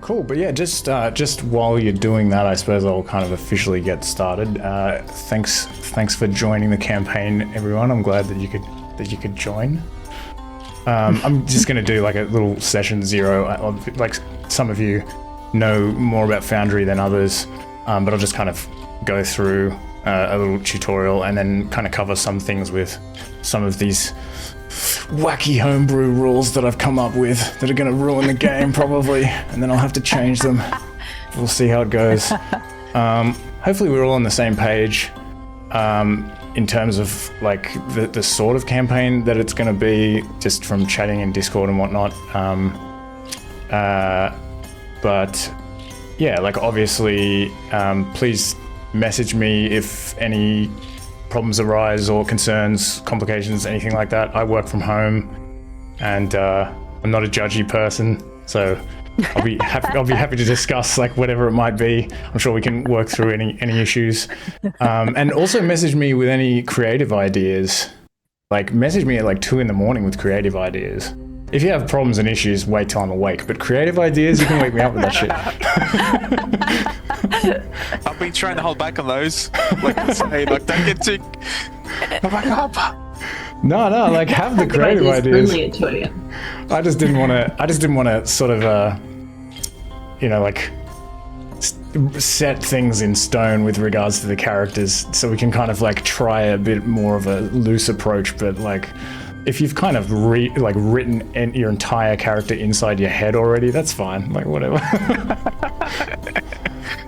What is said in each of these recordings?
Cool, but yeah, just while you're doing that, I suppose I'll kind of officially get started. Thanks for joining the campaign, everyone. I'm glad that you could join. I'm just gonna do like a little session 0. Like some of you know more about Foundry than others, but I'll just kind of go through a little tutorial and then kind of cover some things with some of these wacky homebrew rules that I've come up with that are going to ruin the game probably, and then I'll have to change them. We'll see how it goes. Hopefully we're all on the same page in terms of like the sort of campaign that it's going to be, just from chatting in Discord and whatnot. But yeah, like obviously please message me if any problems arise or concerns, complications, anything like that. I work from home, and I'm not a judgy person, so I'll be happy to discuss like whatever it might be. I'm sure we can work through any issues. And also message me with any creative ideas. Like message me at like 2 a.m. with creative ideas. If you have problems and issues, wait till I'm awake. But creative ideas, you can wake me up with that shit. I've been trying to hold back on those. Like, don't get too. I'm like, No, like have the creative ideas. Only at 2 a.m. I just didn't want to sort of, like set things in stone with regards to the characters, so we can kind of like try a bit more of a loose approach, but like. If you've kind of written your entire character inside your head already, that's fine. Like whatever.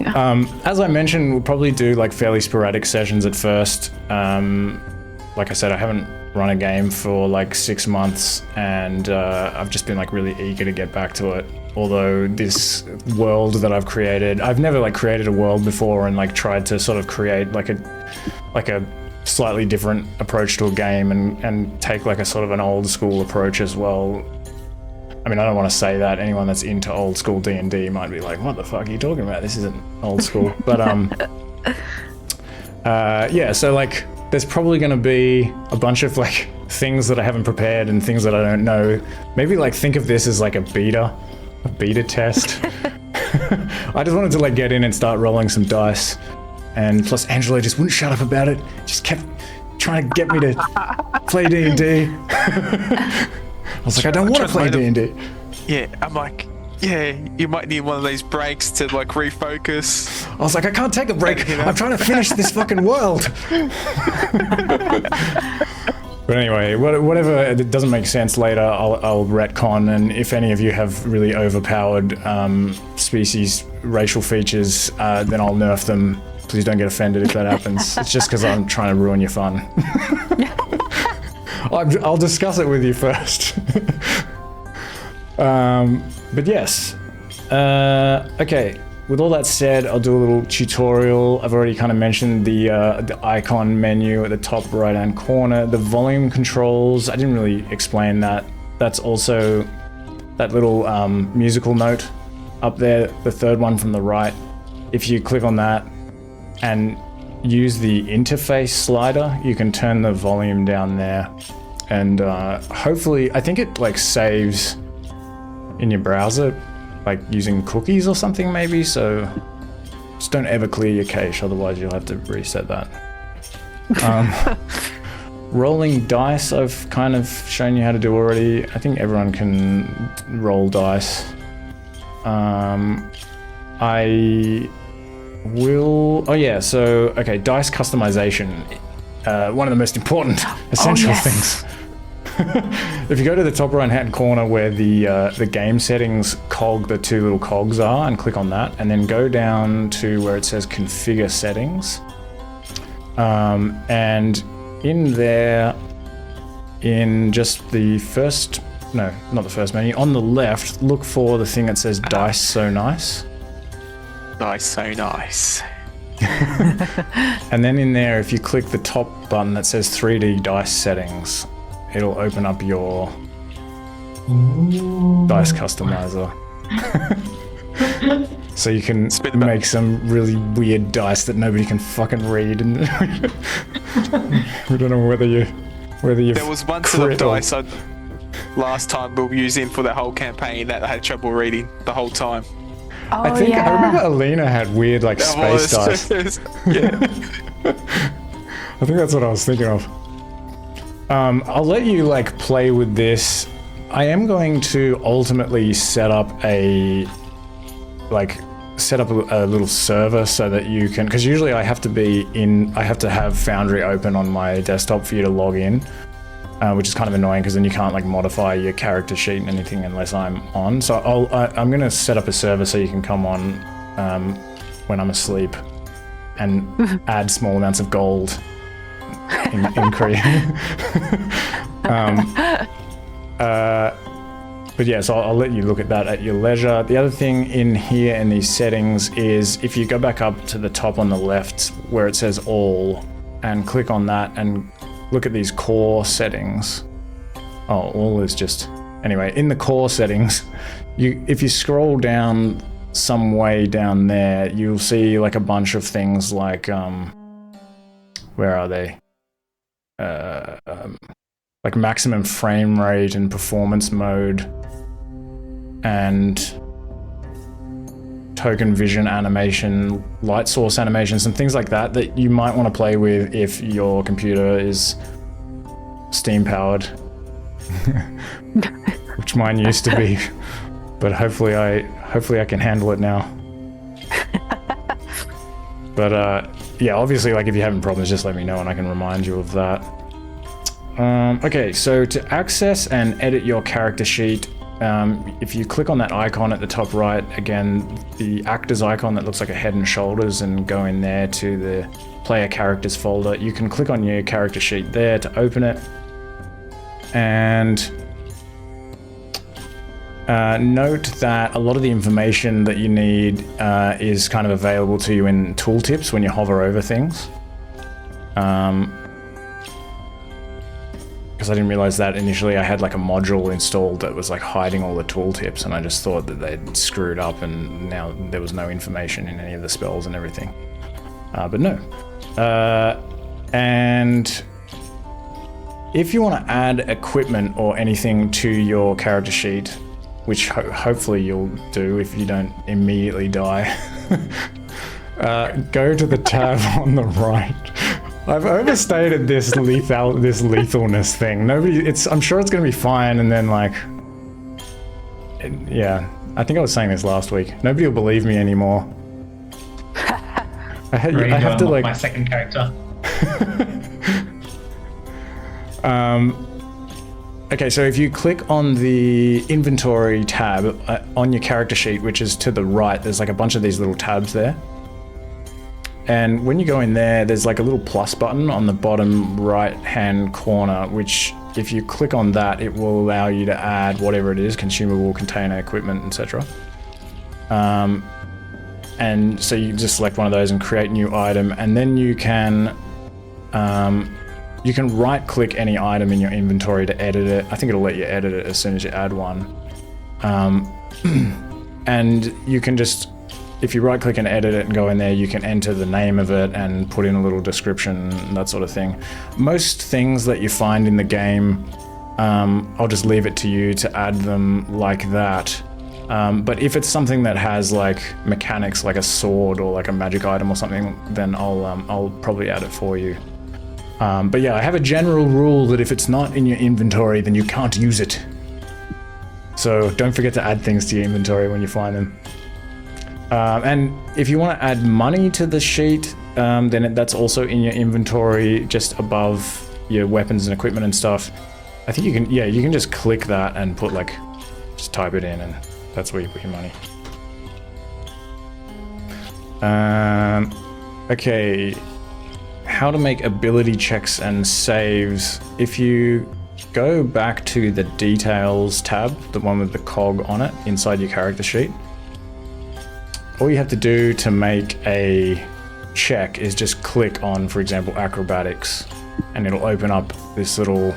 Yeah. As I mentioned, we'll probably do like fairly sporadic sessions at first. Like I said, I haven't run a game for like 6 months, and I've just been like really eager to get back to it. Although this world that I've created, I've never like created a world before and like tried to sort of create like a slightly different approach to a game and take like a sort of an old school approach as well. I mean, I don't want to say that. Anyone that's into old school D&D might be like, what the fuck are you talking about? This isn't old school. But yeah, so like there's probably going to be a bunch of like things that I haven't prepared and things that I don't know. Maybe like think of this as like a beta test. I just wanted to like get in and start rolling some dice. And plus Angelo just wouldn't shut up about it. Just kept trying to get me to play D&D. I was like, I don't want to play D&D. Yeah, I'm like, yeah, you might need one of these breaks to like refocus. I was like, I can't take a break. I'm trying to finish this fucking world. But anyway, whatever it doesn't make sense later, I'll retcon, and if any of you have really overpowered species racial features, then I'll nerf them. Please don't get offended if that happens. It's just because I'm trying to ruin your fun. I'll discuss it with you first. But yes. Okay. With all that said, I'll do a little tutorial. I've already kind of mentioned the icon menu at the top right-hand corner. The volume controls, I didn't really explain that. That's also that little musical note up there, the third one from the right. If you click on that and use the interface slider, you can turn the volume down there. And hopefully, I think it like saves in your browser, like using cookies or something maybe, so just don't ever clear your cache, otherwise you'll have to reset that. Rolling dice, I've kind of shown you how to do already. I think everyone can roll dice. I will... Oh yeah, so, okay, dice customization. One of the most important, essential things. If you go to the top right hand corner where the game settings cog, the 2 little cogs are, and click on that, and then go down to where it says configure settings, and in there, in just the first, no, not the first menu, on the left, look for the thing that says dice so nice. Dice so nice. And then in there, if you click the top button that says 3D dice settings, it'll open up your dice customizer. So you can make some really weird dice that nobody can fucking read, and we don't know whether you There was one set of dice last time we were using for that whole campaign that I had trouble reading the whole time. Oh, I think yeah. I remember Alina had weird like space dice. Yeah. I think that's what I was thinking of. I'll let you like play with this. I am going to ultimately set up a little server so that you can, because usually I have to have Foundry open on my desktop for you to log in, which is kind of annoying because then you can't like modify your character sheet and anything unless I'm on. So I'm going to set up a server so you can come on when I'm asleep and add small amounts of gold in creating. But yeah, so I'll let you look at that at your leisure. The other thing in here in these settings is if you go back up to the top on the left where it says all and click on that and look at these core settings. Oh, all is just... Anyway, in the core settings, if you scroll down some way down there, you'll see like a bunch of things like... where are they? Like maximum frame rate and performance mode and token vision animation, light source animations and things like that you might want to play with if your computer is steam powered, which mine used to be, but hopefully I can handle it now. But yeah, obviously like if you're having problems, just let me know and I can remind you of that. Okay, so to access and edit your character sheet, if you click on that icon at the top right, again, the actors icon that looks like a head and shoulders, and go in there to the player characters folder, you can click on your character sheet there to open it. And note that a lot of the information that you need is kind of available to you in tooltips when you hover over things. Because I didn't realize that initially. I had like a module installed that was like hiding all the tooltips, and I just thought that they'd screwed up and now there was no information in any of the spells and everything. But no. And if you want to add equipment or anything to your character sheet, which hopefully you'll do if you don't immediately die, go to the tab on the right. I've overstated this lethalness thing. I'm sure it's going to be fine, and then like, yeah, I think I was saying this last week. Nobody will believe me anymore. I have to like my second character. Okay, so if you click on the inventory tab on your character sheet, which is to the right, there's like a bunch of these little tabs there. And when you go in there, there's like a little plus button on the bottom right-hand corner, which if you click on that, it will allow you to add whatever it is, consumable, container, equipment, etc. And so you just select one of those and create new item, and then you can right-click any item in your inventory to edit it. I think it'll let you edit it as soon as you add one. And you can just, if you right-click and edit it and go in there, you can enter the name of it and put in a little description, that sort of thing. Most things that you find in the game, I'll just leave it to you to add them like that. But if it's something that has like mechanics, like a sword or like a magic item or something, then I'll probably add it for you. But yeah, I have a general rule that if it's not in your inventory, then you can't use it. So don't forget to add things to your inventory when you find them. And if you want to add money to the sheet, then that's also in your inventory, just above your weapons and equipment and stuff. I think you can just click that and put like, just type it in, and that's where you put your money. Okay, how to make ability checks and saves. If you go back to the details tab, the one with the cog on it inside your character sheet, all you have to do to make a check is just click on, for example, acrobatics, and it'll open up this little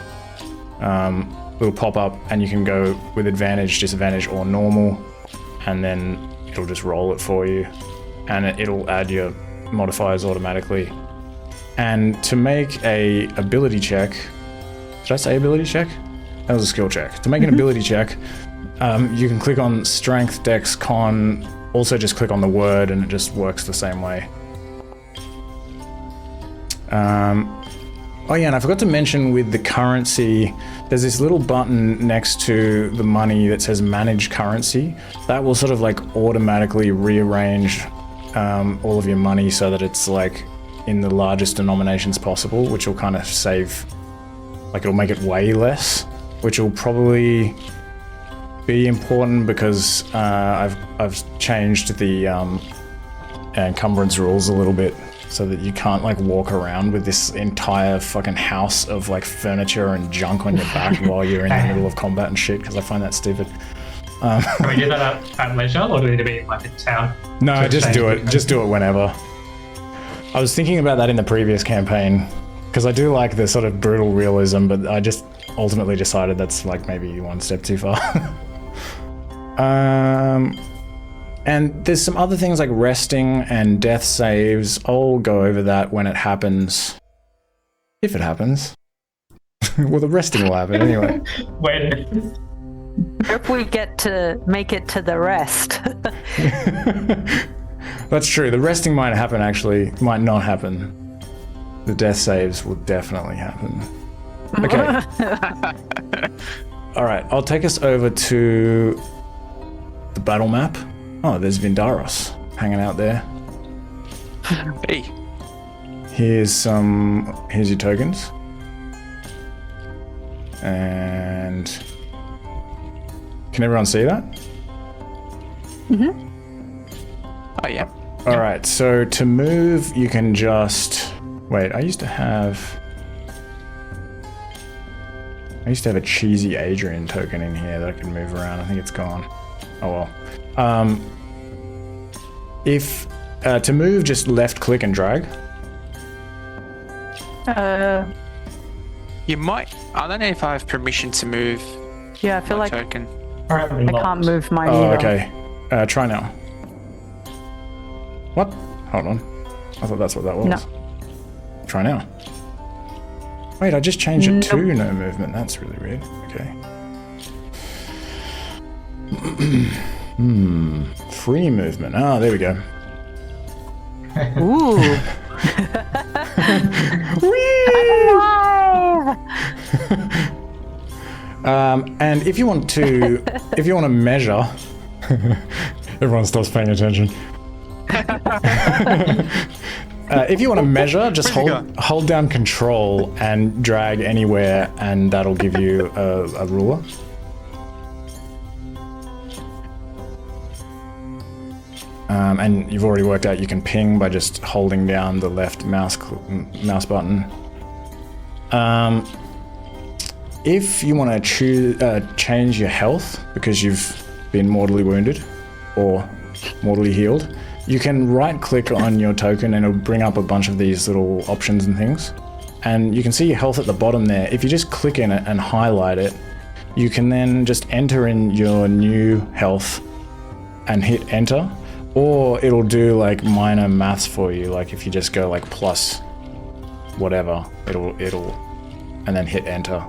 pop-up, and you can go with advantage, disadvantage, or normal, and then it'll just roll it for you, and it'll add your modifiers automatically. And to make a ability check, did I say ability check? That was a skill check. To make an ability check, you can click on Strength, Dex, Con. Also, just click on the word, and it just works the same way. Oh yeah, and I forgot to mention with the currency, there's this little button next to the money that says Manage Currency. That will sort of like automatically rearrange all of your money so that it's like in the largest denominations possible, which will kind of save, like it'll make it way less, which will probably be important because I've changed the encumbrance rules a little bit so that you can't like walk around with this entire fucking house of like furniture and junk on your back while you're in the middle of combat and shit, because I find that stupid. Can we do that at leisure, or do we need to be like in town? No, just do it. Just do it whenever. I was thinking about that in the previous campaign because I do like the sort of brutal realism, but I just ultimately decided that's like maybe one step too far. And there's some other things like resting and death saves. I'll go over that when it happens. If it happens. Well, the resting will happen anyway. When? If we get to make it to the rest. That's true. The resting might happen actually. Might not happen. The death saves will definitely happen. Okay. Alright, I'll take us over to the battle map. Oh, there's Vindaros hanging out there. Hey. Here's your tokens. And can everyone see that? Oh yeah. Alright, so to move you can just wait, I used to have a cheesy Adrian token in here that I could move around. I think it's gone. Oh well. If to move, just left click and drag. You might. I don't know if I have permission to move. Yeah, I feel like token. I can't move mine Oh, either. okay. Try now. What? Hold on. I thought that's what that was. No. Try now. Wait, I just changed it to no movement. That's really weird. Okay. Free movement. Ah, there we go. Ooh. And if you want to measure, everyone stops paying attention. If you want to measure, just hold down Control and drag anywhere, and that'll give you a ruler. And you've already worked out you can ping by just holding down the left mouse button. If you want to change your health because you've been mortally wounded or mortally healed, you can right click on your token and it'll bring up a bunch of these little options and things. And you can see your health at the bottom there. If you just click in it and highlight it, you can then just enter in your new health and hit enter. Or it'll do like minor maths for you, like if you just go like plus whatever, it'll and then hit enter.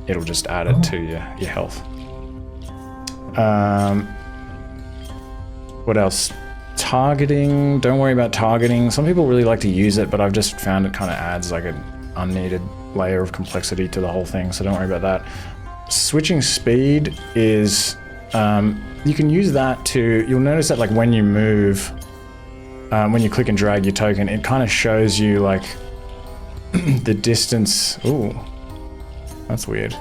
It'll just add it to your health. What else? Targeting, don't worry about targeting. Some people really like to use it, but I've just found it kind of adds like an unneeded layer of complexity to the whole thing, so don't worry about that. Switching speed is, you can use that to, you'll notice that like when you move, when you click and drag your token, it kind of shows you like the distance. Ooh, that's weird.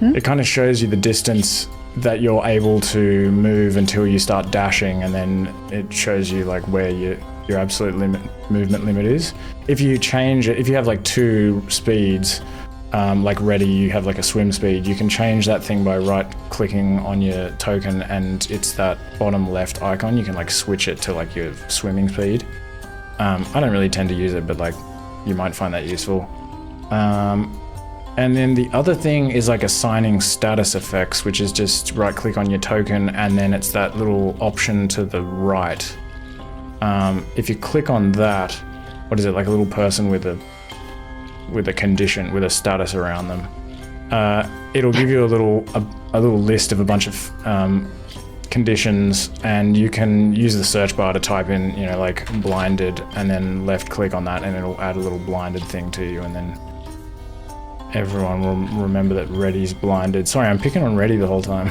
It kind of shows you the distance that you're able to move until you start dashing, and then it shows you like where your absolute movement limit is. If you change it, if you have like two speeds, like ready, you have like a swim speed, you can change that thing by right clicking on your token, and it's that bottom left icon. You can like switch it to like your swimming speed. I don't really tend to use it, but like you might find that useful. And then the other thing is like assigning status effects, which is just right click on your token and then it's that little option to the right. If you click on that, what is it, like a little person with a with a condition, with a status around them. It'll give you a little list of a bunch of conditions, and you can use the search bar to type in, you know, like blinded, and then left click on that, and it'll add a little blinded thing to you, and then everyone will remember that Reddy's blinded. Sorry, I'm picking on Reddy the whole time.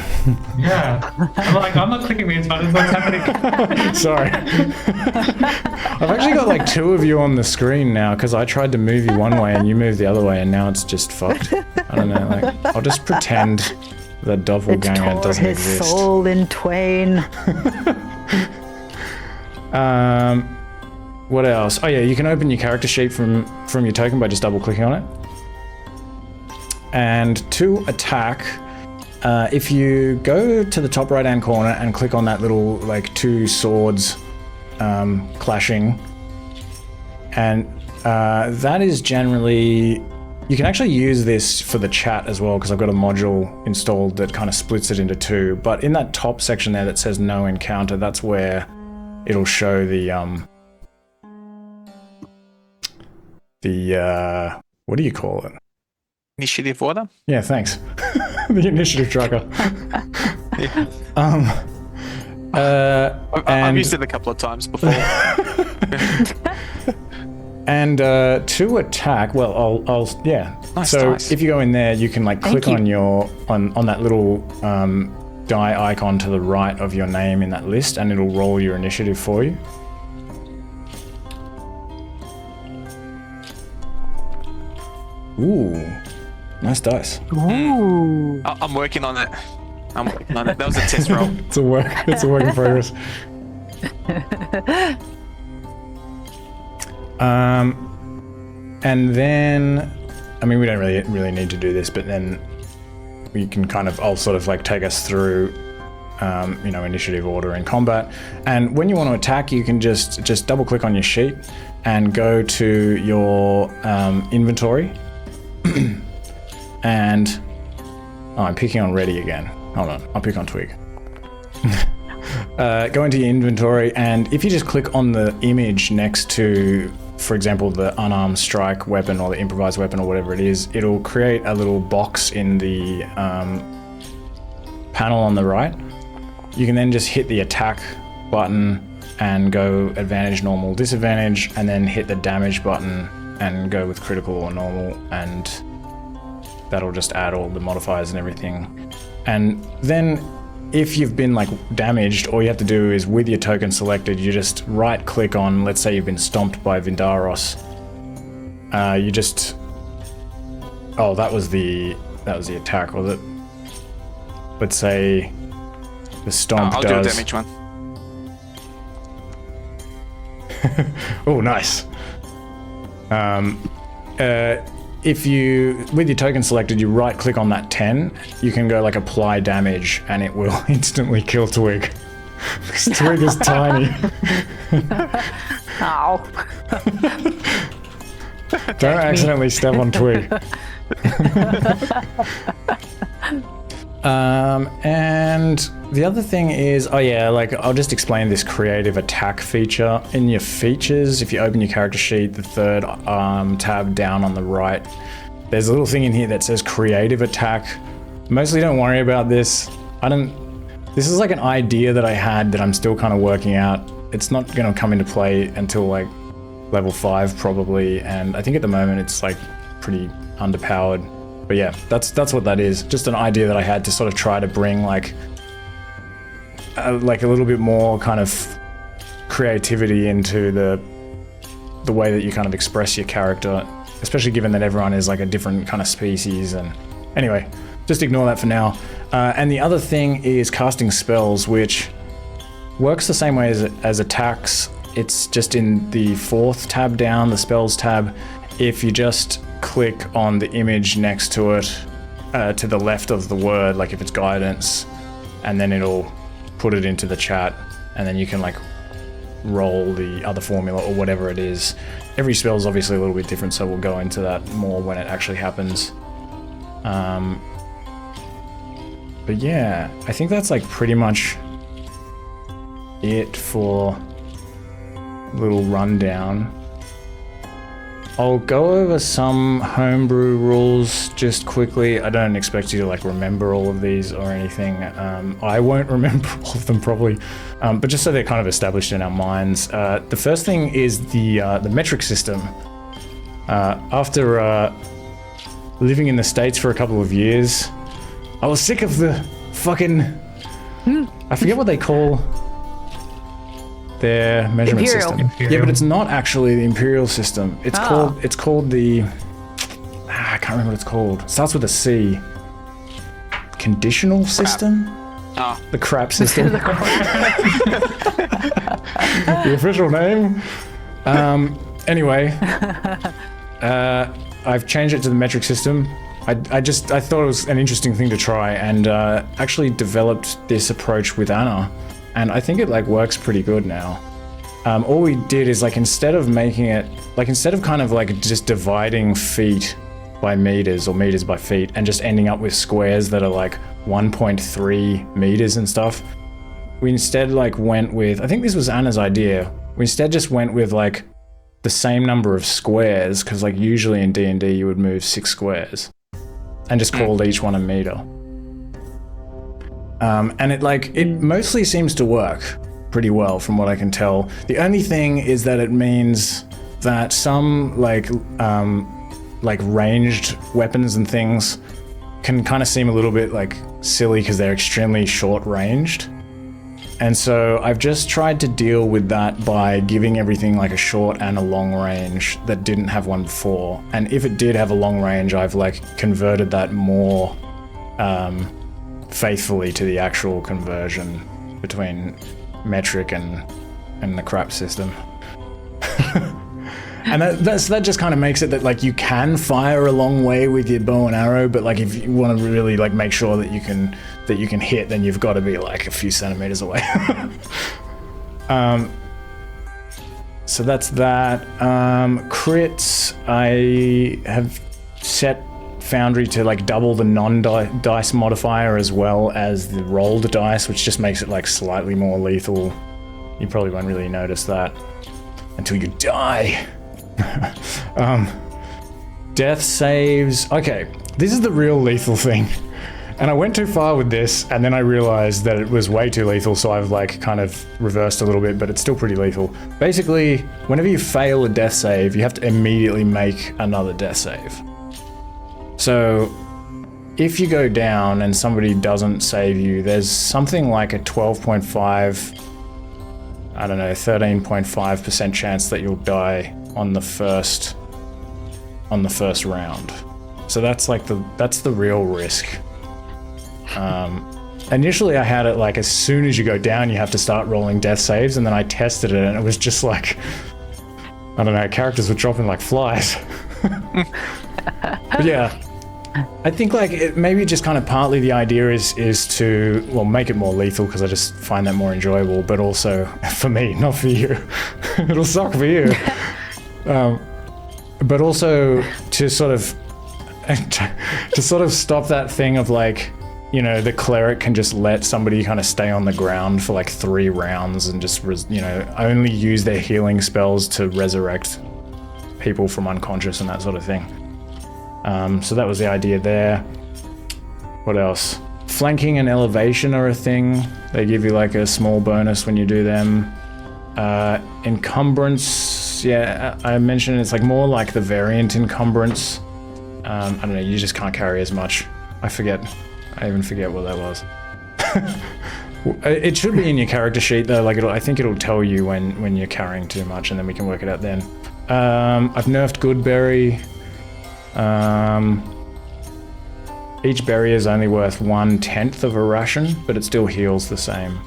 Yeah. I'm like, I'm not clicking these buttons. What's happening? Sorry. I've actually got like 2 of you on the screen now because I tried to move you one way and you moved the other way, and now it's just fucked. I don't know. Like, I'll just pretend that doppelganger doesn't his exist. soul in twain. What else? Oh yeah, you can open your character sheet from your token by just double clicking on it. And to attack, if you go to the top right hand corner and click on that little like 2 swords clashing, and that is generally, you can actually use this for the chat as well, because I've got a module installed that kind of splits it into 2. But in that top section there that says no encounter, that's where it'll show the what do you call it? Initiative order? Yeah, thanks. The initiative tracker. Yeah. I've used it a couple of times before. And to attack, well, I'll yeah. Nice, so nice. if you go in there, you can like click on your on that little die icon to the right of your name in that list, and it'll roll your initiative for you. Ooh, nice dice. Ooh. I'm working on it. That was a test roll. It's a work in progress. And then, I mean, we don't really need to do this, but then we can kind of, I'll sort of like take us through, you know, initiative order in combat. And when you want to attack, you can just double click on your sheet and go to your inventory. And I'm picking on Reddy again. Hold on, I'll pick on Twig. Go into your inventory, and if you just click on the image next to, for example, the unarmed strike weapon or the improvised weapon or whatever it is, it'll create a little box in the panel on the right. You can then just hit the attack button and go advantage, normal, disadvantage, and then hit the damage button and go with critical or normal, and that'll just add all the modifiers and everything. And then if you've been like damaged, all you have to do is, with your token selected, you just right click on, let's say you've been stomped by Vindaros. You just, oh, that was the attack, was it? Let's say the stomp I'll does. do a damage one. Oh, nice. If you, with your token selected, you right click on that 10, you can go like apply damage, and it will instantly kill Twig. Because Twig is tiny. Ow. Don't accidentally step on Twig. And the other thing is, oh yeah, like I'll just explain this creative attack feature. In your features, if you open your character sheet, the third tab down on the right, there's a little thing in here that says creative attack. Mostly don't worry about this. This is like an idea that I had that I'm still kind of working out. It's not going to come into play until like level 5 probably, and I think at the moment it's like pretty underpowered. But yeah, that's what that is. Just an idea that I had to sort of try to bring like a little bit more kind of creativity into the way that you kind of express your character, especially given that everyone is like a different kind of species. And anyway, just ignore that for now. And the other thing is casting spells, which works the same way as attacks. It's just in the 4th tab down, the spells tab. If you just click on the image next to it, to the left of the word, like if it's guidance, and then it'll put it into the chat, and then you can like roll the other formula or whatever it is. Every spell is obviously a little bit different, so we'll go into that more when it actually happens. But yeah, I think that's like pretty much it for little rundown. I'll go over some homebrew rules just quickly. I don't expect you to like remember all of these or anything. I won't remember all of them probably, but just so they're kind of established in our minds. The first thing is the metric system. After living in the States for a couple of years, I was sick of the fucking... I forget what they call their measurement system. Yeah, but it's not actually the imperial system. It's called the... I can't remember what it's called. It starts with a C. Conditional system? Oh. The crap system. The official name. Anyway, I've changed it to the metric system. I thought it was an interesting thing to try, and actually developed this approach with Anna, and I think it like works pretty good now. All we did is like instead of kind of like just dividing feet by meters or meters by feet and just ending up with squares that are like 1.3 meters and stuff, we instead like went with, I think this was Anna's idea, we instead just went with like the same number of squares, because like usually in D&D you would move 6 squares and just called each one a meter. And it mostly seems to work pretty well from what I can tell. The only thing is that it means that some like ranged weapons and things can kind of seem a little bit like silly because they're extremely short ranged. And so I've just tried to deal with that by giving everything like a short and a long range that didn't have one before. And if it did have a long range, I've like converted that more faithfully to the actual conversion between metric and the crap system. And that just kind of makes it that like you can fire a long way with your bow and arrow, but like if you want to really like make sure that you can hit, then you've got to be like a few centimeters away. So that's that. Crits, I have set Foundry to like double the non-dice modifier as well as the rolled dice, which just makes it like slightly more lethal. You probably won't really notice that until you die. Death saves. Okay, this is the real lethal thing. And I went too far with this, and then I realized that it was way too lethal, so I've like kind of reversed a little bit, but it's still pretty lethal. Basically, whenever you fail a death save, you have to immediately make another death save. So if you go down and somebody doesn't save you, there's something like a 12.5, I don't know, 13.5% chance that you'll die on the first round. So that's like that's the real risk. Initially I had it like as soon as you go down you have to start rolling death saves, and then I tested it and it was just like, I don't know, characters were dropping like flies. But yeah, I think like it maybe just kind of partly the idea is to, well, make it more lethal because I just find that more enjoyable, but also for me, not for you. It'll suck for you. But also to sort of stop that thing of like, you know, the cleric can just let somebody kind of stay on the ground for like 3 rounds and just only use their healing spells to resurrect people from unconscious and that sort of thing. So that was the idea there. What else? Flanking and elevation are a thing. They give you like a small bonus when you do them. Encumbrance, yeah, I mentioned it's like more like the variant encumbrance. I don't know, you just can't carry as much. I even forget what that was. It should be in your character sheet though, like I think it'll tell you when you're carrying too much, and then we can work it out then. I've nerfed Goodberry. Each berry is only worth 1/10 of a ration, but it still heals the same.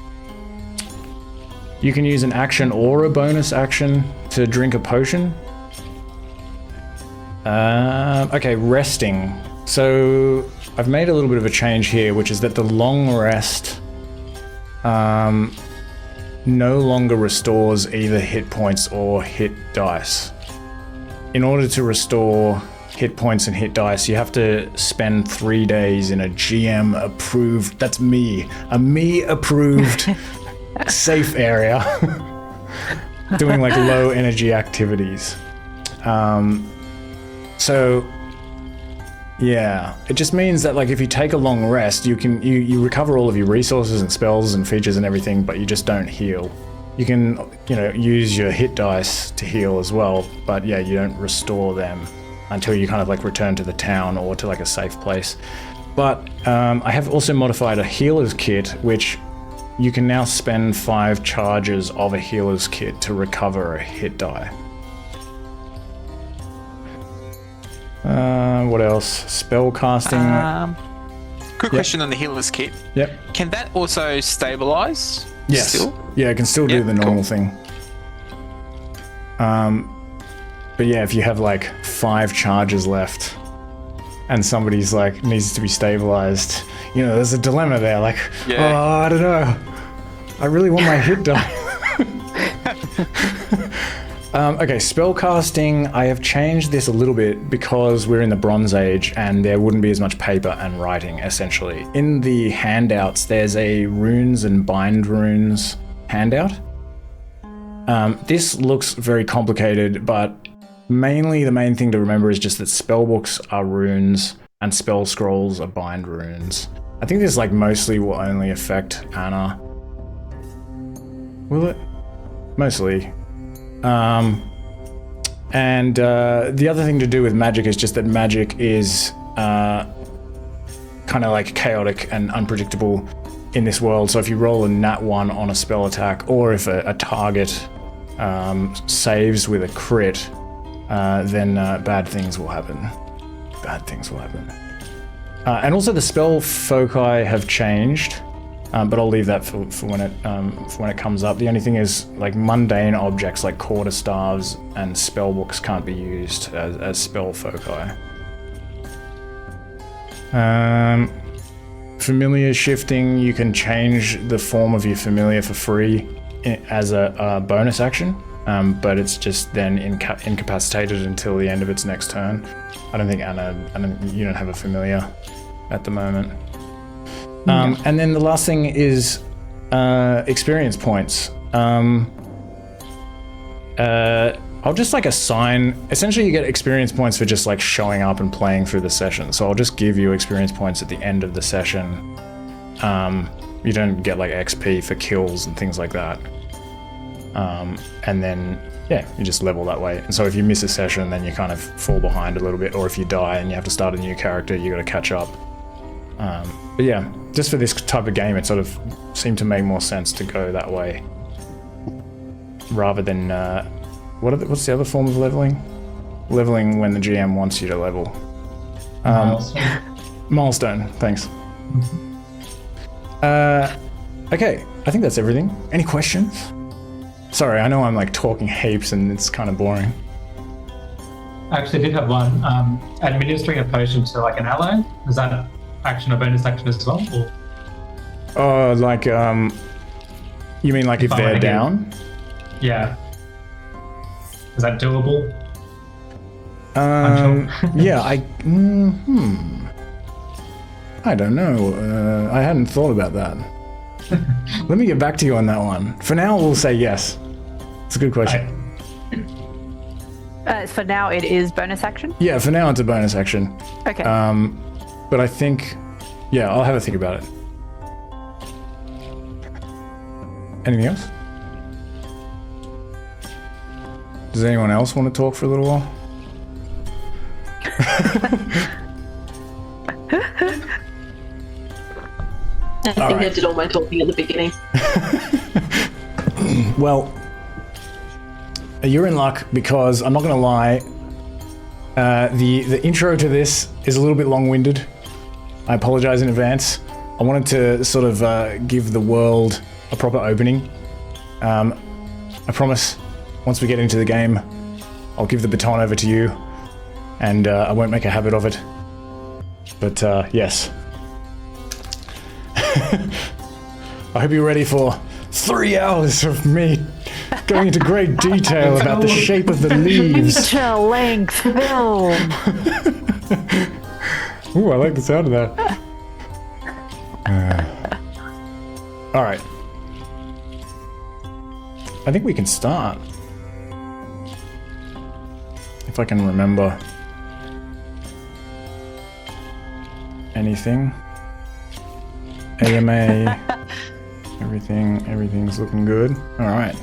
You can use an action or a bonus action to drink a potion. Okay, resting. So I've made a little bit of a change here, which is that the long rest no longer restores either hit points or hit dice. In order to restore hit points and hit dice, you have to spend 3 days in a GM approved, that's me, a me approved safe area doing like low energy activities. So, yeah, it just means that like if you take a long rest, you recover all of your resources and spells and features and everything, but you just don't heal. You can, use your hit dice to heal as well, but yeah, you don't restore them until you kind of like return to the town or to like a safe place. But I have also modified a healer's kit, which you can now spend 5 charges of a healer's kit to recover a hit die. What else? Spellcasting. Quick question on the healer's kit. Yep. Can that also stabilize? Yes. Still? Yeah, it can still do the normal thing. But yeah, if you have like 5 charges left and somebody's like needs to be stabilized, there's a dilemma there. Like, I don't know. I really want my hit die. Okay, spellcasting, I have changed this a little bit because we're in the Bronze Age and there wouldn't be as much paper and writing, essentially. In the handouts, there's a runes and bind runes handout. This looks very complicated, but mainly the main thing to remember is just that spellbooks are runes and spell scrolls are bind runes. I think this like mostly will only affect Anna. Will it? Mostly. And the other thing to do with magic is just that magic is kind of like chaotic and unpredictable in this world. So if you roll a nat 1 on a spell attack, or if a target saves with a crit, then bad things will happen. Bad things will happen. And also the spell foci have changed. But I'll leave that for when it comes up. The only thing is, like, mundane objects like quarterstaves and spellbooks can't be used as spell foci. Familiar shifting, you can change the form of your familiar for free as a bonus action, but it's just then incapacitated until the end of its next turn. I don't think you don't have a familiar at the moment. And then the last thing is experience points. I'll just like assign, essentially you get experience points for just like showing up and playing through the session. So I'll just give you experience points at the end of the session. You don't get like XP for kills and things like that. And then, you just level that way. And so if you miss a session, then you kind of fall behind a little bit, or if you die and you have to start a new character, you got to catch up. But yeah, just for this type of game, it sort of seemed to make more sense to go that way, rather than what's the other form of leveling? Leveling when the GM wants you to level. Milestone. Thanks. Okay, I think that's everything. Any questions? Sorry, I know I'm like talking heaps and it's kind of boring. I actually did have one. Administering a potion to like an ally, is that action or bonus action as well? Or? Like, you mean like if they're down? Yeah. Is that doable? Yeah, I don't know. I hadn't thought about that. Let me get back to you on that one. For now, we'll say yes. It's a good question. For now, it is bonus action? Yeah, for now, it's a bonus action. Okay. But I think, I'll have a think about it. Anything else? Does anyone else want to talk for a little while? I think I did all my talking at the beginning. Well, you're in luck because I'm not going to lie. The intro to this is a little bit long-winded. I apologize in advance. I wanted to sort of give the world a proper opening. I promise, once we get into the game, I'll give the baton over to you, and I won't make a habit of it. But yes. I hope you're ready for 3 hours of me going into great detail about the shape of the leaves. Feature-length film. Ooh, I like the sound of that. All right. I think we can start. If I can remember anything. AMA. Everything's looking good. Alright.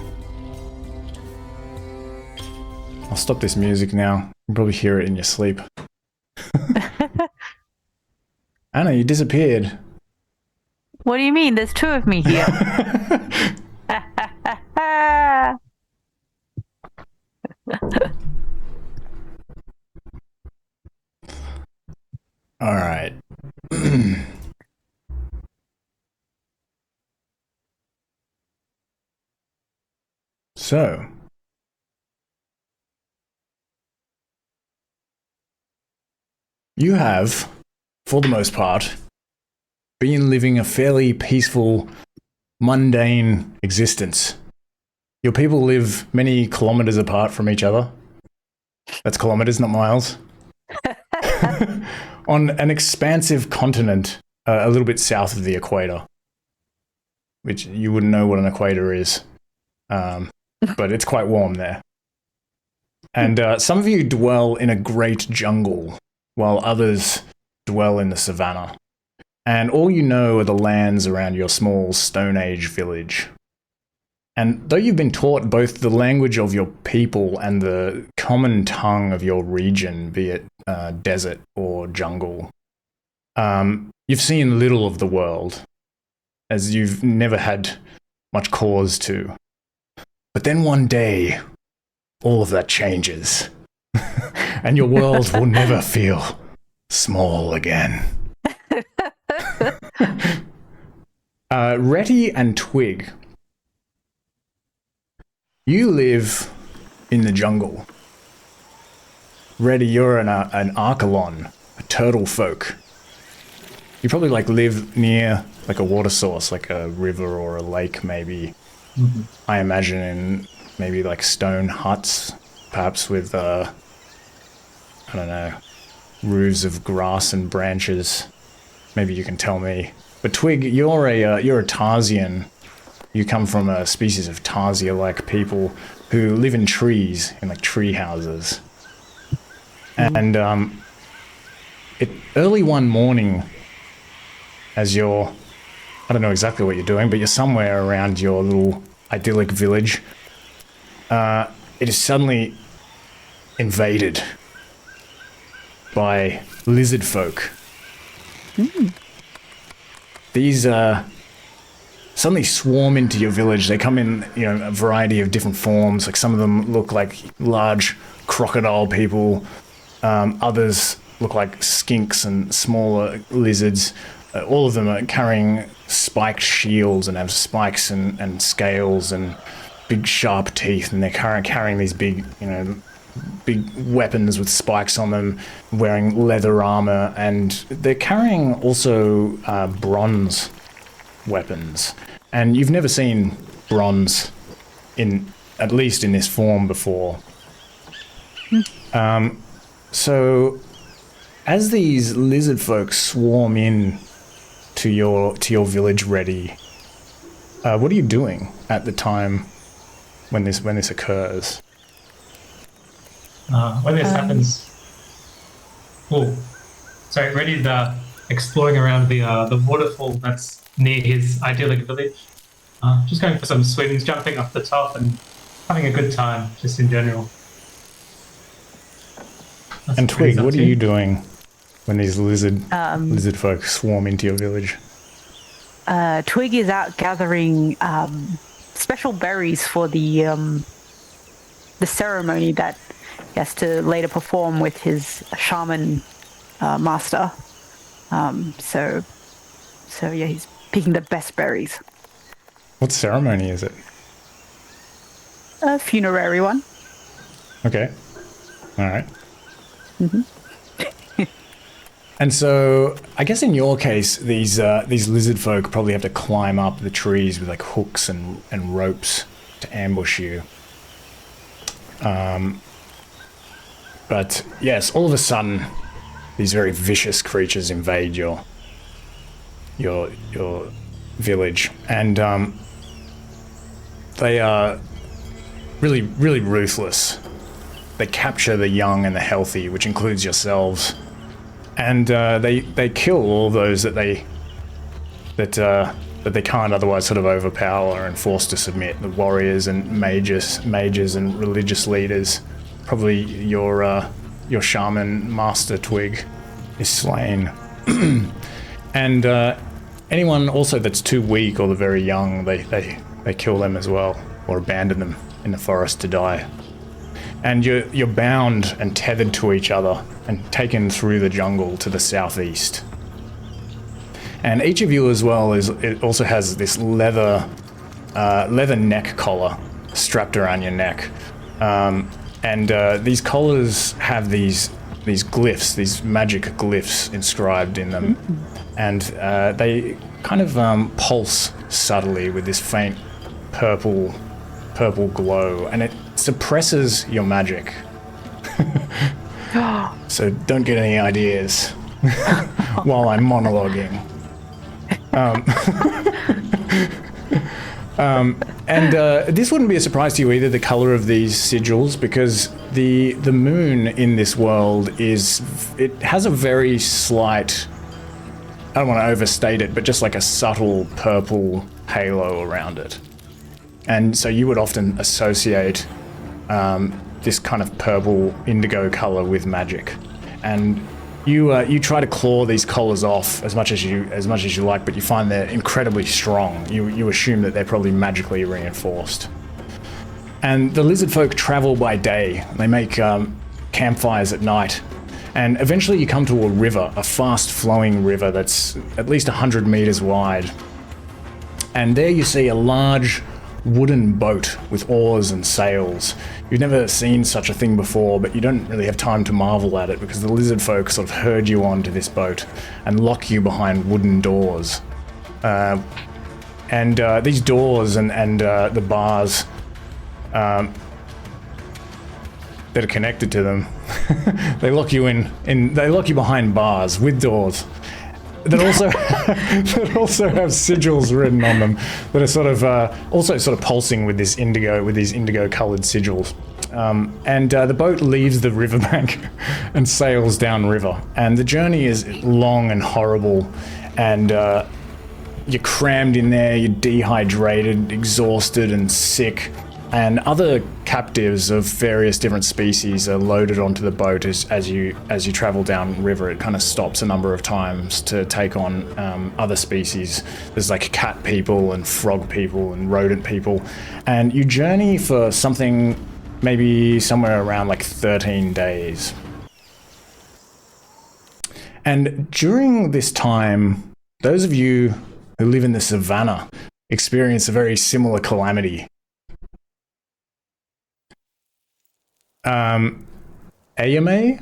I'll stop this music now. You can probably hear it in your sleep. Anna, you disappeared. What do you mean? There's two of me here. Alright. So, you have, for the most part, been living a fairly peaceful, mundane existence. Your people live many kilometers apart from each other. That's kilometers, not miles. On an expansive continent a little bit south of the equator, which you wouldn't know what an equator is. But it's quite warm there. And some of you dwell in a great jungle, while others dwell in the savannah. And all you know are the lands around your small Stone Age village. And though you've been taught both the language of your people and the common tongue of your region, be it desert or jungle, you've seen little of the world, as you've never had much cause to. But then one day, all of that changes, and your world will never feel small again. Retty and Twig, you live in the jungle. Retty, you're an Archelon, a turtle folk. You probably live near a water source, like a river or a lake, maybe. Mm-hmm. I imagine in maybe stone huts, perhaps with I don't know, roofs of grass and branches. Maybe you can tell me. But Twig, you're a Tarsian. You come from a species of Tarsia-like people who live in trees, in tree houses. And early one morning, as you're, I don't know exactly what you're doing, but you're somewhere around your little idyllic village, it is suddenly invaded by lizard folk. These suddenly swarm into your village. They come in, a variety of different forms. Some of them look like large crocodile people. Others look like skinks and smaller lizards. All of them are carrying spiked shields and have spikes and scales and big sharp teeth, and they're carrying these big weapons with spikes on them, wearing leather armor, and they're carrying also bronze weapons. And you've never seen bronze at least in this form before. So as these lizard folk swarm in to your village, Retty, what are you doing at the time when this occurs? When this happens, so Retty's exploring around the waterfall that's near his idyllic village. Just going for some swims, jumping off the top, and having a good time, just in general. That's and Twig, what are you doing when these lizard folk swarm into your village? Twig is out gathering special berries for the ceremony that he has to later perform with his shaman master. So yeah, he's picking the best berries. What ceremony is it? A funerary one. Okay. All right. Mm-hmm. And so, I guess in your case, these lizard folk probably have to climb up the trees with hooks and ropes to ambush you. But yes, all of a sudden, these very vicious creatures invade your village, and they are really, really ruthless. They capture the young and the healthy, which includes yourselves, and they kill all those that they can't otherwise sort of overpower and force to submit. The warriors and mages and religious leaders. Probably your shaman master Twig is slain, and anyone also that's too weak or the very young, they kill them as well, or abandon them in the forest to die. And you're bound and tethered to each other and taken through the jungle to the southeast. And each of you as well it also has this leather neck collar strapped around your neck. And these collars have these glyphs, these magic glyphs inscribed in them. And they kind of pulse subtly with this faint purple glow, and it suppresses your magic. So don't get any ideas while I'm monologuing. And this wouldn't be a surprise to you either, the color of these sigils, because the moon in this world it has a very slight, I don't want to overstate it, but just like a subtle purple halo around it. And so you would often associate this kind of purple indigo color with magic. And you try to claw these collars off as much as you like, but you find they're incredibly strong. You assume that they're probably magically reinforced. And the lizard folk travel by day. They make campfires at night. And eventually you come to a river, a fast-flowing river that's at least 100 meters wide. And there you see a large wooden boat with oars and sails. You've never seen such a thing before, but you don't really have time to marvel at it because the lizard folk sort of herd you onto this boat and lock you behind wooden doors. And these doors and the bars that are connected to them, they lock you they lock you behind bars with doors that also have sigils written on them that are sort of also sort of pulsing with these indigo colored sigils. And the boat leaves the riverbank and sails downriver. And the journey is long and horrible, and you're crammed in there, you're dehydrated, exhausted and sick. And other captives of various different species are loaded onto the boat as you travel down river. It kind of stops a number of times to take on other species. There's like cat people and frog people and rodent people. And you journey for something maybe somewhere around like 13 days. And during this time, those of you who live in the savannah experience a very similar calamity. Yao Mei,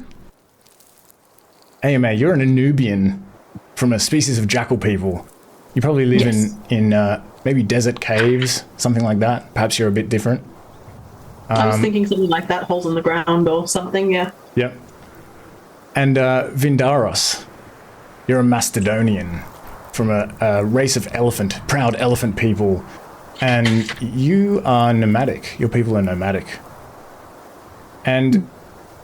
you're an Anubian from a species of jackal people. You probably live in maybe desert caves, something like that. Perhaps you're a bit different. I was thinking something like that, holes in the ground or something, yeah. Yep. And Vindaros, you're a Macedonian from a race of proud elephant people. And you are nomadic. Your people are nomadic. And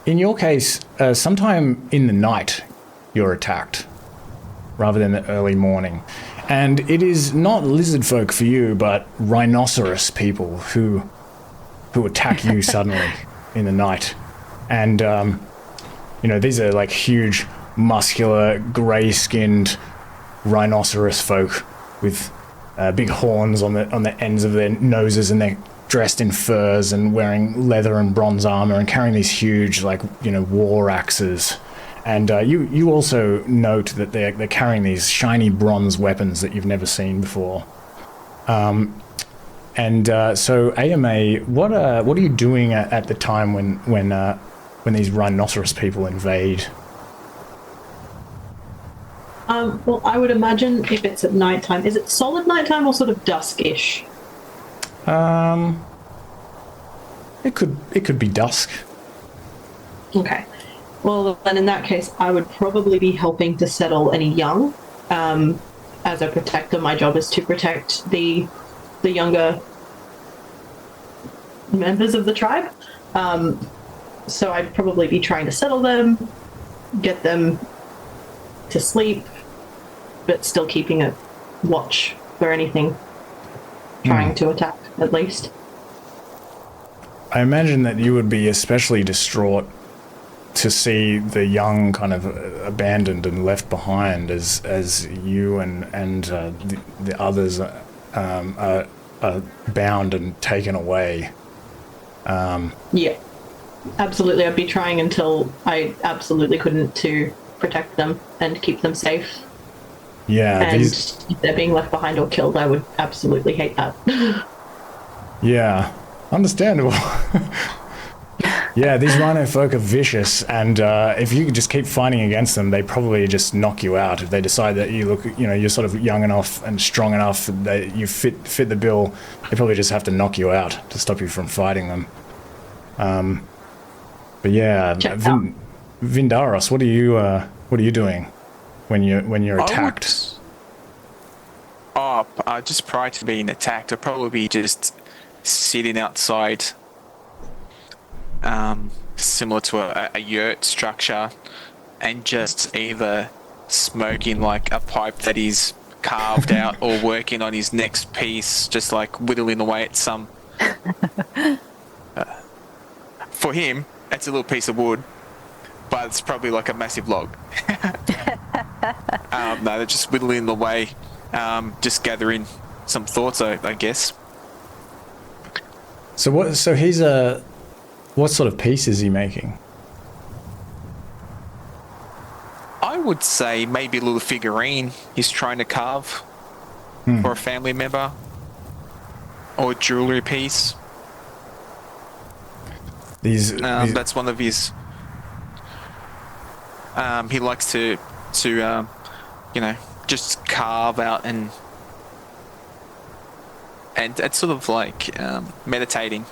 in your case, sometime in the night, you're attacked, rather than the early morning. And it is not lizard folk for you, but rhinoceros people who attack you suddenly in the night. And, these are like huge, muscular, grey-skinned rhinoceros folk with big horns on the ends of their noses, and they're dressed in furs and wearing leather and bronze armor and carrying these huge, war axes. And you also note that they're carrying these shiny bronze weapons that you've never seen before. So Yao Mei, what are you doing at the time when these rhinoceros people invade? Well, I would imagine if it's at nighttime, is it solid nighttime or sort of dusk-ish? It could be dusk. Okay. Well, then in that case, I would probably be helping to settle any young. As a protector, my job is to protect the younger members of the tribe. So I'd probably be trying to settle them, get them to sleep, but still keeping a watch for anything trying to attack, at least. I imagine that you would be especially distraught to see the young kind of abandoned and left behind as you and the others are bound and taken away. Yeah, absolutely. I'd be trying until I absolutely couldn't to protect them and keep them safe. Yeah, And if they're being left behind or killed, I would absolutely hate that. Yeah, understandable. Yeah, these rhino folk are vicious, and if you just keep fighting against them, they probably just knock you out. If they decide that you're sort of young enough and strong enough that you fit the bill, they probably just have to knock you out to stop you from fighting them. But yeah, Vindaros, what are you doing when you're attacked? Just prior to being attacked, I'd probably be just sitting outside, similar to a yurt structure, and just either smoking like a pipe that he's carved out or working on his next piece, just like whittling away at some... for him, it's a little piece of wood, but it's probably like a massive log. No, they're just whittling away, just gathering some thoughts, I guess. So what sort of piece is he making? I would say maybe a little figurine he's trying to carve for a family member, or a jewelry piece. That's one of his. He likes to just carve out and it's sort of like meditating.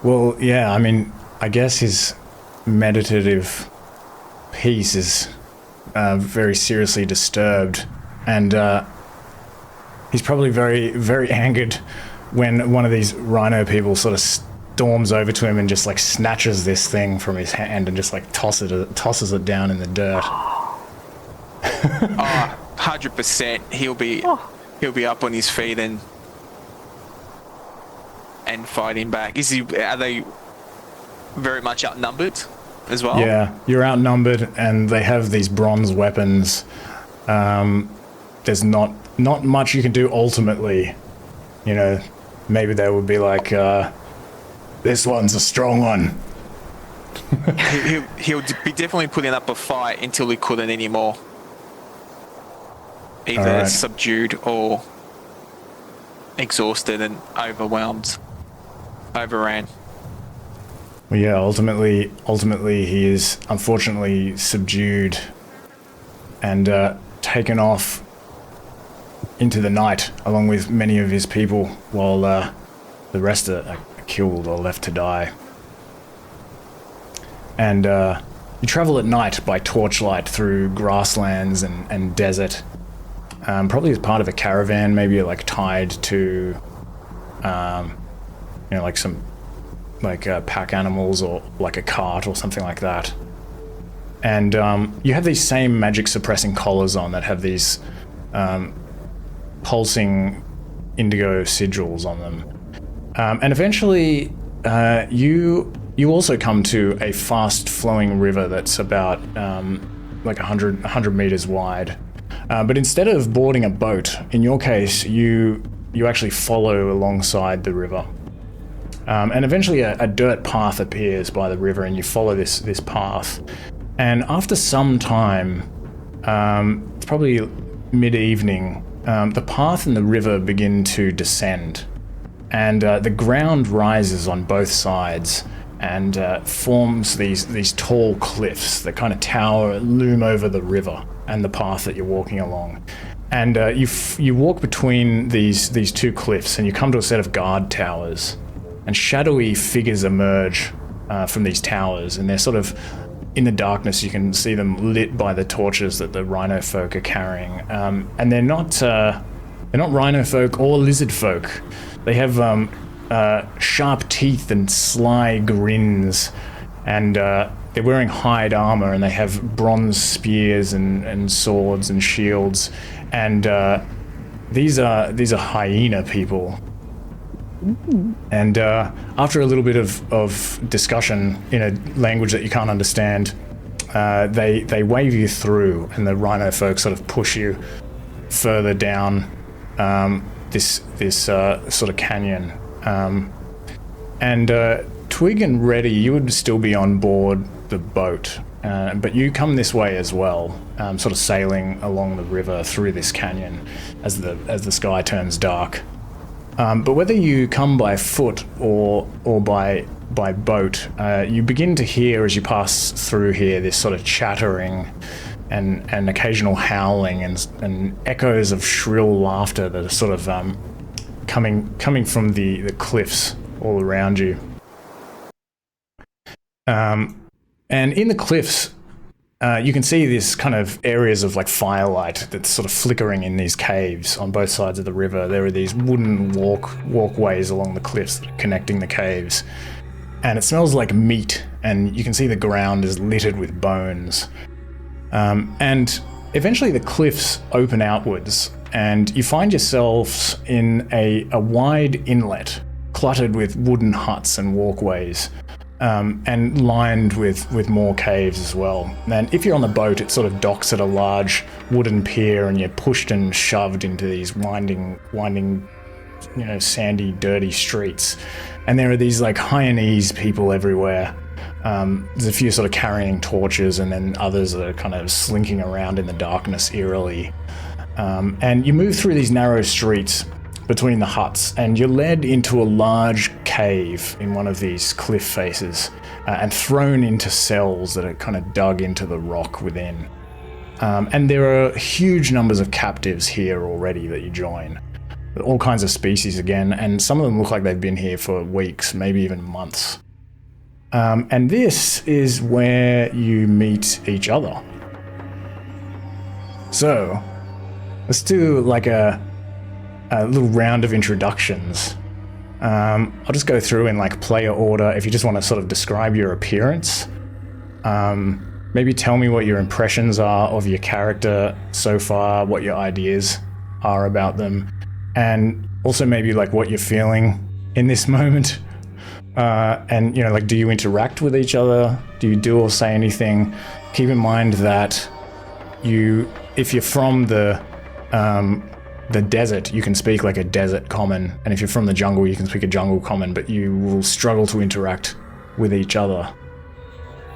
Well, yeah, I mean, I guess his meditative piece is very seriously disturbed, and he's probably very, very angered when one of these rhino people sort of storms over to him and just like snatches this thing from his hand and just like tosses it down in the dirt. 100%. He'll be up on his feet and fighting back. Are they very much outnumbered as well? Yeah, you're outnumbered, and they have these bronze weapons. There's not much you can do ultimately. Maybe they would be like, this one's a strong one. He'll be definitely putting up a fight until he couldn't anymore. Either subdued or exhausted and overran. Well, yeah, ultimately he is unfortunately subdued and taken off into the night along with many of his people, while the rest are killed or left to die. And you travel at night by torchlight through grasslands and desert, probably as part of a caravan, maybe like tied to like some pack animals or like a cart or something like that. And you have these same magic suppressing collars on that have these pulsing indigo sigils on them. And eventually you also come to a fast flowing river that's about like 100 meters wide. But instead of boarding a boat, in your case, you actually follow alongside the river. And eventually a dirt path appears by the river, and you follow this path. And after some time, it's probably mid-evening, the path and the river begin to descend. And the ground rises on both sides and forms these tall cliffs that kind of loom over the river and the path that you're walking along. And you walk between these two cliffs, and you come to a set of guard towers. And shadowy figures emerge from these towers, and they're sort of in the darkness. You can see them lit by the torches that the rhino folk are carrying. And they're not rhino folk or lizard folk. They have sharp teeth and sly grins, and they're wearing hide armor, and they have bronze spears and swords and shields, and these are hyena people. And after a little bit of discussion in a language that you can't understand, they wave you through, and the rhino folk sort of push you further down this sort of canyon. And Twig and Reddy, you would still be on board the boat, but you come this way as well, sort of sailing along the river through this canyon as the sky turns dark. But whether you come by foot or by boat, you begin to hear as you pass through here this sort of chattering and occasional howling and echoes of shrill laughter that are sort of coming from the cliffs all around you. And in the cliffs, you can see this kind of areas of like firelight that's sort of flickering in these caves on both sides of the river. There are these wooden walkways along the cliffs that are connecting the caves. And it smells like meat, and you can see the ground is littered with bones. And eventually the cliffs open outwards, and you find yourselves in a wide inlet cluttered with wooden huts and walkways. And lined with more caves as well. And if you're on the boat, it sort of docks at a large wooden pier, and you're pushed and shoved into these winding, sandy, dirty streets. And there are these like Hyenese people everywhere. There's a few sort of carrying torches, and then others that are kind of slinking around in the darkness eerily. And you move through these narrow streets between the huts, and you're led into a large cave in one of these cliff faces, and thrown into cells that are kind of dug into the rock within. And there are huge numbers of captives here already that you join. All kinds of species again, and some of them look like they've been here for weeks, maybe even months. And this is where you meet each other. So, let's do like a little round of introductions. I'll just go through in like player order. If you just want to sort of describe your appearance, maybe tell me what your impressions are of your character so far, what your ideas are about them, and also maybe like what you're feeling in this moment. And like, do you interact with each other? Do you do or say anything? Keep in mind that if you're from the desert, you can speak like a desert common, and if you're from the jungle, you can speak a jungle common, but you will struggle to interact with each other.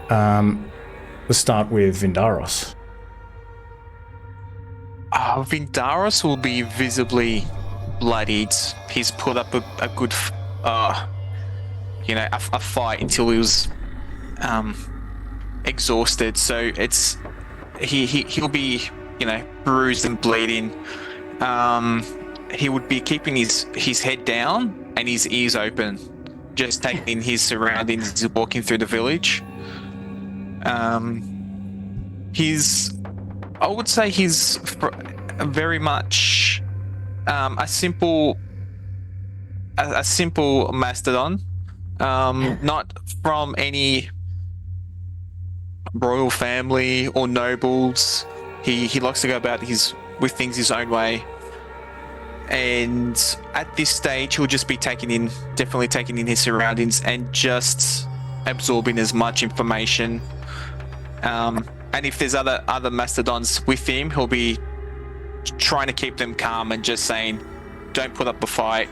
Let's start with Vindaros. Vindaros will be visibly bloodied. He's put up a good, a fight until he was exhausted. So he'll be, bruised and bleeding. He would be keeping his head down and his ears open, just taking in his surroundings as he's walking through the village. I would say he's very much a simple mastodon, not from any royal family or nobles. He likes to go about with things his own way, and at this stage he'll just be definitely taking in his surroundings and just absorbing as much information. And if there's other mastodons with him, he'll be trying to keep them calm and just saying, "Don't put up a fight.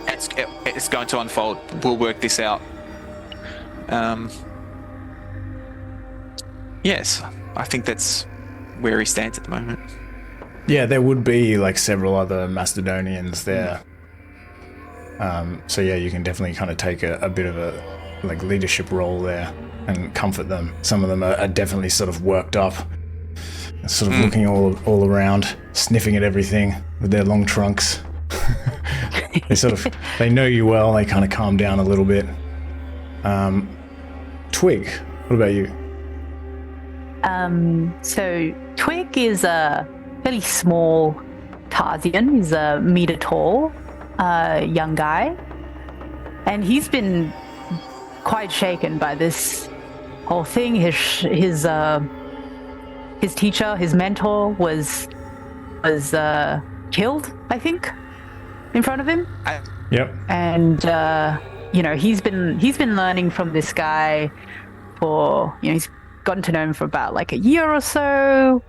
It's going to unfold. We'll work this out." Yes, I think that's where he stands at the moment. Yeah, there would be like several other Macedonians there. So yeah, you can definitely kind of take a bit of a like leadership role there and comfort them. Some of them are definitely sort of worked up, sort of looking all around, sniffing at everything with their long trunks. They know you well. They kind of calm down a little bit. Twig, what about you? So Twig is a fairly small Tarsian. He's a meter tall, young guy, and he's been quite shaken by this whole thing. His teacher, his mentor, was killed, I think, in front of him. Yep. And he's been learning from this guy for he's gotten to know him for about like a year or so.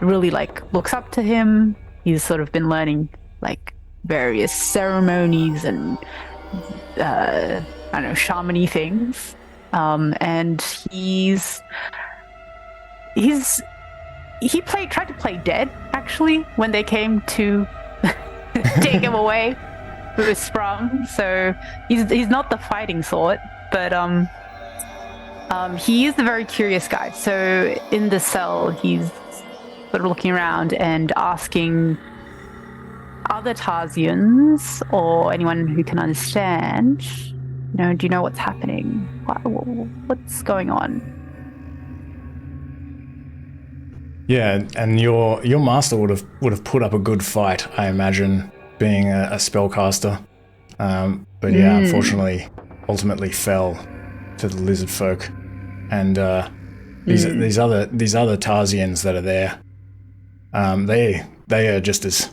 Really like looks up to him. He's sort of been learning like various ceremonies and I don't know, shamany things. And he tried to play dead actually when they came to take him away. It was sprung, so he's not the fighting sort, but he is a very curious guy. So in the cell, he's sort of looking around and asking other Tarsians or anyone who can understand, do you know what's happening? What's going on? Yeah, and your master would have put up a good fight, I imagine, being a spellcaster. But yeah, unfortunately, ultimately fell to the lizard folk, and these other Tarsians that are there, they are just as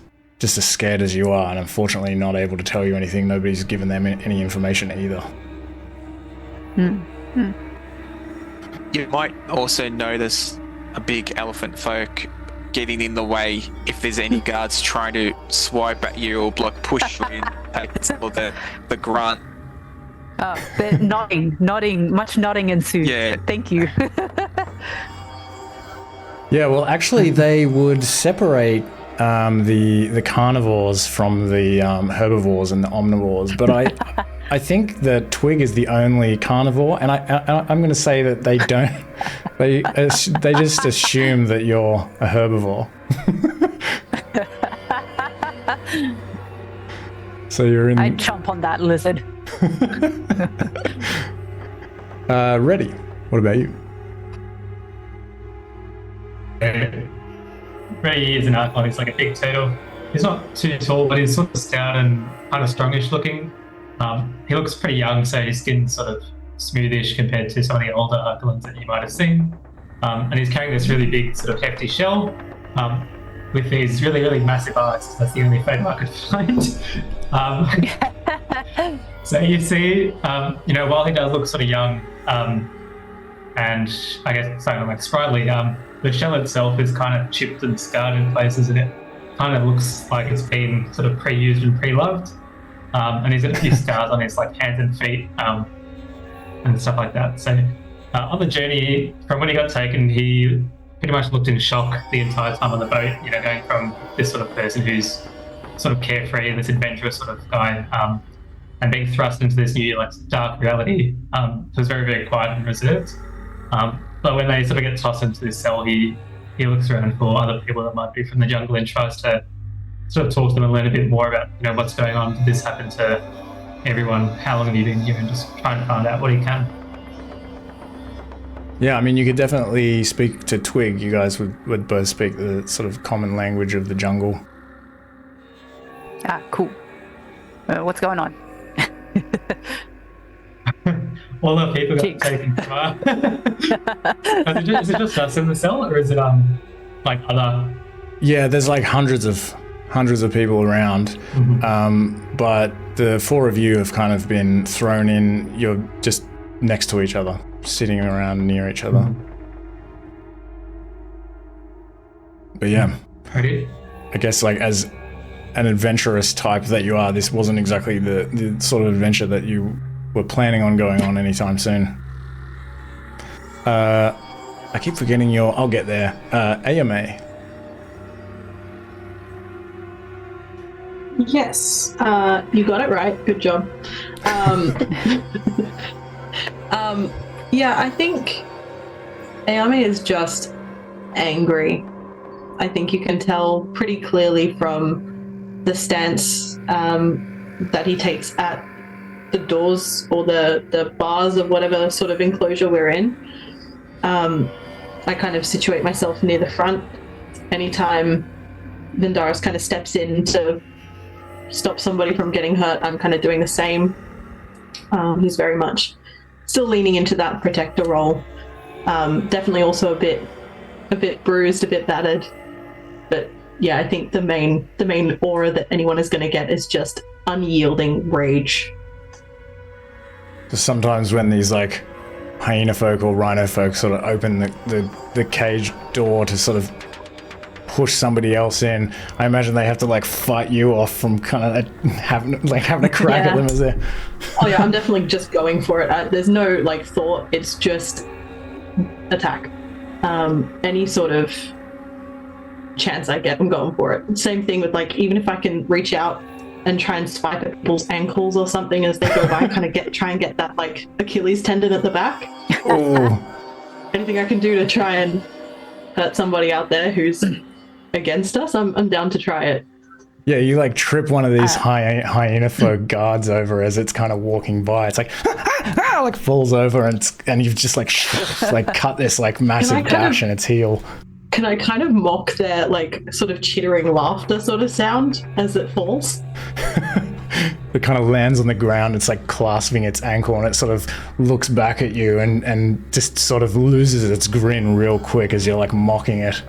scared as you are, and unfortunately not able to tell you anything. Nobody's given them any information either. You might also notice a big elephant folk getting in the way if there's any guards trying to swipe at you or push you in. Or the grunt. They're nodding, much nodding ensues. Yeah. Thank you. Yeah, well, actually, they would separate the carnivores from the herbivores and the omnivores, but I think that Twig is the only carnivore, and I'm going to say that they don't. They just assume that you're a herbivore. So you're in. I'd jump on that lizard. Ready. What about you? Ray is an Archon. He's like a big turtle. He's not too tall, but he's sort of stout and kind of strongish looking. He looks pretty young, so his skin's sort of smoothish compared to some of the older Archons that you might have seen. And he's carrying this really big, sort of hefty shell with these really, really massive eyes. That's the only photo I could find. So you see, while he does look sort of young, and I guess something like sprightly, the shell itself is kind of chipped and scarred in places, and it kind of looks like it's been sort of pre-used and pre-loved. And he's got a few scars on his like hands and feet, and stuff like that. So on the journey, from when he got taken, he pretty much looked in shock the entire time on the boat. Going from this sort of person who's sort of carefree and this adventurous sort of guy, and being thrust into this new like dark reality. So it's very, very quiet and reserved. But when they sort of get tossed into this cell, he looks around for other people that might be from the jungle and tries to sort of talk to them and learn a bit more about what's going on. Did this happen to everyone? How long have you been here? And just try and find out what he can. Yeah, I mean, you could definitely speak to Twig. You guys would both speak the sort of common language of the jungle. Ah, cool. What's going on? All the people got taken from Is it just us in the cell, or is it like other? Yeah, there's like hundreds of people around, but the four of you have kind of been thrown in. You're just next to each other, sitting around near each other. But yeah, Ready? I guess like as an adventurous type that you are, this wasn't exactly the sort of adventure that you were planning on going on anytime soon. I keep forgetting I'll get there. Yao Mei. Yes, you got it right. Good job. Yeah, I think Yao Mei is just angry. I think you can tell pretty clearly from the stance that he takes at the doors or the bars of whatever sort of enclosure we're in. I kind of situate myself near the front. Anytime Vindaris kind of steps in to stop somebody from getting hurt, I'm kind of doing the same. He's very much still leaning into that protector role. Definitely also a bit bruised, a bit battered. But yeah, I think the main aura that anyone is going to get is just unyielding rage. Sometimes when these like hyena folk or rhino folk sort of open the cage door to sort of push somebody else in, I imagine they have to like fight you off from kind of having a crack at them as they. Oh yeah, I'm definitely just going for it. There's no like thought. It's just attack. Any sort of chance I get, I'm going for it. Same thing with like, even if I can reach out and try and swipe at people's ankles or something as they go by, kind of try and get that like Achilles tendon at the back. Oh. Anything I can do to try and hurt somebody out there who's against us, I'm down to try it. Yeah, you like trip one of these hyena folk guards over as it's kind of walking by. It's like like falls over and you've just like cut this like massive gash in its heel. Can I kind of mock their like sort of chittering laughter sort of sound as it falls? It kind of lands on the ground. It's like clasping its ankle and it sort of looks back at you and just sort of loses its grin real quick as you're like mocking it.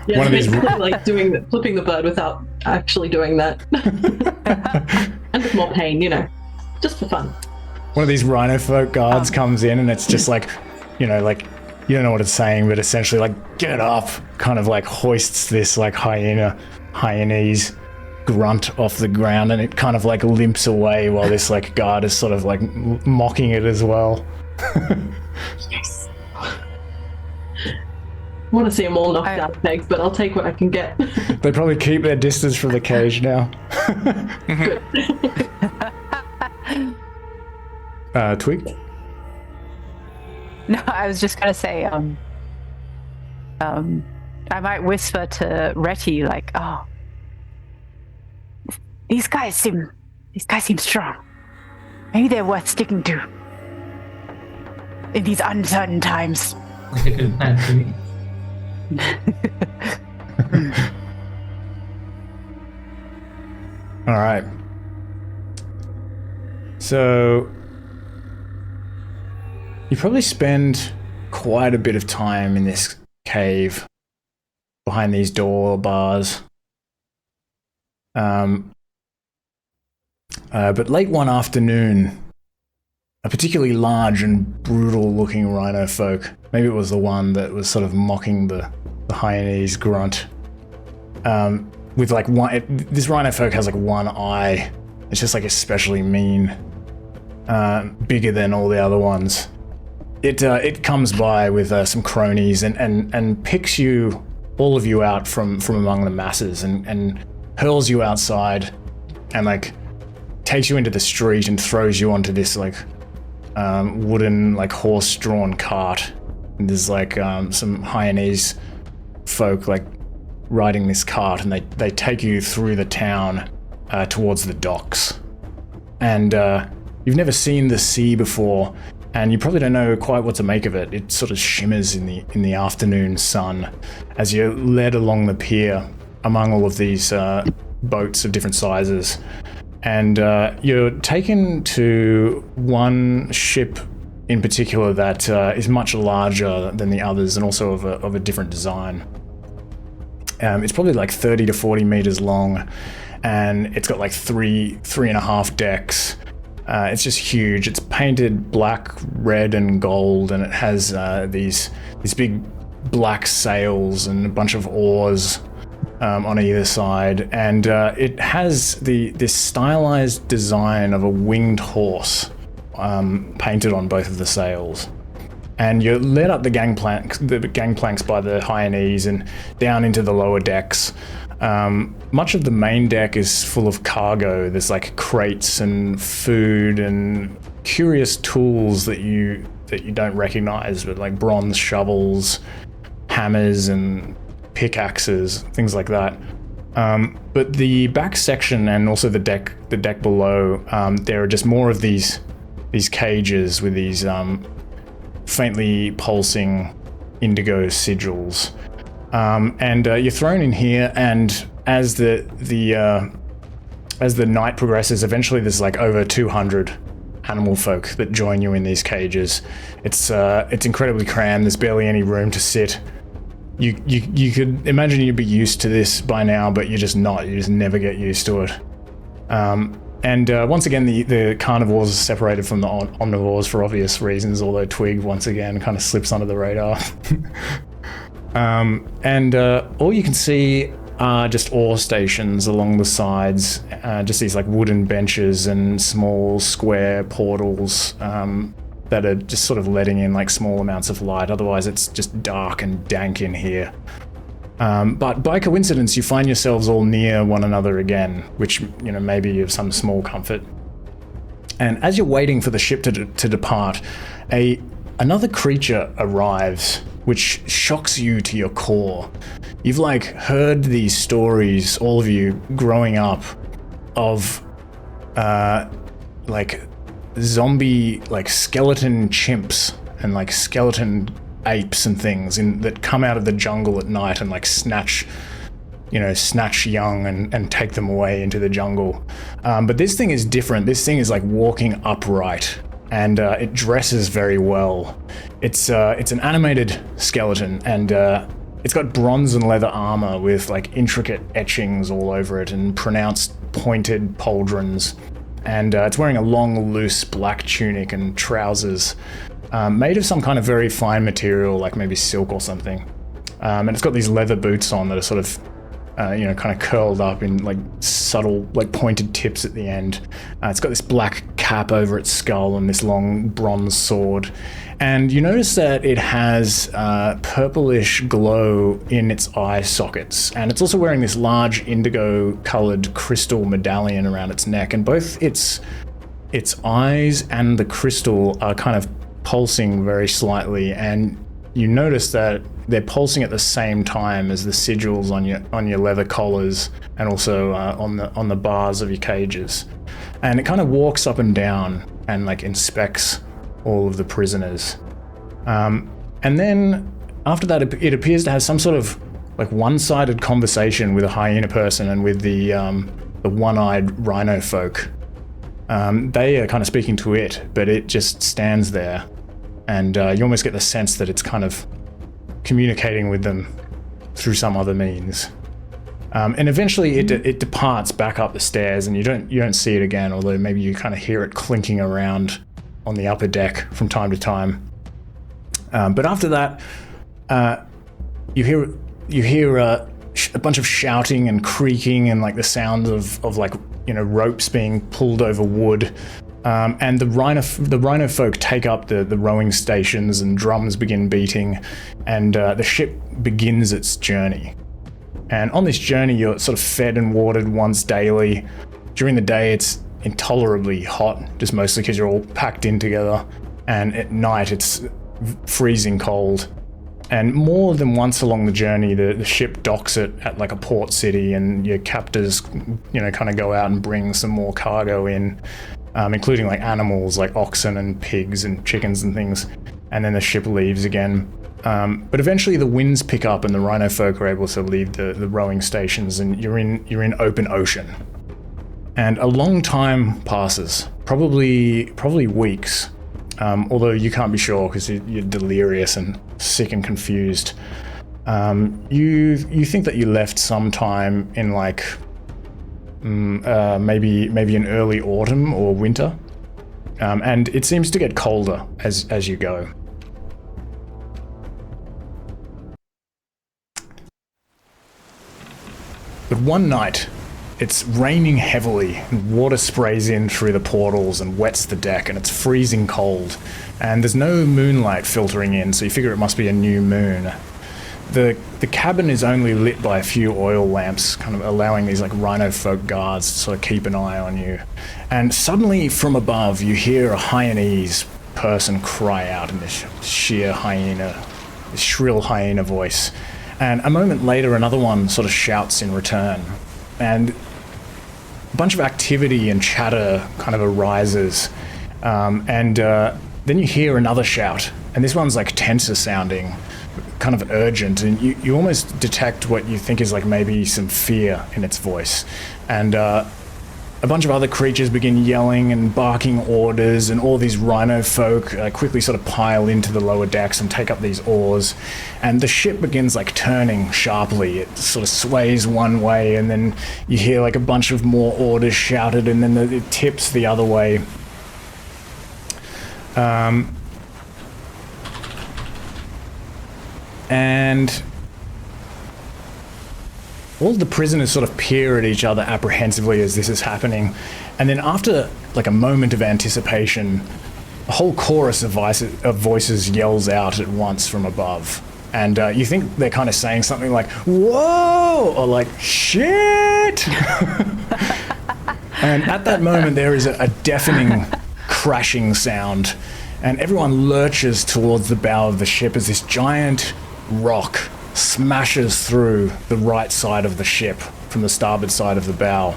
Yeah, one of these like flipping the bird without actually doing that. And with more pain, just for fun. One of these rhino folk guards comes in and it's just like, like you don't know what it's saying, but essentially like get up, kind of like hoists this like Hyenese grunt off the ground, and it kind of like limps away while this like guard is sort of like mocking it as well. Yes. I want to see them all knocked out of pegs, but I'll take what I can get. They probably keep their distance from the cage now. Twig? No, I was just gonna say, I might whisper to Reti, like, oh, these guys seem strong. Maybe they're worth sticking to in these uncertain times. Like a good plan for me. All right. So you probably spend quite a bit of time in this cave behind these door bars. But late one afternoon, a particularly large and brutal-looking rhino folk, maybe it was the one that was sort of mocking the Hyenese grunt, with like this rhino folk has like one eye. It's just like especially mean, bigger than all the other ones. It comes by with some cronies and picks all of you out from among the masses and hurls you outside and like takes you into the street and throws you onto this like wooden like horse-drawn cart. And there's like some Hyenese folk like riding this cart, and they take you through the town towards the docks. And you've never seen the sea before, and you probably don't know quite what to make of it. It sort of shimmers in the afternoon sun as you're led along the pier among all of these boats of different sizes. And you're taken to one ship in particular that is much larger than the others and also of a different design. It's probably like 30 to 40 meters long, and it's got like three and a half decks. It's just huge. It's painted black, red, and gold, and it has these big black sails and a bunch of oars on either side, and it has this stylized design of a winged horse painted on both of the sails. And you're led up the gangplanks by the Hyenese and down into the lower decks. Much of the main deck is full of cargo. There's like crates and food and curious tools that you don't recognize, but like bronze shovels, hammers, and pickaxes, things like that. But the back section and also the deck below, there are just more of these cages with these faintly pulsing indigo sigils. And you're thrown in here, and as the as the night progresses, eventually there's like over 200 animal folk that join you in these cages. It's incredibly crammed. There's barely any room to sit. You could imagine you'd be used to this by now, but you're just not. You just never get used to it. And once again, the carnivores are separated from the omnivores for obvious reasons, although Twig, once again, kind of slips under the radar. And all you can see are just ore stations along the sides, just these like wooden benches and small square portals that are just sort of letting in like small amounts of light. Otherwise, it's just dark and dank in here. But by coincidence, you find yourselves all near one another again, which, you know, may be of some small comfort. And as you're waiting for the ship to depart, another creature arrives, which shocks you to your core. You've like heard these stories, all of you growing up, of like zombie, like skeleton chimps and like skeleton apes and things that come out of the jungle at night and like snatch young and take them away into the jungle. But this thing is different. This thing is like walking upright, and it dresses very well. It's an animated skeleton, and it's got bronze and leather armor with like intricate etchings all over it and pronounced pointed pauldrons. And it's wearing a long, loose black tunic and trousers made of some kind of very fine material, like maybe silk or something. And it's got these leather boots on that are sort of, kind of curled up in like subtle, like pointed tips at the end. It's got this black cap over its skull and this long bronze sword. And you notice that it has purplish glow in its eye sockets. And it's also wearing this large indigo-colored crystal medallion around its neck. And both its eyes and the crystal are kind of pulsing very slightly. And you notice that they're pulsing at the same time as the sigils on your leather collars and also on the bars of your cages. And it kind of walks up and down and like inspects all of the prisoners. And then after that, it appears to have some sort of like one-sided conversation with a hyena person and with the one-eyed rhino folk. They are kind of speaking to it, but it just stands there, and you almost get the sense that it's kind of communicating with them through some other means. And eventually it departs back up the stairs, and you don't see it again, although maybe you kind of hear it clinking around on the upper deck from time to time. But after that, you hear a bunch of shouting and creaking and like the sounds of like, you know, ropes being pulled over wood. And the rhino folk take up the rowing stations, and drums begin beating, and the ship begins its journey. And on this journey, you're sort of fed and watered once daily. During the day, it's intolerably hot, just mostly because you're all packed in together. And at night, it's freezing cold. And more than once along the journey, the ship docks it at like a port city, and your captors, you know, kind of go out and bring some more cargo in, including like animals like oxen and pigs and chickens and things. And then the ship leaves again. But eventually the winds pick up, and the rhino folk are able to leave the rowing stations, and you're in open ocean. And a long time passes, probably weeks. Although you can't be sure because you're delirious and sick and confused. You think that you left sometime in like maybe in early autumn or winter, and it seems to get colder as you go. But one night, it's raining heavily, and water sprays in through the portals and wets the deck, and it's freezing cold. And there's no moonlight filtering in, so you figure it must be a new moon. The cabin is only lit by a few oil lamps, kind of allowing these like rhino folk guards to sort of keep an eye on you. And suddenly from above, you hear a Hyenese person cry out in this shrill hyena voice. And a moment later, another one sort of shouts in return. And a bunch of activity and chatter kind of arises. And then you hear another shout. And this one's like tenser sounding, kind of urgent. And you almost detect what you think is like maybe some fear in its voice. And a bunch of other creatures begin yelling and barking orders, and all these rhino folk quickly sort of pile into the lower decks and take up these oars, and the ship begins like turning sharply. It sort of sways one way, and then you hear like a bunch of more orders shouted, and then it tips the other way. And all the prisoners sort of peer at each other apprehensively as this is happening. And then after like a moment of anticipation, a whole chorus of voices yells out at once from above. And you think they're kind of saying something like, "Whoa!" or like, "Shit!" And at that moment, there is a deafening crashing sound. And everyone lurches towards the bow of the ship as this giant rock smashes through the right side of the ship from the starboard side of the bow.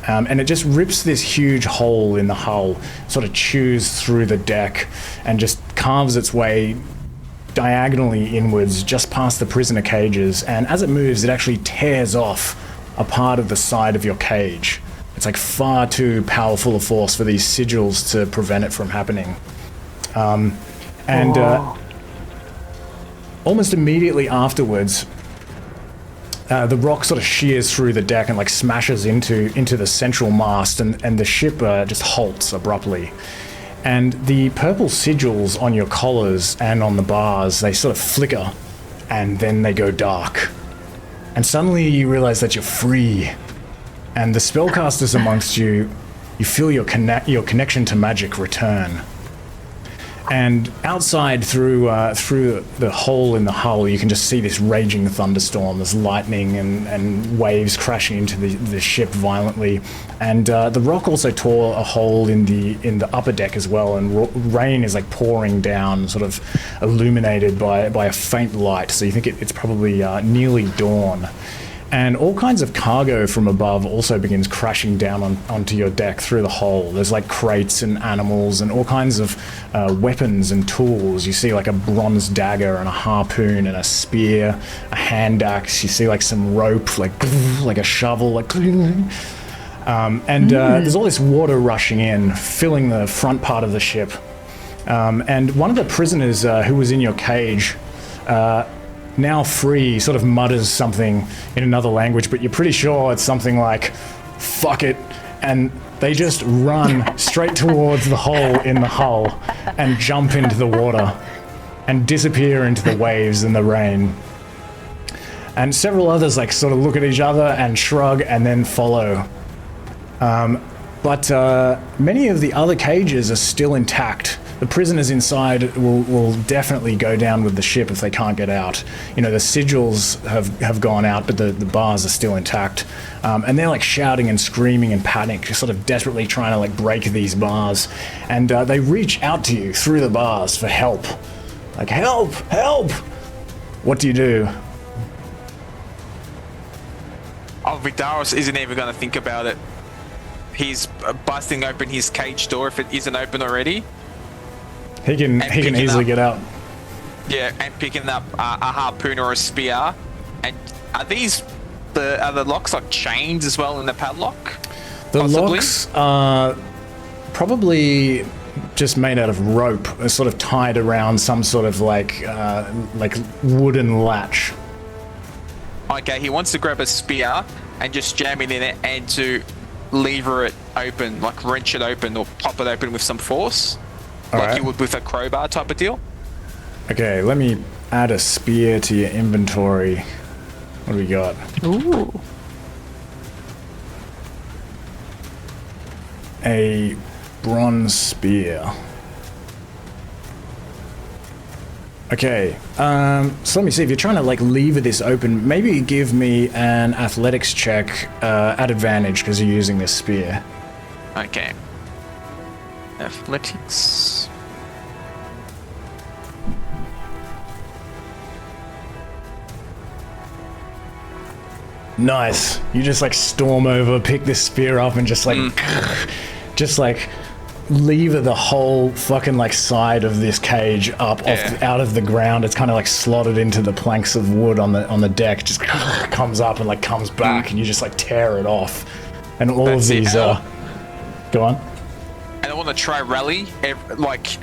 And it just rips this huge hole in the hull, sort of chews through the deck, and just carves its way diagonally inwards just past the prisoner cages. And as it moves, it actually tears off a part of the side of your cage. It's like far too powerful a force for these sigils to prevent it from happening. Almost immediately afterwards, the rock sort of shears through the deck and like smashes into the central mast, and the ship just halts abruptly. And the purple sigils on your collars and on the bars, they sort of flicker, and then they go dark. And suddenly you realize that you're free. And the spellcasters amongst you, you feel your connection to magic return. And outside through the hole in the hull, you can just see this raging thunderstorm. There's lightning and waves crashing into the ship violently. And the rock also tore a hole in the upper deck as well, and rain is like pouring down, sort of illuminated by a faint light. So you think it's probably nearly dawn. And all kinds of cargo from above also begins crashing down onto your deck through the hole. There's like crates and animals and all kinds of weapons and tools. You see like a bronze dagger and a harpoon and a spear, a hand axe. You see like some rope, like a shovel, like. There's all this water rushing in, filling the front part of the ship. And one of the prisoners who was in your cage, now free, sort of mutters something in another language, but you're pretty sure it's something like, "Fuck it," and they just run straight towards the hole in the hull and jump into the water and disappear into the waves and the rain. And several others like sort of look at each other and shrug and then follow. But many of the other cages are still intact. The prisoners inside will definitely go down with the ship if they can't get out. You know, the sigils have gone out, but the bars are still intact. And they're like shouting and screaming in panic, just sort of desperately trying to like break these bars. And they reach out to you through the bars for help. Like, "Help! Help!" What do you do? Oh, Vidaros isn't even going to think about it. He's busting open his cage door if it isn't open already. He can easily get out. Yeah, and picking up a harpoon or a spear. And are the locks like chains as well in the padlock? The possibly? locks are probably just made out of rope, sort of tied around some sort of like wooden latch. Okay, he wants to grab a spear and just jam it in it and to lever it open, like wrench it open or pop it open with some force. Like you would with a crowbar type of deal. Okay, let me add a spear to your inventory. What do we got? Ooh. A bronze spear. Okay, so let me see. If you're trying to like lever this open, maybe give me an athletics check at advantage because you're using this spear. Okay. Athletics. Nice. You just like storm over, pick this spear up, and just like lever the whole fucking like side of this cage up out of the ground. It's kind of like slotted into the planks of wood on the deck. Just comes up and like comes back, and you just like tear it off. And all of these Go on. And I want to try rally, like,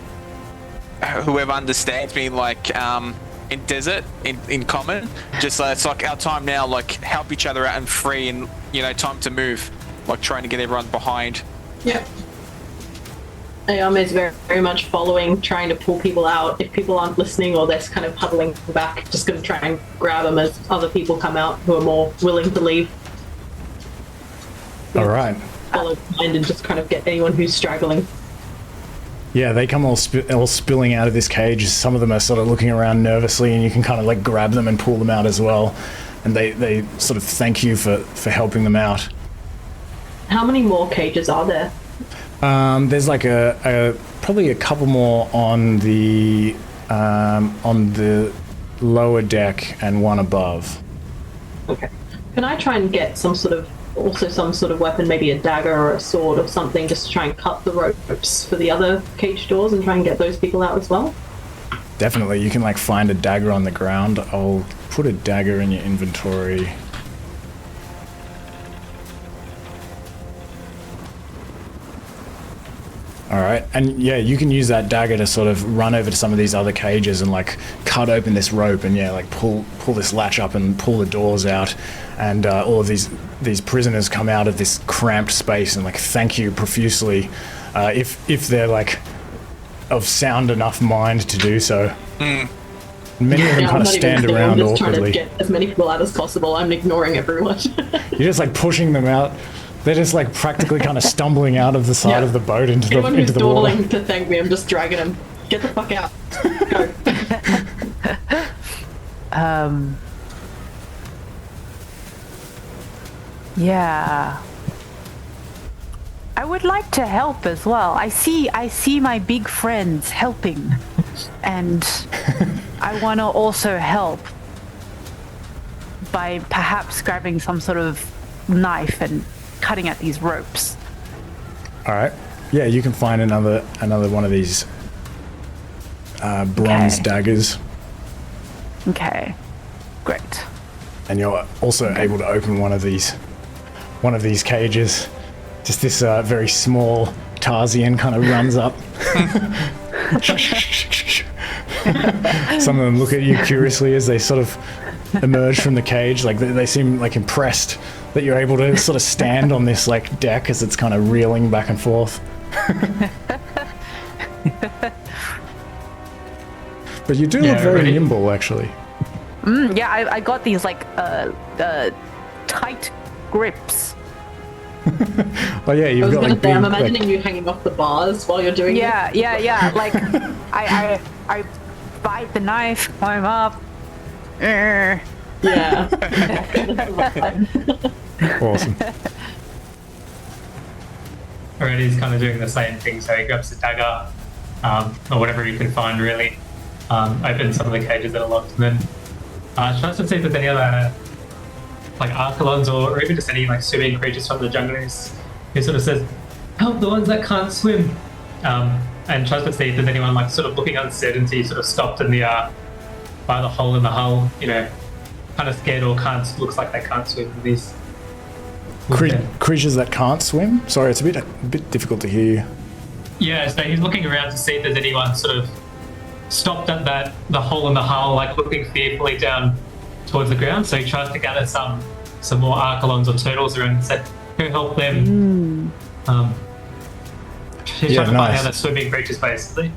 whoever understands me, like, in desert, in common. Just it's like our time now, like, help each other out and free and, you know, time to move. Like, trying to get everyone behind. Yeah. Ayame is very, very much following, trying to pull people out. If people aren't listening or they're kind of huddling back, just going to try and grab them as other people come out who are more willing to leave. All right. Follow behind and just kind of get anyone who's straggling. Yeah, they come all spilling out of this cage. Some of them are sort of looking around nervously, and you can kind of like grab them and pull them out as well. And they sort of thank you for helping them out. How many more cages are there? There's like probably a couple more on the lower deck and one above. Okay. Can I try and get some sort of weapon, maybe a dagger or a sword or something, just to try and cut the ropes for the other cage doors and try and get those people out as well? Definitely, you can like find a dagger on the ground. I'll put a dagger in your inventory. All right, and yeah, you can use that dagger to sort of run over to some of these other cages and like cut open this rope and yeah, like pull this latch up and pull the doors out, and all of these prisoners come out of this cramped space and like thank you profusely, if they're like of sound enough mind to do so. Many of them kind of stand around awkwardly. I'm just trying to get as many people out as possible. I'm ignoring everyone. You're just like pushing them out. They're just like practically kind of stumbling out of the side of the boat into the water. Anyone who's dawdling to thank me, I'm just dragging them. Get the fuck out. Go. Yeah. I would like to help as well. I see my big friends helping, and I want to also help by perhaps grabbing some sort of knife and cutting at these ropes. All right. Yeah, you can find another one of these bronze daggers. Okay. Great. And you're also able to open one of these cages. Just this very small Tarsian kind of runs up. Some of them look at you curiously as they sort of emerge from the cage. Like they seem like impressed that you're able to sort of stand on this like deck as it's kind of reeling back and forth. But you do look very nimble, actually. Yeah, I got these like tight grips. Oh yeah, you've got like. I'm imagining you hanging off the bars while you're doing it. Yeah. Like I bite the knife, climb up. Yeah. Awesome. Alright, he's kind of doing the same thing, so he grabs the dagger, or whatever he can find really, opens some of the cages that are locked, and then tries to see if there's any other like archelons or even just any like swimming creatures from the jungle. He sort of says, help the ones that can't swim, and tries to see if there's anyone like sort of looking uncertainty, sort of stopped in the by the hole in the hull, you know, kind of scared or looks like they can't swim. These creatures that can't swim? Sorry, it's a bit difficult to hear. Yeah, so he's looking around to see if there's anyone sort of stopped at the hole in the hull, like looking fearfully down towards the ground. So he tries to gather some more archelons or turtles around and said, go help them. He's trying to find other swimming creatures, basically.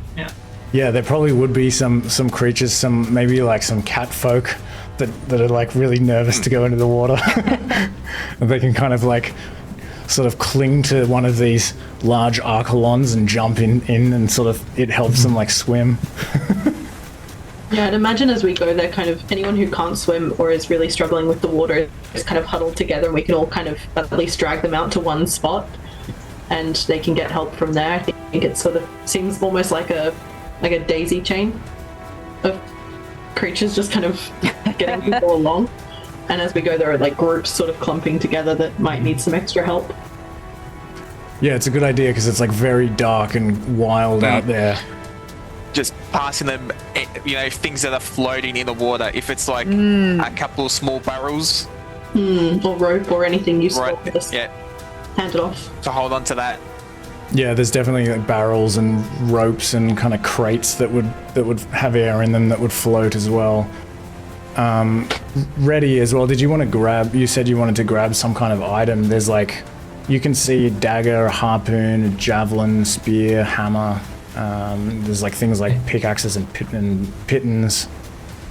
Yeah, there probably would be some creatures, maybe like some cat folk that are like really nervous to go into the water. And they can kind of like sort of cling to one of these large archelons and jump in and sort of it helps them like swim. Yeah, I'd imagine as we go there, kind of anyone who can't swim or is really struggling with the water is kind of huddled together, and we can all kind of at least drag them out to one spot and they can get help from there. I think it sort of seems almost like a daisy chain of creatures just kind of getting people along. And as we go, there are like groups sort of clumping together that might need some extra help. Yeah, it's a good idea because it's like very dark and wild out there. Just passing them, you know, things that are floating in the water. If it's like a couple of small barrels. Or rope or anything useful. Right, just hand it off. To hold on to that. Yeah, there's definitely like barrels and ropes and kind of crates that would have air in them that would float as well. Ready as well. Did you want to grab? You said you wanted to grab some kind of item. There's like, you can see a dagger, a harpoon, a javelin, spear, hammer. There's like things like pickaxes and pitons.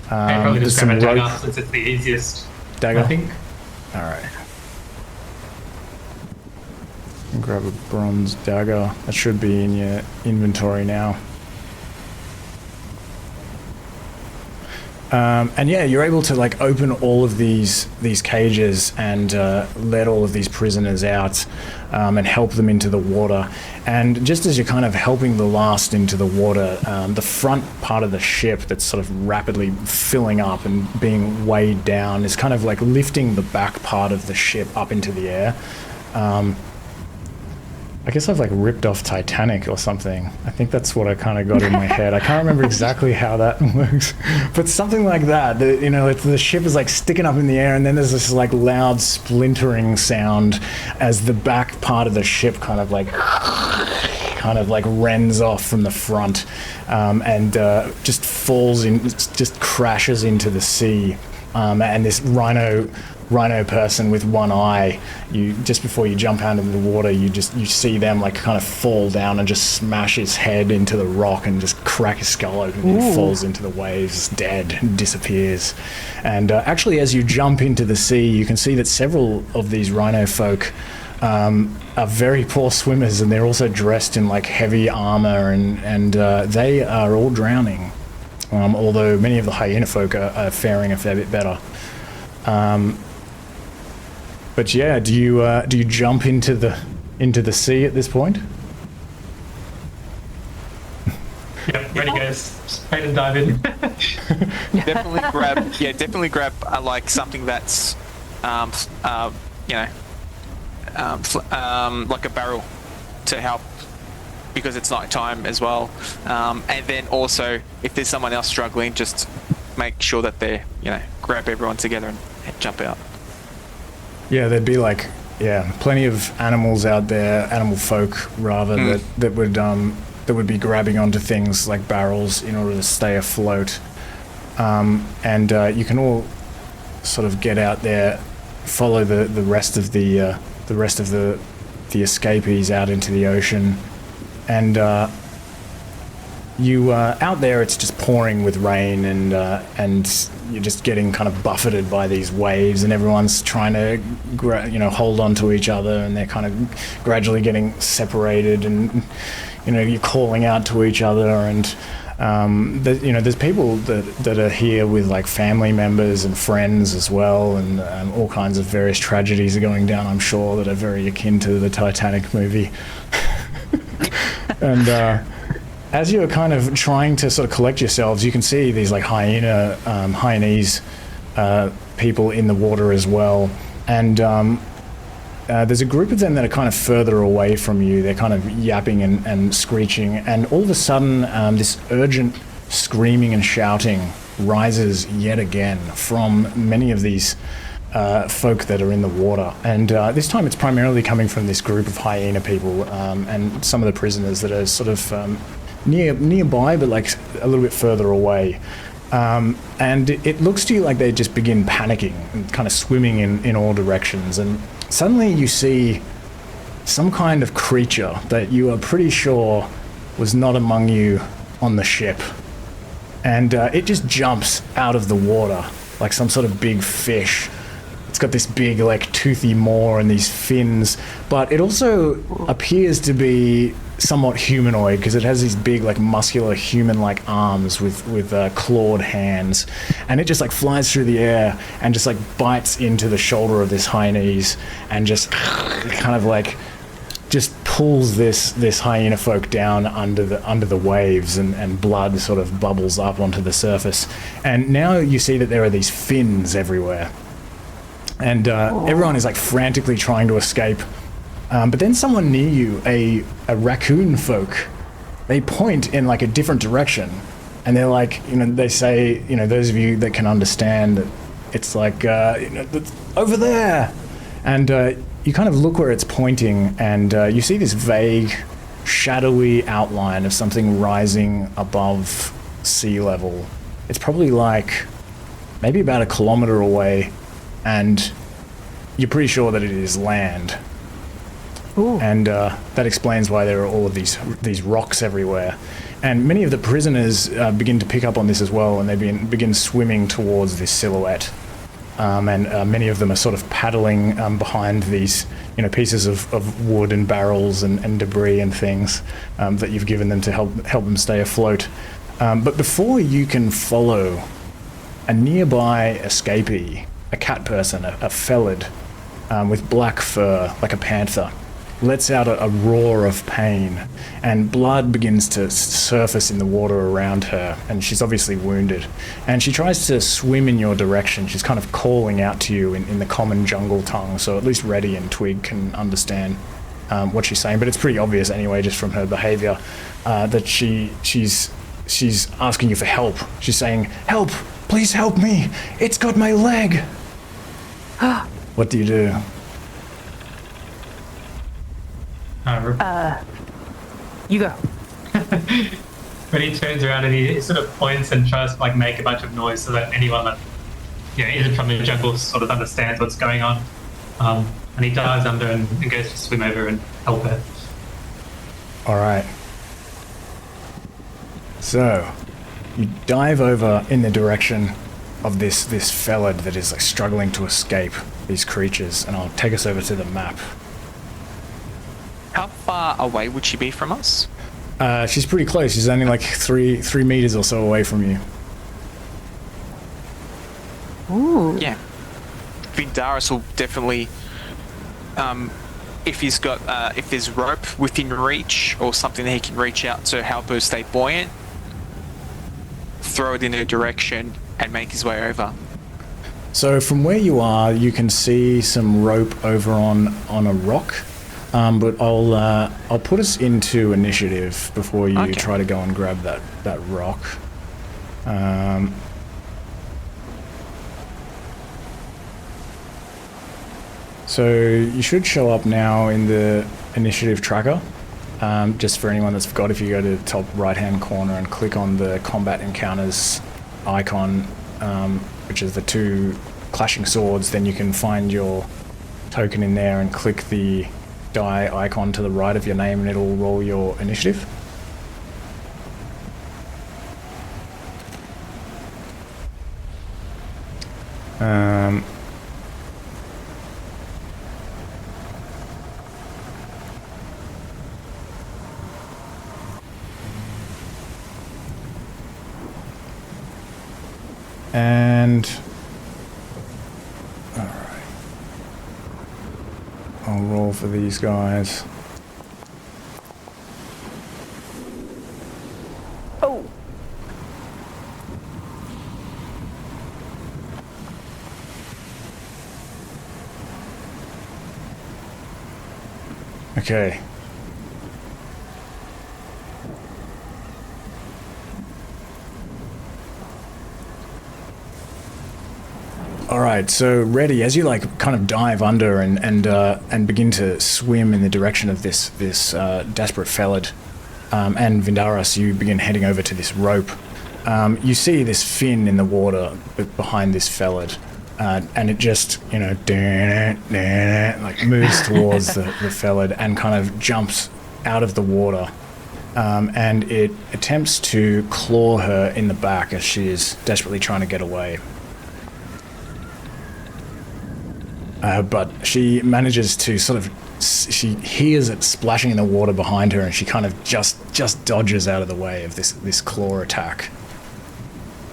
I'd probably just grab a dagger since it's the easiest. Dagger. I think. All right. Grab a bronze dagger. That should be in your inventory now. And yeah, you're able to like open all of these cages and let all of these prisoners out and help them into the water. And just as you're kind of helping the last into the water, the front part of the ship that's sort of rapidly filling up and being weighed down is kind of like lifting the back part of the ship up into the air. I guess I've like ripped off Titanic or something. I think that's what I kind of got in my head. I can't remember exactly how that works, but something like that. You know, the ship is like sticking up in the air, and then there's this like loud splintering sound as the back part of the ship kind of like rends off from the front, and just falls in, just crashes into the sea. And this rhino person with one eye, you just before you jump out into the water, you see them like kind of fall down and just smash his head into the rock and just crack his skull open. And he falls into the waves, dead, and disappears. And actually, as you jump into the sea, you can see that several of these rhino folk are very poor swimmers, and they're also dressed in like heavy armor, and they are all drowning. Although many of the hyena folk are faring a fair bit better. But yeah, do you jump into the sea at this point? Yep, ready guys. Straight and dive in. definitely grab like something that's like a barrel to help, because it's night time as well. And then also, if there's someone else struggling, just make sure that they, grab everyone together and jump out. Yeah, there'd be like, plenty of animals out there, animal folk rather, that would be grabbing onto things like barrels in order to stay afloat. And you can all sort of get out there, follow the rest of the escapees out into the ocean. And you out there, it's just pouring with rain, and you're just getting kind of buffeted by these waves, and everyone's trying to hold on to each other, and they're kind of gradually getting separated, and you're calling out to each other, and there's people that are here with like family members and friends as well, and all kinds of various tragedies are going down, I'm sure, that are very akin to the Titanic movie. And as you're kind of trying to sort of collect yourselves, you can see these like Hyenese people in the water as well. And there's a group of them that are kind of further away from you. They're kind of yapping and screeching. And all of a sudden, this urgent screaming and shouting rises yet again from many of these folk that are in the water. And this time it's primarily coming from this group of hyena people and some of the prisoners that are sort of nearby, but like a little bit further away. And it looks to you like they just begin panicking and kind of swimming in all directions. And suddenly you see some kind of creature that you are pretty sure was not among you on the ship. And it just jumps out of the water like some sort of big fish. It's got this big like toothy maw and these fins, but it also appears to be somewhat humanoid because it has these big like muscular human-like arms with clawed hands, and it just like flies through the air and just like bites into the shoulder of this Hyenese and just kind of like just pulls this hyena folk down under the waves, and blood sort of bubbles up onto the surface. And now you see that there are these fins everywhere, and everyone is like frantically trying to escape. But then someone near you, a raccoon folk, they point in like a different direction, and they're like, they say, those of you that can understand, it's like, over there. And you kind of look where it's pointing, and you see this vague shadowy outline of something rising above sea level. It's probably like maybe about 1 kilometer away, and you're pretty sure that it is land. Ooh. And that explains why there are all of these rocks everywhere. And many of the prisoners begin to pick up on this as well, and they begin swimming towards this silhouette. And many of them are sort of paddling behind these, pieces of wood and barrels and debris and things that you've given them to help them stay afloat. But before you can follow, a nearby escapee, a cat person, a felid with black fur, like a panther, lets out a roar of pain, and blood begins to surface in the water around her, and she's obviously wounded. And she tries to swim in your direction. She's kind of calling out to you in the common jungle tongue, so at least Reddy and Twig can understand what she's saying. But it's pretty obvious anyway, just from her behavior, that she's asking you for help. She's saying, "Help! Please help me! It's got my leg!" What do you do? You go. When he turns around and he sort of points and tries to make a bunch of noise so that anyone that isn't from the jungle sort of understands what's going on. And he dives under and goes to swim over and help her. All right. So, you dive over in the direction of this felid that is struggling to escape these creatures, and I'll take us over to the map. How far away would she be from us? She's pretty close. She's only like 3 meters or so away from you. Ooh. Yeah. Vindaris will definitely, if there's rope within reach or something that he can reach out to help her stay buoyant, throw it in her direction and make his way over. So from where you are, you can see some rope over on a rock. But I'll put us into initiative before you try to go and grab that rock. So you should show up now in the initiative tracker. Just for anyone that's forgot, if you go to the top right-hand corner and click on the combat encounters icon, which is the 2 clashing swords, then you can find your token in there and click the die icon to the right of your name, and it'll roll your initiative. And all right, I'll roll for these guys. Oh. Okay. All right, so Reddy, as you kind of dive under and begin to swim in the direction of this desperate felid, and Vindaris, you begin heading over to this rope. You see this fin in the water behind this felid, and it just moves towards the felid and kind of jumps out of the water, and it attempts to claw her in the back as she is desperately trying to get away. But she manages to she hears it splashing in the water behind her, and she kind of just dodges out of the way of this claw attack.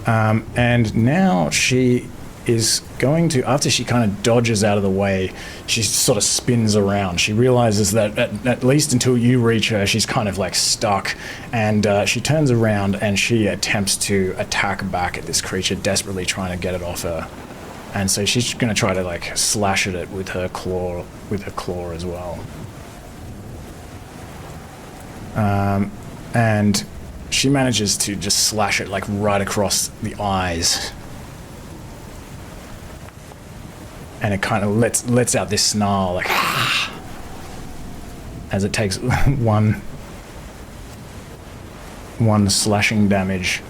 And now she is going to, after she kind of dodges out of the way, she sort of spins around. She realizes that at least until you reach her, she's kind of stuck, and she turns around and she attempts to attack back at this creature, desperately trying to get it off her. And so she's going to try to slash at it with her claw as well. And she manages to just slash it right across the eyes. And it kind of lets out this snarl as it takes one 1 slashing damage.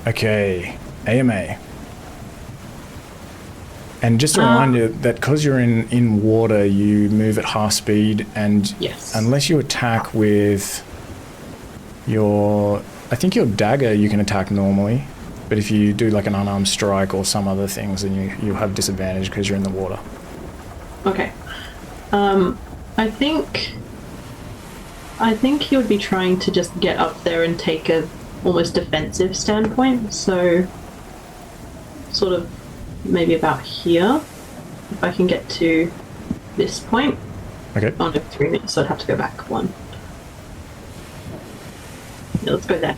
Okay, AMA. And just a reminder that because you're in water, you move at half speed, and Yes. unless you attack with your... I think your dagger you can attack normally, but if you do like an unarmed strike or some other things, then you have disadvantage because you're in the water. Okay. I think he would be trying to just get up there and take a almost defensive standpoint, so sort of maybe about here, if I can get to this point. Okay. Oh no, 3 minutes, so I'd have to go back 1. Yeah, let's go there.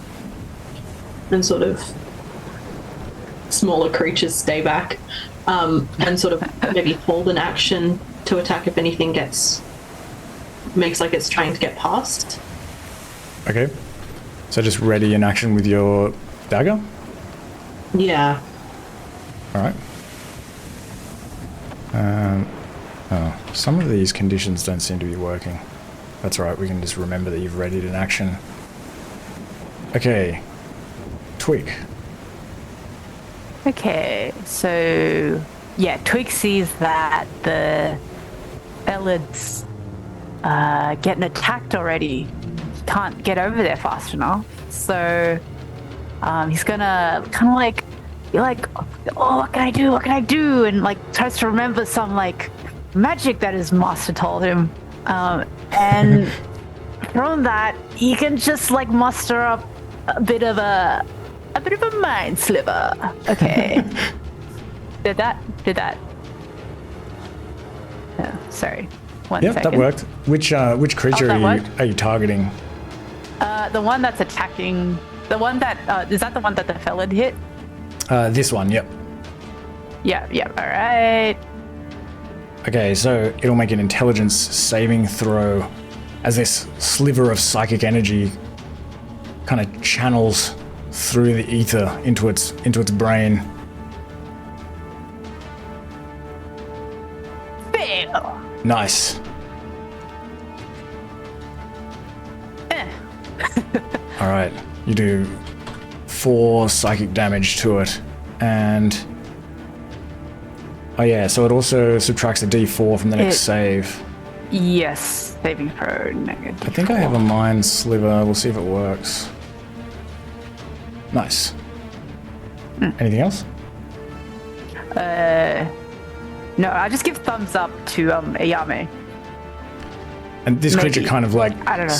And sort of smaller creatures stay back, and sort of maybe hold an action to attack if anything makes like it's trying to get past. Okay. So just ready in action with your dagger? Yeah. Alright. Some of these conditions don't seem to be working. That's alright, we can just remember that you've readied in action. Okay. Twig. Okay, so yeah, Twig sees that the Bellad's getting attacked already. Can't get over there fast enough, so he's gonna kind of like be like, oh, what can I do? What can I do? And like tries to remember some like magic that his master told him, and from that he can just like muster up a bit of a mind sliver. Okay. Did that? Oh, sorry. One Yep, second. that worked. Which creature that worked? are you targeting? The one that's attacking. The one that is that the one that the fella hit? This one, yep. Yeah. All right. Okay, so it'll make an intelligence saving throw as this sliver of psychic energy kind of channels through the ether into its brain. Fail. Nice. All right, you do 4 psychic damage to it, and oh yeah, so it also subtracts a D4 from the next save. Yes, saving throw negative. I think I have a mind sliver. We'll see if it works. Nice. Anything else? No, I just give thumbs up to Yao Mei. And this creature Maybe. kind of like I don't know.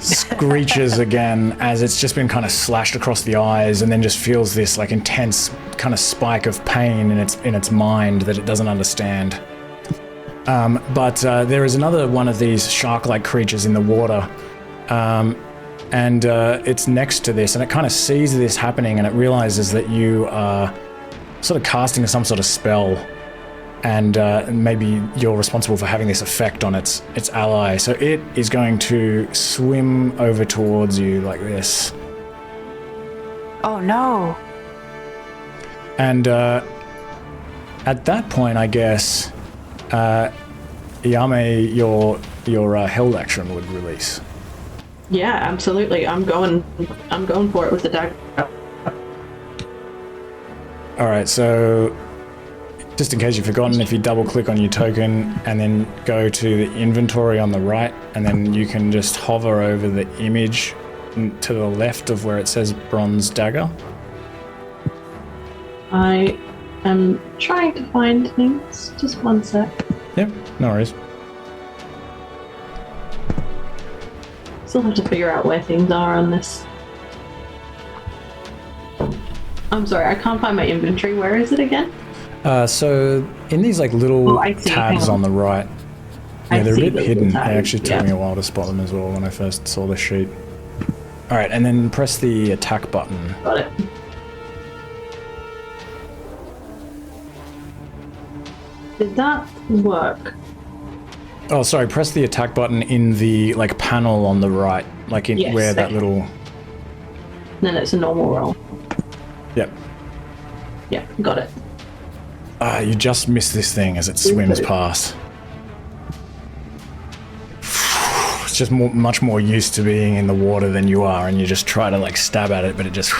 screeches again as it's just been kind of slashed across the eyes, and then just feels this like intense kind of spike of pain in its mind that it doesn't understand. But there is another one of these shark-like creatures in the water, and it's next to this, and it kind of sees this happening, and it realizes that you are sort of casting some sort of spell, and maybe you're responsible for having this effect on its ally. So it is going to swim over towards you like this. Oh no. And at that point, I guess, Yame, your held action would release. Yeah, absolutely. I'm going for it with the dagger. All right, so just in case you've forgotten, if you double click on your token and then go to the inventory on the right, and then you can just hover over the image to the left of where it says bronze dagger. I am trying to find things. Just one sec. Yep, no worries. Still have to figure out where things are on this. I'm sorry, I can't find my inventory. Where is it again? So in these like little I see. tabs Hang on. on the right, I yeah, they're a see bit the hidden. It tabs, actually took yeah. me a while to spot them as well when I first saw the sheet. All right, and then press the attack button. Got it. Did that work? Oh, sorry, press the attack button in the like panel on the right, like in Yes, where that okay. little. Then it's a normal roll. Yep. Yeah, got it. You just missed this thing as it swims Okay. past. it's just much more used to being in the water than you are, and you just try to like stab at it, but it just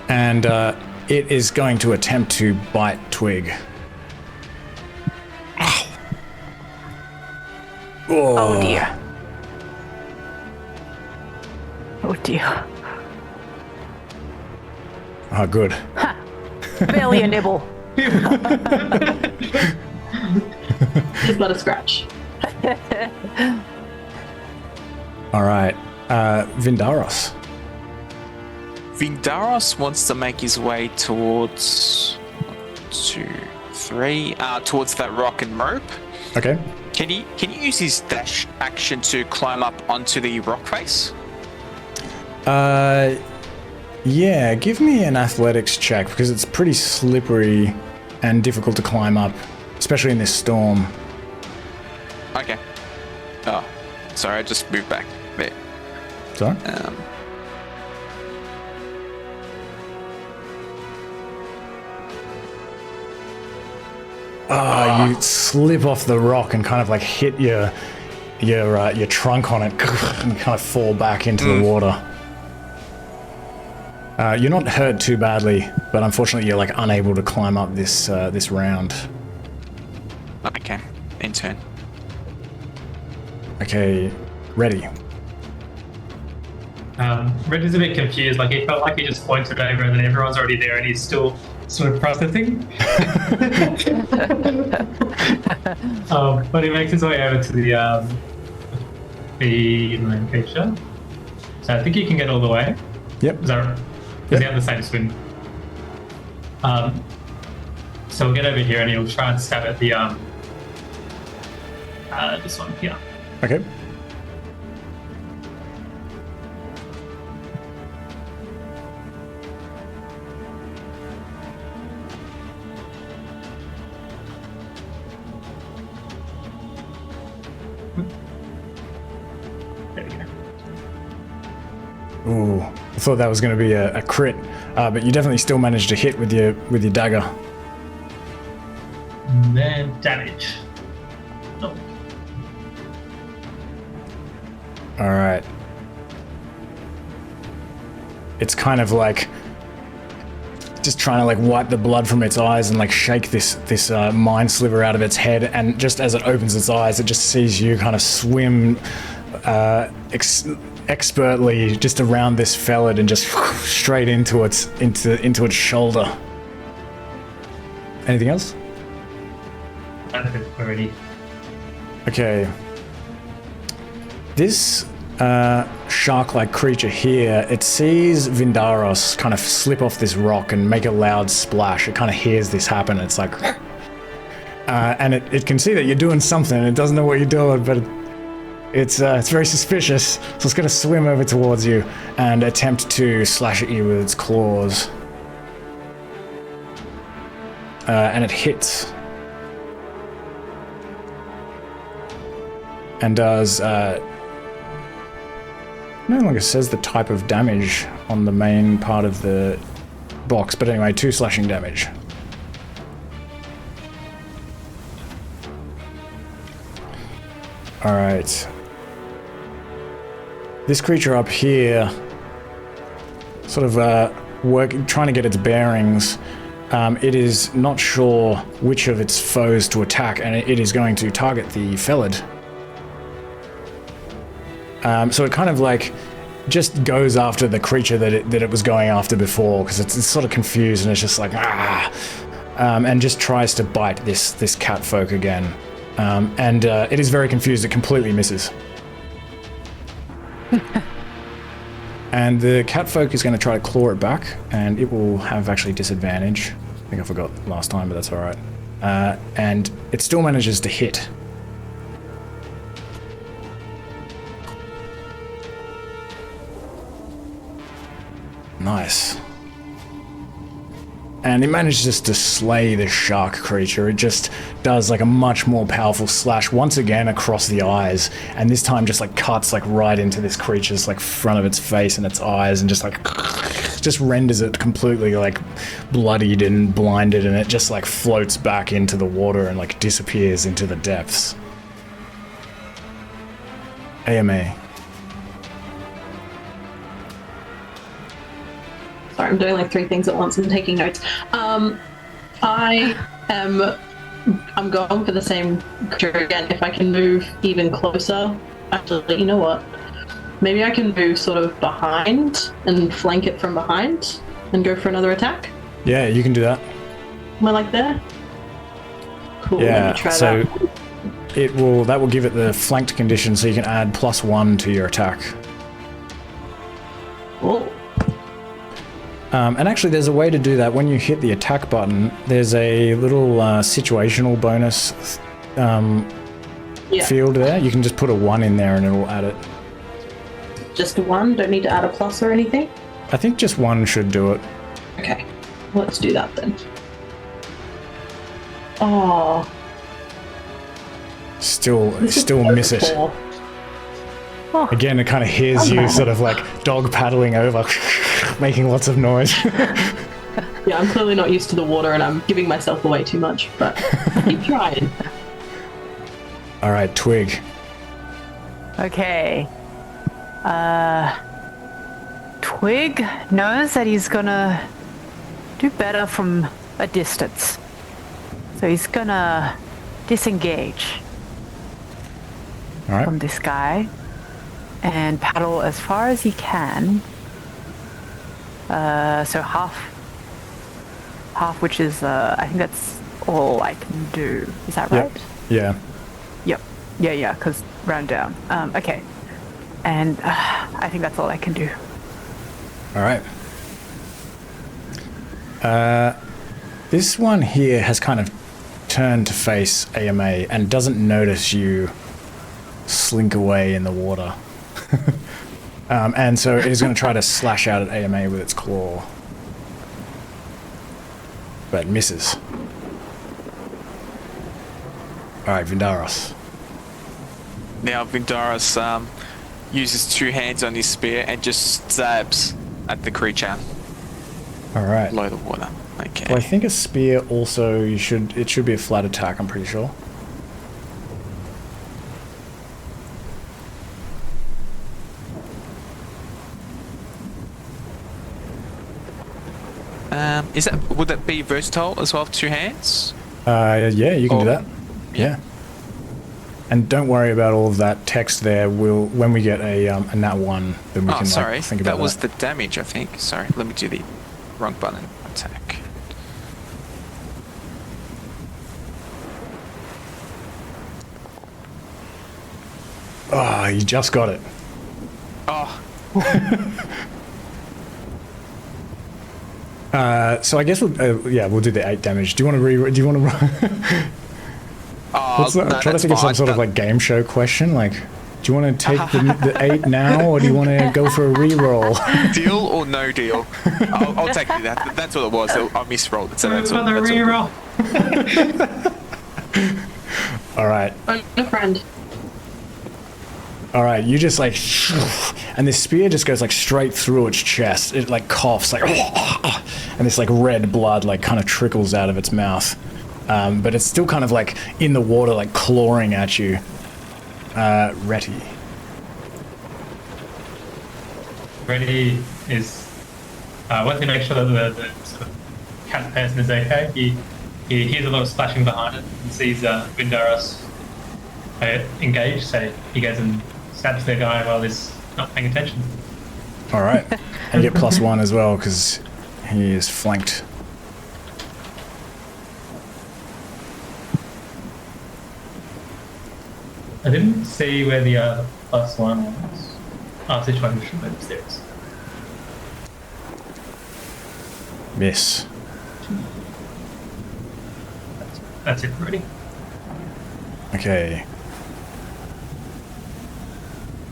and it is going to attempt to bite Twig. Oh dear. Oh dear. Oh, good. Ha! Barely a nibble. Just let it scratch. All right, Vindaros. Vindaros wants to make his way towards 1, 2, 3, towards that rock and rope. Okay. Can he use his dash action to climb up onto the rock face? Yeah, give me an athletics check because it's pretty slippery and difficult to climb up, especially in this storm. Okay. Oh, sorry, I just moved back a bit. Sorry? You slip off the rock and kind of like hit your trunk on it and kind of fall back into the water. You're not hurt too badly, but unfortunately you're like unable to climb up this round. Okay, in turn. Okay, ready. Red is a bit confused. Like he felt like he just pointed over, and then everyone's already there, and he's still sort of processing. But he makes his way over to the main feature. So I think he can get all the way. Yep. Is that right? Because he had the same swing. So we'll get over here, and he'll try and stab at the this one here. Okay. There we go. Ooh, I thought that was going to be a crit, but you definitely still managed to hit with your dagger. And then damage. Oh. All right. It's kind of like just trying to like wipe the blood from its eyes and like shake this mind sliver out of its head, and just as it opens its eyes, it just sees you kind of swim expertly just around this felid and just straight into its shoulder. Anything else? I think we're ready. Okay. This shark-like creature here, it sees Vindaros kind of slip off this rock and make a loud splash. It kind of hears this happen. It's like, and it can see that you're doing something. It doesn't know what you're doing, but it's very suspicious. So it's going to swim over towards you and attempt to slash at you with its claws. And it hits. And does, no longer says the type of damage on the main part of the box, but anyway, 2 slashing damage. Alright. This creature up here, sort of trying to get its bearings. It is not sure which of its foes to attack, and it is going to target the felid. So it kind of like just goes after the creature that it was going after before, because it's sort of confused and it's just like and just tries to bite this cat folk again. And it is very confused. It completely misses. And the cat folk is going to try to claw it back, and it will have actually disadvantage. I think I forgot last time, but that's all right. And it still manages to hit. Nice. And it manages to slay this shark creature. It just does like a much more powerful slash once again across the eyes, and this time just like cuts like right into this creature's like front of its face and its eyes, and just like just renders it completely like bloodied and blinded, and it just like floats back into the water and like disappears into the depths. AMA. Sorry, I'm doing like 3 things at once and taking notes. I'm going for the same creature again. If I can move even closer, actually, you know what? Maybe I can move sort of behind and flank it from behind and go for another attack. Yeah, you can do that. Am I like there? Cool. Let Yeah, me try so that. that will give it the flanked condition, so you can add +1 to your attack. Oh. And actually, there's a way to do that. When you hit the attack button, there's a little situational bonus field there. You can just put a 1 in there and it'll add it. Just a 1? Don't need to add a plus or anything? I think just 1 should do it. Okay, let's do that then. Oh. Still miss it. 4. Again, it kind of hears you sort of like dog paddling over, making lots of noise. Yeah, I'm clearly not used to the water and I'm giving myself away too much, but keep trying. All right, Twig. Okay. Twig knows that he's gonna do better from a distance. So he's gonna disengage All right. from this guy and paddle as far as he can. So half, which is, I think that's all I can do. Is that right? Yeah. Yep. Yeah, because round down. Okay. And I think that's all I can do. All right. This one here has kind of turned to face AMA and doesn't notice you slink away in the water. And so it is going to try to slash out at AMA with its claw. But misses. Alright, Vindaros. Now Vindaros uses 2 hands on his spear and just stabs at the creature Alright. below the water. Okay. Well, I think a spear also, it should be a flat attack, I'm pretty sure. Would that be versatile as well, 2 hands? Yeah, you can do that. Yeah. And don't worry about all of that text there. When we get a nat 1, then we can sorry. think about that. That was the damage, I think. Sorry, let me do the wrong button. Attack. Oh, you just got it. Oh, So I guess we'll do the 8 damage. Do you want to Do you want to? no, Try to think of some sort of like game show question. Like, do you want to take the 8 now, or do you want to go for a re-roll? deal or no deal? I'll take that. That's what it was. I misrolled it. So that's Another reroll. All right. I'm a friend. All right, you just like, and this spear just goes like straight through its chest. It like coughs like, and this like red blood like kind of trickles out of its mouth. But it's still kind of like in the water, like clawing at you. Retty. Retty is wants to make sure that the sort of cat person is okay. He hears a lot of splashing behind it and sees Vindaros engaged, so he goes and stabs the guy while he's not paying attention. All right, and you get +1 as well because he is flanked. I didn't see where the +1 was. Oh, situation but upstairs. Miss. That's it already. Okay.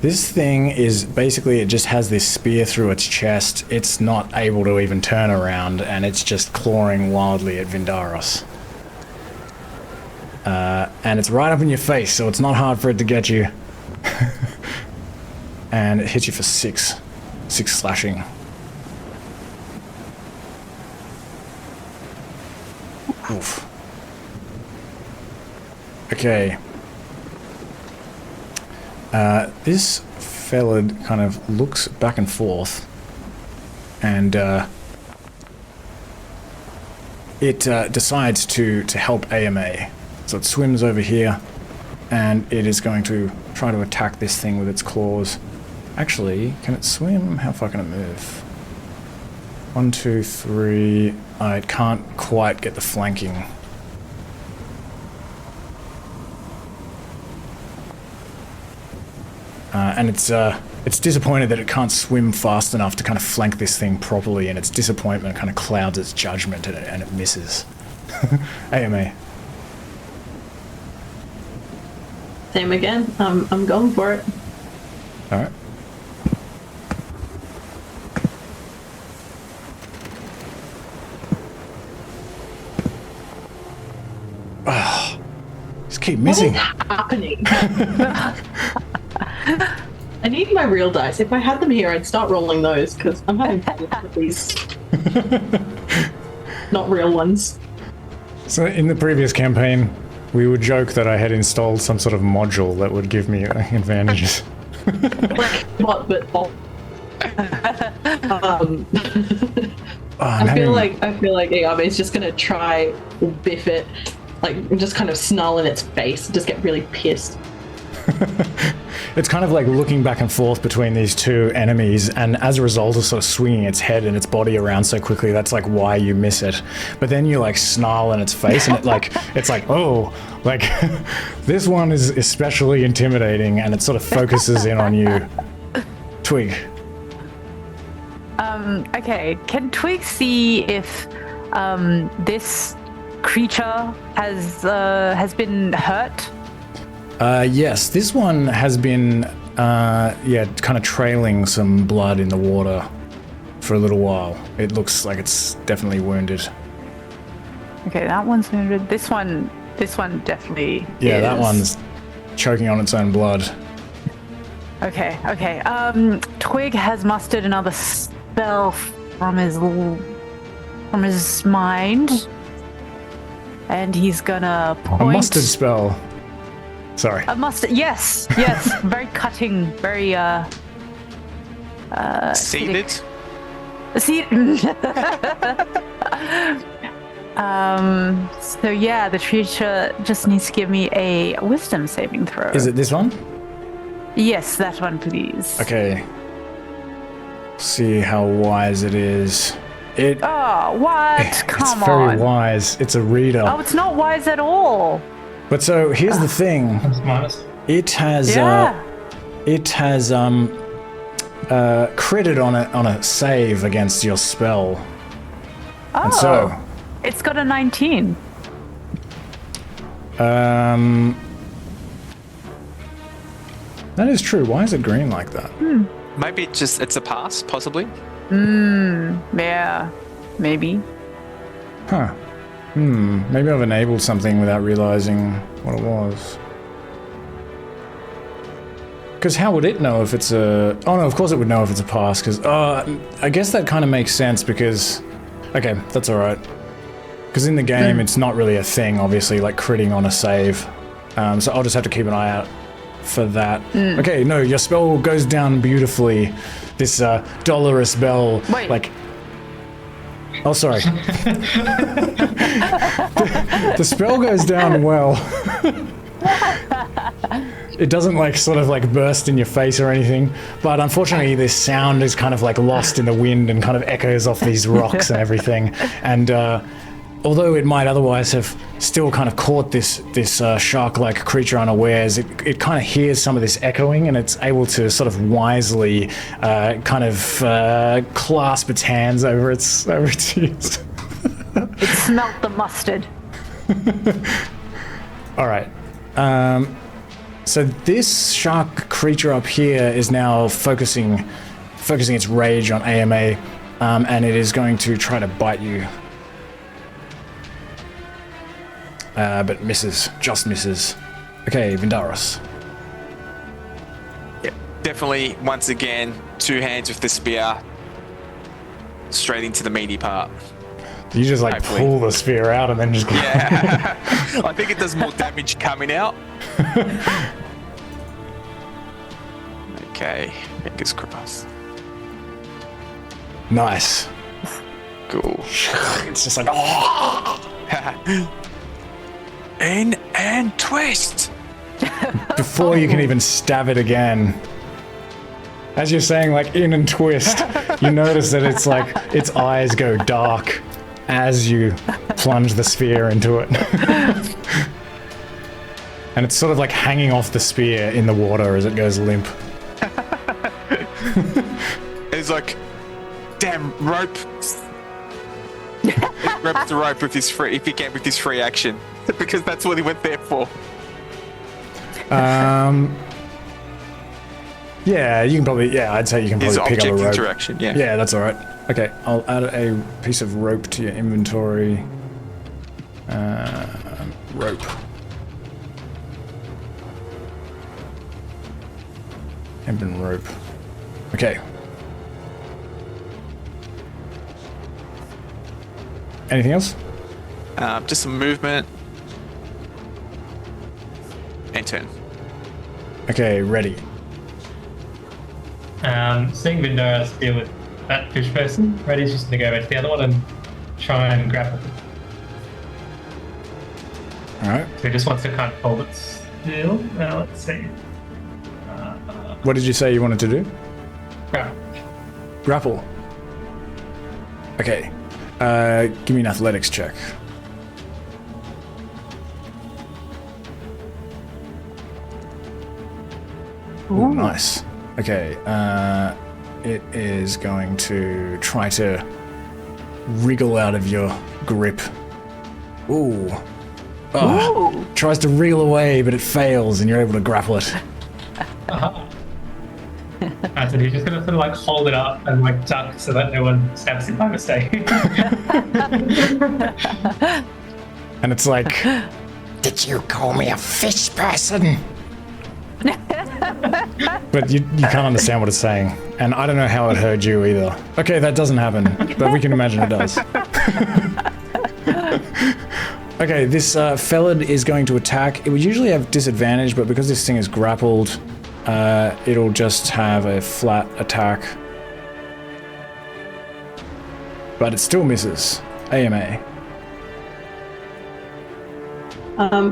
This thing is basically, it just has this spear through its chest. It's not able to even turn around, and it's just clawing wildly at Vindaros. And it's right up in your face, so it's not hard for it to get you. And it hits you for 6 slashing. Oof. This fella kind of looks back and forth, and it decides to help AMA. So it swims over here, and it is going to try to attack this thing with its claws. Actually, can it swim? How far can it move? 1, 2, 3. It can't quite get the flanking. And it's disappointed that it can't swim fast enough to kind of flank this thing properly, and its disappointment kind of clouds its judgment, and it misses. AMA. Same again. I'm going for it. All right. Just keep missing. What is happening? I need my real dice. If I had them here, I'd start rolling those, because I'm having problems with these not real ones. So in the previous campaign, we would joke that I had installed some sort of module that would give me advantages. Like what? But I feel like Ayame is just gonna try biff it, like just kind of snarl in its face, just get really pissed. It's kind of like looking back and forth between these two enemies, and as a result of sort of swinging its head and its body around so quickly, that's like why you miss it. But then you like snarl in its face, and it's like, oh, like this one is especially intimidating, and it sort of focuses in on you. Twig. Okay, can Twig see if this creature has been hurt? Yes, this one has been, kind of trailing some blood in the water for a little while. It looks like it's definitely wounded. Okay, that one's wounded. This one definitely Yeah, is. that one's choking on its own blood. Okay. Twig has mustered another spell from his mind, and he's gonna point. A mustard spell. Sorry. A mustard. Yes. Very cutting. Very Seeded? See. So yeah, the creature just needs to give me a wisdom saving throw. Is it this one? Yes, that one, please. Okay. See how wise it is. Oh, what? Come It's very on. wise. It's a reader. Oh, it's not wise at all. But so here's the thing. That's minus. It has Yeah. critted on a save against your spell. Oh. And so It's got a 19. that is true. Why is it green like that? Maybe it's a pass, possibly. Yeah. Maybe. Huh. Maybe I've enabled something without realizing what it was. Because how would it know if it's a... Oh no, of course it would know if it's a pass, because... I guess that kind of makes sense, because... Okay, that's alright. Because in the game, it's not really a thing, obviously, like critting on a save. So I'll just have to keep an eye out for that. Okay, no, your spell goes down beautifully. This dolorous bell, Wait. like... Oh, sorry. The spell goes down well. It doesn't like sort of like burst in your face or anything, but unfortunately this sound is kind of like lost in the wind and kind of echoes off these rocks and everything. And although it might otherwise have still kind of caught this shark-like creature unawares, it kind of hears some of this echoing, and it's able to sort of wisely clasp its hands over its ears. It smelt the mustard. All right. So this shark creature up here is now focusing its rage on AMA, and it is going to try to bite you. But misses, just misses. Okay, Vindaros. Yeah, definitely, once again, 2 hands with the spear, straight into the meaty part. You just like Hopefully. pull the spear out and then just go. Yeah. I think it does more damage coming out. Okay, fingers crossed. Nice. Cool. It's just like, oh! In and twist. Before you can even stab it again. As you're saying, like, in and twist, you notice that it's like, its eyes go dark as you plunge the spear into it. And it's sort of like hanging off the spear in the water as it goes limp. It's like, damn, rope. He grabs the rope with his free, if he can, with his free action. Because that's what he went there for. Yeah, you can probably, I'd say you can His probably pick up a rope. interaction, yeah. Yeah, that's alright. Okay, I'll add a piece of rope to your inventory. Rope. Hempen rope. Okay. Anything else? Just some movement. And turn. Okay, ready. Seeing Vindoras deal with that fish person, Reddy's just gonna go back to the other one and try and grapple it. Alright. So he just wants to kind of hold it still. Now let's see. What did you say you wanted to do? Grapple. Grapple. Okay. Give me an athletics check. Ooh, nice. Okay. It is going to try to wriggle out of your grip. Ooh. Oh, tries to wriggle away, but it fails, and you're able to grapple it. So he's just gonna sort of like hold it up and like duck so that no one stabs him by mistake. And it's like, did you call me a fish person? But you can't understand what it's saying. And I don't know how it heard you either. Okay, that doesn't happen, but we can imagine it does. Okay, this felon is going to attack. It would usually have disadvantage, but because this thing is grappled, it'll just have a flat attack. But it still misses. AMA.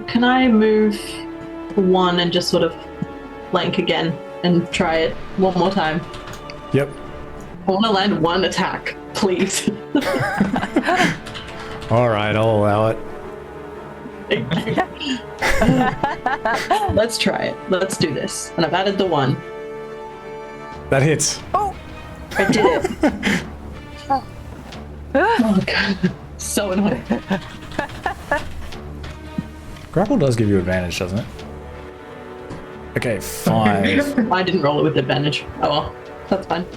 Can I move one and just sort of flank again and try it one more time? Yep. I want to land one attack, please. Alright, I'll allow it. Let's try it. Let's do this. And I've added the one. That hits. I did it. Oh god. So annoying. Grapple does give you advantage, doesn't it? Okay, 5. I didn't roll it with advantage. Oh well. That's fine.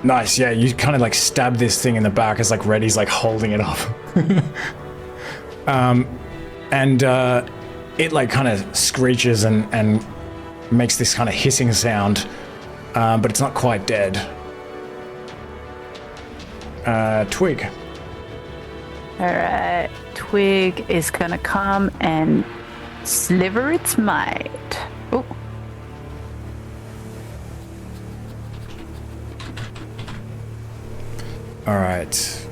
Nice, yeah, you kind of like stab this thing in the back as like Reddy's like holding it up. And it like kind of screeches and makes this kind of hissing sound, but it's not quite dead. Twig. Alright, Twig is gonna come and sliver its might. Oh. Alright.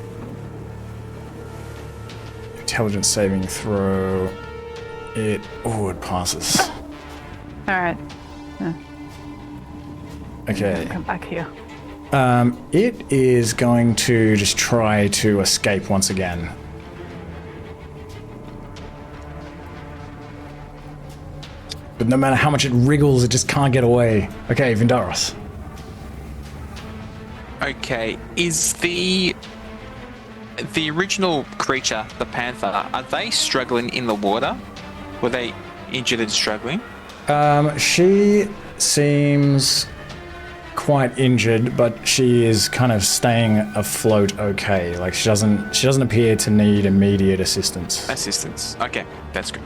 Intelligence saving throw. It passes. Alright. Okay. Come back here. It is going to just try to escape once again. But no matter how much it wriggles, it just can't get away. Okay, Vindaros. Okay, is the original creature, the panther, are they struggling in the water? Were they injured and struggling? She seems quite injured, but she is kind of staying afloat okay. Like she doesn't appear to need immediate assistance. Okay, that's good.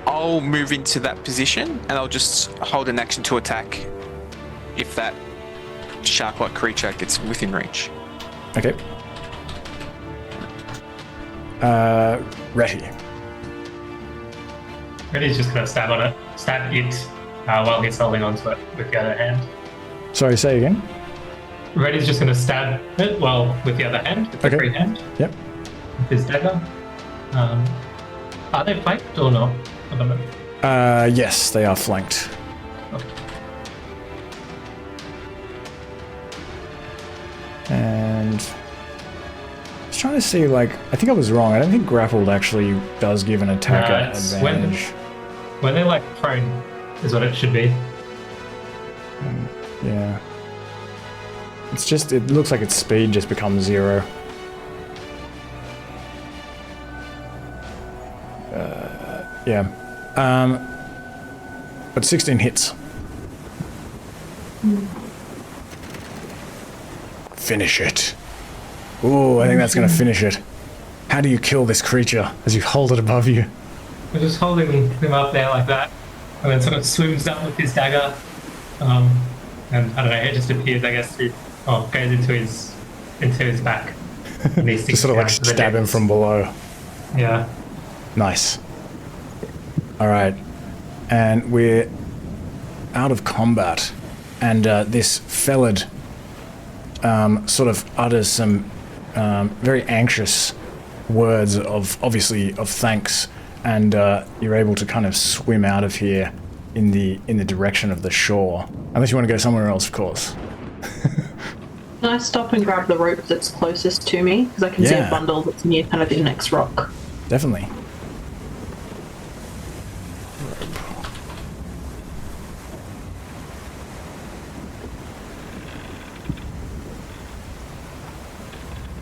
I'll move into that position and I'll just hold an action to attack if that shark-like creature gets within reach. Okay. Retty. Reddy's just gonna stab it while he's holding onto it with the other hand. Sorry, say again. Reddy's just gonna stab it with the other hand, with the free hand. Yep. With his dagger. Are they flanked or not at the moment? Yes, they are flanked. Okay. And I was trying to see, like, I think I was wrong. I don't think grappled actually does give an attacker advantage. When they're like prone is what it should be. Yeah. It's just, it looks like its speed just becomes 0. Yeah. But 16 hits. Finish it. Ooh, I think that's going to finish it. How do you kill this creature as you hold it above you? We're just holding him up there like that, and then sort of swims up with his dagger. And I don't know, it just appears, I guess, goes into his back. Just sort of like stab him from below. Yeah. Nice. Alright. And we're out of combat. And this Felid sort of utters some very anxious words of, obviously, of thanks. And you're able to kind of swim out of here in the direction of the shore. Unless you want to go somewhere else, of course. Can I stop and grab the rope that's closest to me? Because I can see a bundle that's near kind of the next rock. Definitely.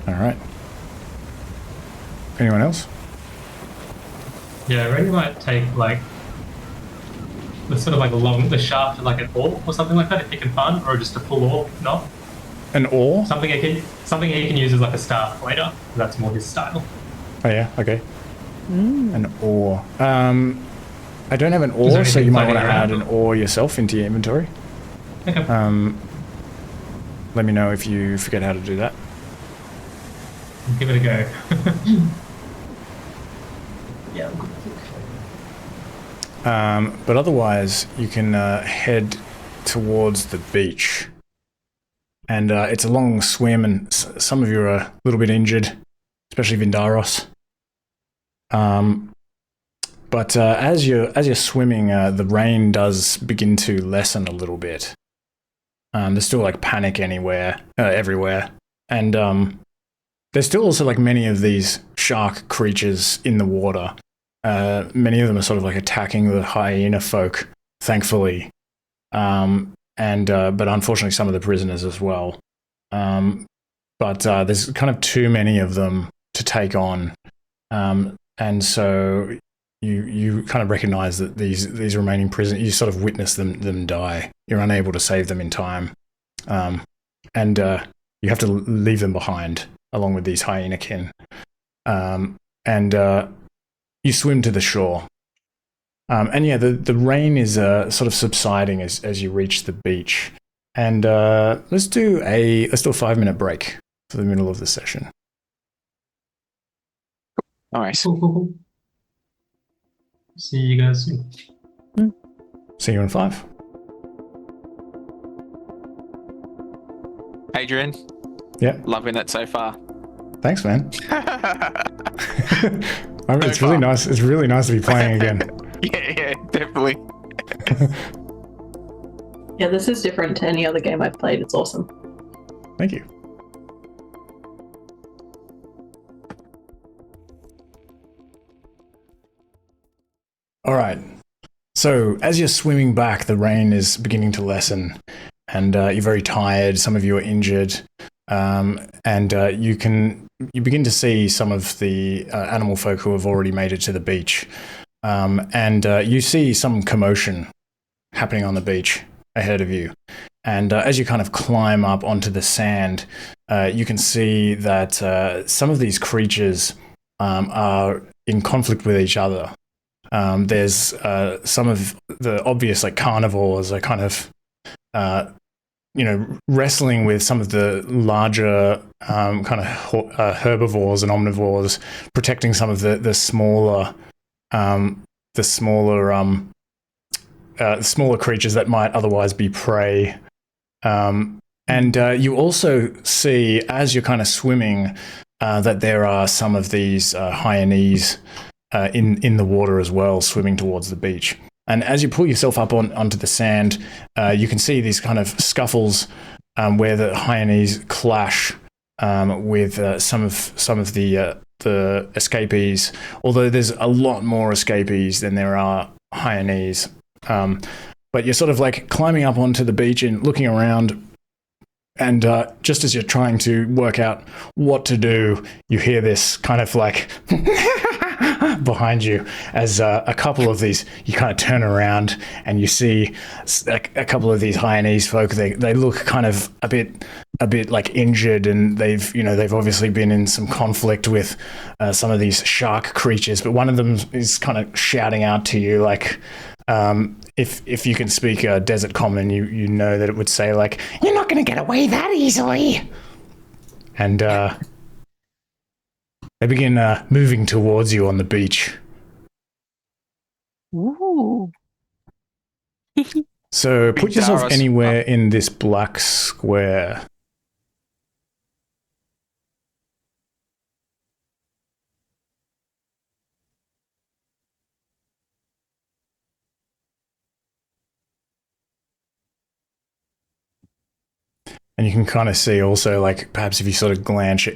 Alright. Anyone else? Yeah, Reddy might take like the sort of like the shaft of like an oar or something like that if he can find, or just a full oar, not an oar. Something he can use as like a staff later. That's more his style. Oh yeah, okay. An oar. I don't have an oar, so you might want to add an oar yourself into your inventory. Okay. Let me know if you forget how to do that. Give it a go. Yeah. But otherwise, you can head towards the beach. And it's a long swim, and some of you are a little bit injured, especially Vindaros. But as you're swimming, the rain does begin to lessen a little bit. There's still like panic everywhere, and there's still also like many of these shark creatures in the water. Many of them are sort of like attacking the hyena folk, thankfully. But unfortunately some of the prisoners as well. But there's kind of too many of them to take on. And so you kind of recognize that these remaining prisoners, you sort of witness them die. You're unable to save them in time. And you have to leave them behind along with these hyenakin. You swim to the shore. And yeah, the rain is sort of subsiding as you reach the beach. And let's do a 5-minute break for the middle of the session. All right. Cool. See you guys soon. See you in 5. Adrian. Yeah. Loving it so far. Thanks, man. It's really nice. It's really nice to be playing again. Yeah, definitely. Yeah, this is different to any other game I've played. It's awesome. Thank you. All right. So as you're swimming back, the rain is beginning to lessen, and you're very tired. Some of you are injured, and you begin to see some of the animal folk who have already made it to the beach, and you see some commotion happening on the beach ahead of you. And as you kind of climb up onto the sand, you can see that some of these creatures are in conflict with each other. There's some of the obvious like carnivores are kind of wrestling with some of the larger kind of herbivores and omnivores, protecting some of the smaller the smaller creatures that might otherwise be prey. And you also see, as you're kind of swimming, that there are some of these Hyenese in the water as well, swimming towards the beach. And as you pull yourself up onto the sand, you can see these kind of scuffles where the Hyenese clash with some of the escapees. Although there's a lot more escapees than there are Hyenese. But you're sort of like climbing up onto the beach and looking around, and just as you're trying to work out what to do, you hear this kind of like behind you as a couple of these, you kind of turn around and you see a couple of these Hyenese folk. They look kind of a bit like injured, and they've obviously been in some conflict with some of these shark creatures, but one of them is kind of shouting out to you like, if you can speak Desert Common, you know that it would say like, "You're not going to get away that easily," and they begin moving towards you on the beach. Ooh. So put yourself Daros. anywhere in this black square. And you can kind of see also, like, perhaps if you sort of glance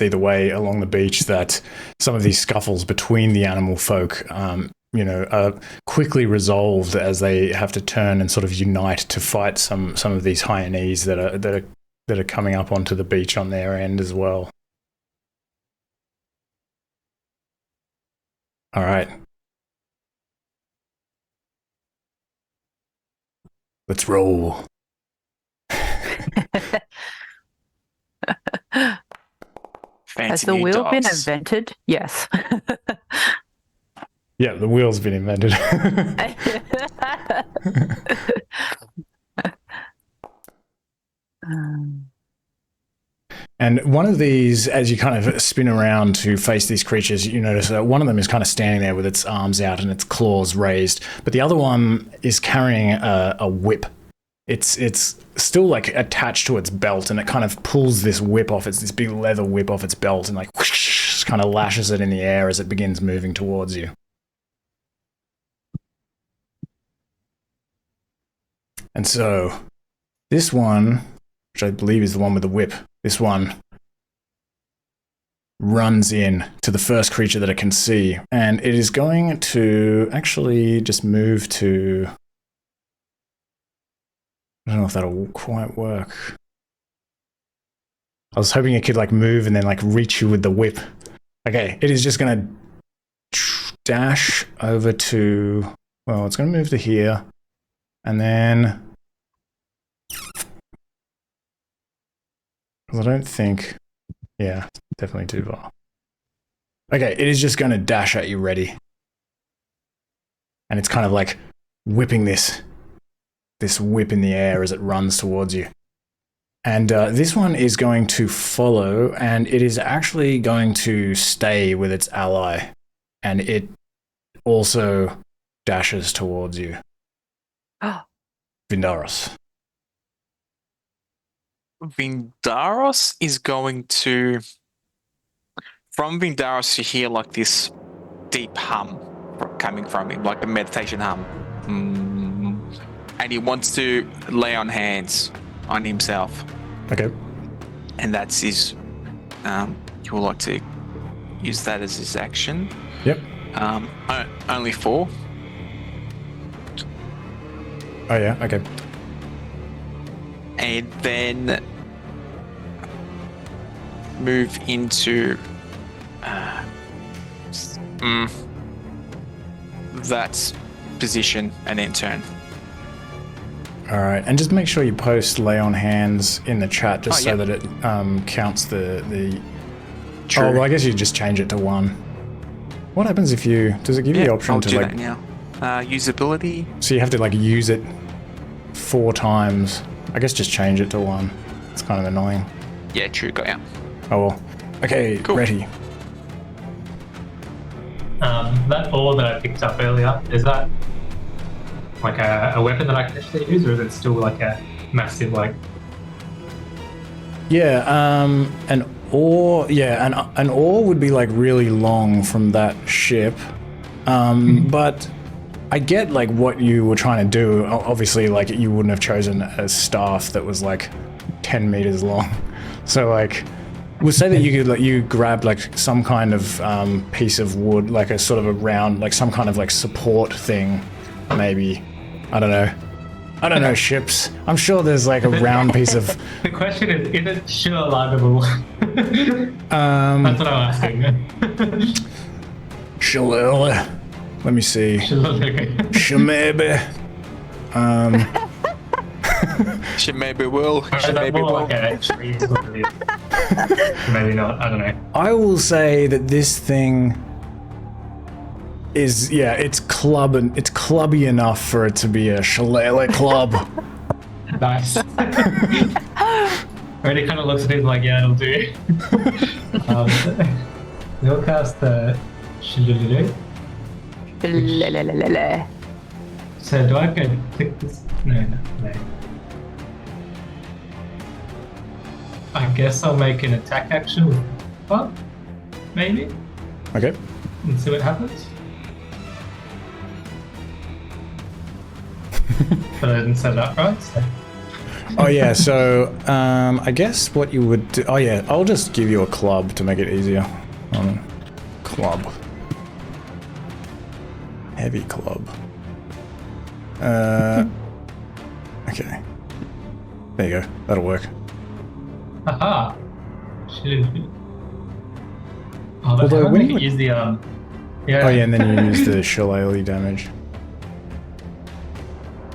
either way along the beach, that some of these scuffles between the animal folk, are quickly resolved as they have to turn and sort of unite to fight some of these Hyenese that are coming up onto the beach on their end as well. All right. Let's roll. Fancy Has the new wheel been dogs. invented? Yes. Yeah, the wheel's been invented. And one of these, as you kind of spin around to face these creatures, you notice that one of them is kind of standing there with its arms out and its claws raised, but the other one is carrying a whip. It's still like attached to its belt, and it kind of pulls this whip off. It's this big leather whip off its belt, and like whoosh, kind of lashes it in the air as it begins moving towards you. And so this one, which I believe is the one with the whip, this one runs in to the first creature that it can see, and it is going to actually just move to... I don't know if that'll quite work. I was hoping it could like move and then like reach you with the whip. Okay, it is just going to dash over to... Well, it's going to move to here, and then... I don't think... Yeah, definitely too far. Okay, it is just going to dash at you ready. And it's kind of like whipping this whip in the air as it runs towards you. And this one is going to follow, and it is actually going to stay with its ally. And it also dashes towards you. Vindaros. Vindaros is going to... From Vindaros, you hear like this deep hum coming from him, like a meditation hum. And he wants to lay on hands on himself. Okay. And that's his... he would like to use that as his action. Yep. Only 4. Oh yeah, okay. And then move into that position and then turn. All right, and just make sure you post lay on hands in the chat just so yeah. that it counts the... True. Oh, well, I guess you just change it to 1. What happens if you... Does it give you the option I'll to do like... that now. Usability. So you have to like use it 4 times. I guess just change it to 1. It's kind of annoying. Yeah, true. Got ya. Oh well. Okay, Cool. ready. That ore that I picked up earlier, is that like a weapon that I can actually use, or is it still like a massive like? Yeah, an ore. Yeah, an ore would be like really long from that ship, but I get like what you were trying to do. Obviously, like you wouldn't have chosen a staff that was like 10 meters long. So like, we'll say that you could like you grabbed like some kind of piece of wood, like a sort of a round, like some kind of like support thing, maybe. I don't know ships. I'm sure there's like a round piece of. The question is it sure loggable? That's what I'm asking. Shillelagh. Let me see. Shemebe. She maybe will. She maybe will. Maybe not. I don't know. I will say that this thing is, yeah, it's clubby enough for it to be a shillelagh club. Nice. Already kind of looks at him like, yeah, it'll do. They'll cast the shillelagh. So do I go click this? No. I guess I'll make an attack action with club, maybe, Okay. and see what happens. But I didn't set it up right, so. Oh yeah, so I guess what you would do, oh yeah, I'll just give you a club to make it easier. Club. Heavy club. Okay. There you go, that'll work. Aha! Shillelagh. Oh, but Although how when do you use the yeah. Oh yeah, and then you use the shillelagh damage.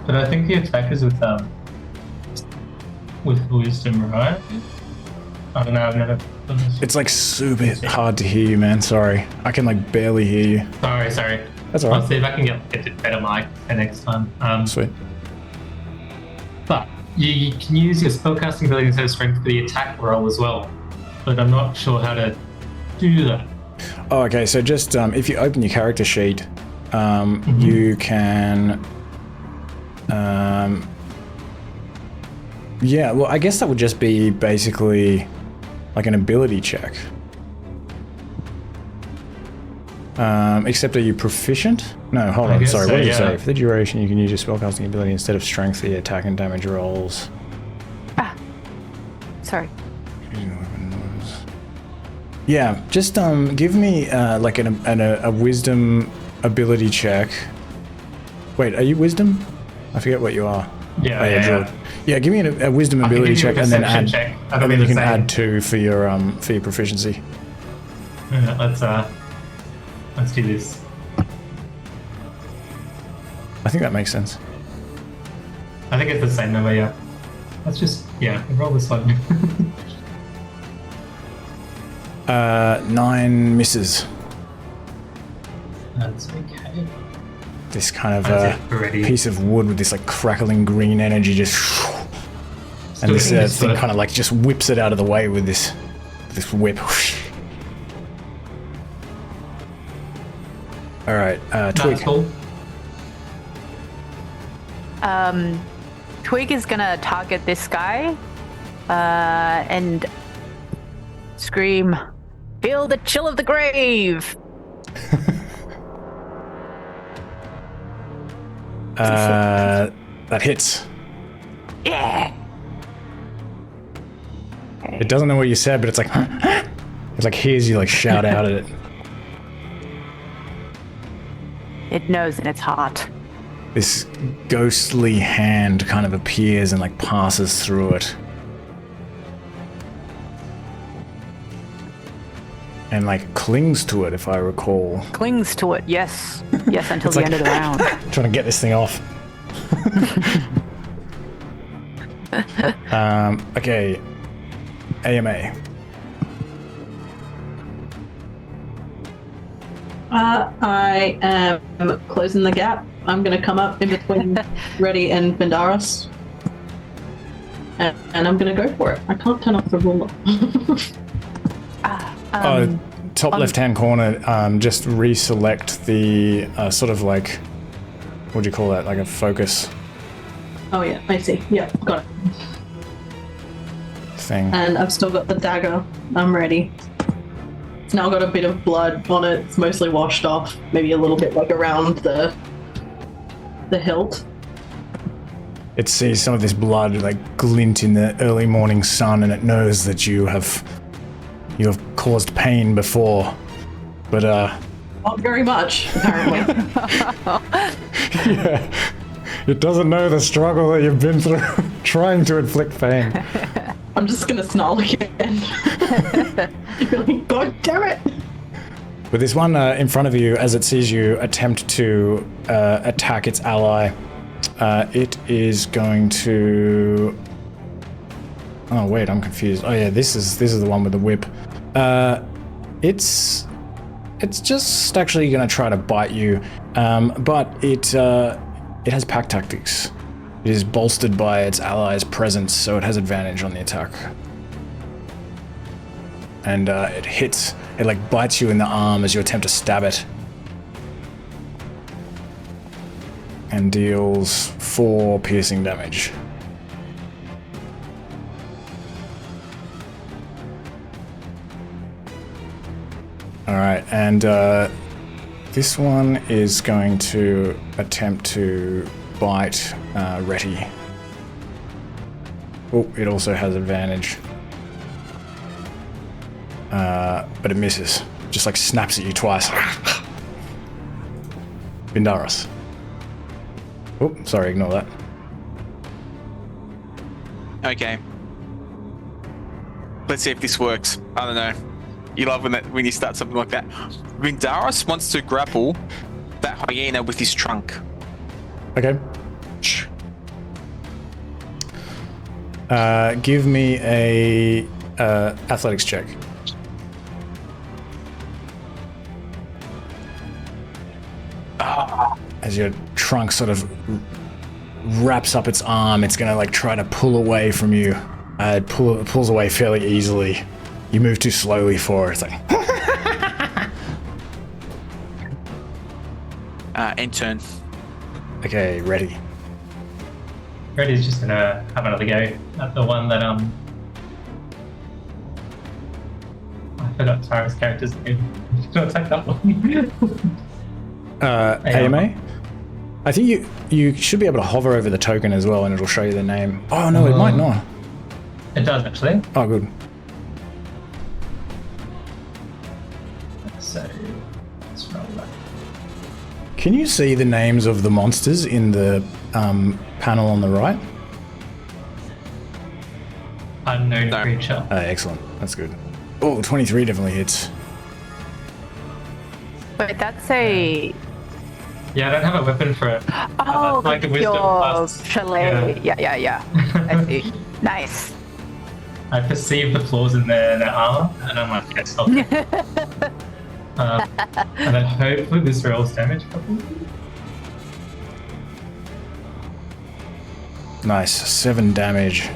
But I think the attack is with wisdom, right? I don't know. I've never done this. It's like super hard to hear you, man. Sorry, I can like barely hear you. Sorry. That's alright. I'll see if I can get it better mic for next time. Sweet. But you can use your spellcasting ability instead of strength for the attack roll as well. But I'm not sure how to do that. Oh, okay. So just if you open your character sheet, you can. Yeah. Well, I guess that would just be basically like an ability check. Except are you proficient? No, hold on. Sorry, what did you say? For the duration, you can use your spellcasting ability instead of strength for your attack and damage rolls. Sorry. Yeah, just give me like a wisdom ability check. Wait, are you wisdom? I forget what you are. Yeah. Yeah, give me a wisdom ability check and then add. Check. And then you can add 2 for your proficiency. Yeah, let's do this. I think that makes sense. I think it's the same number, yeah. Let's just roll this one. 9 misses. That's okay. This kind of piece of wood with this like crackling green energy just, and this thing kind of like just whips it out of the way with this whip. All right, Twig. Cool. Twig is gonna target this guy and scream, "Feel the chill of the grave!" That hits. Yeah. It doesn't know what you said, but it's like, it like hears you like shout out at it. It knows in its heart. This ghostly hand kind of appears and like passes through it. And like clings to it, if I recall. Clings to it, yes. Yes, until the end of the round. Trying to get this thing off. Okay. AMA. I am closing the gap. I'm going to come up in between Reddy and Vendaris. And I'm going to go for it. I can't turn off the ruler. top left-hand corner, just reselect the sort of like, what do you call that? Like a focus Oh yeah, I see. Yeah, got it. thing. And I've still got the dagger. I'm ready. It's now got a bit of blood on it. It's mostly washed off. Maybe a little bit like around the hilt. It sees some of this blood like glint in the early morning sun, and it knows that you have caused pain before, but Not very much, apparently. yeah, it doesn't know the struggle that you've been through trying to inflict pain. I'm just gonna snarl again. Like, God damn it! With this one in front of you, as it sees you attempt to attack its ally, it is going to. Oh wait, I'm confused. Oh yeah, this is the one with the whip. It's just actually going to try to bite you, but it has pack tactics. It is bolstered by its allies' presence, so it has advantage on the attack. And it hits. It like bites you in the arm as you attempt to stab it, and deals 4 piercing damage. Alright, and this one is going to attempt to bite Reti. Oh, it also has advantage. But it misses. Just like snaps at you twice. Bindaris. Oh, sorry, ignore that. Okay. Let's see if this works. I don't know. You love when you start something like that. Vindaris wants to grapple that hyena with his trunk. Okay. Give me a athletics check. As your trunk sort of wraps up its arm, it's gonna like try to pull away from you. It pulls away fairly easily. You move too slowly for it. It's like End turn. okay, ready. Reddy's just gonna have another go at the one that I forgot Tara's character's name. Should I take that one? AMA? I think you should be able to hover over the token as well, and it'll show you the name. Oh no, it might not. It does actually. Oh, good. So let's roll that. Can you see the names of the monsters in the panel on the right? Unknown No. creature. Excellent. That's good. Oh, 23 definitely hits. Wait, that's a. Yeah, I don't have a weapon for it. Oh, like a wisdom your plus. chalet. Yeah. I see. Nice. I perceive the flaws in their armor, and I'm like, yes, okay. And then hopefully this rolls damage. Probably. Nice. 7 damage.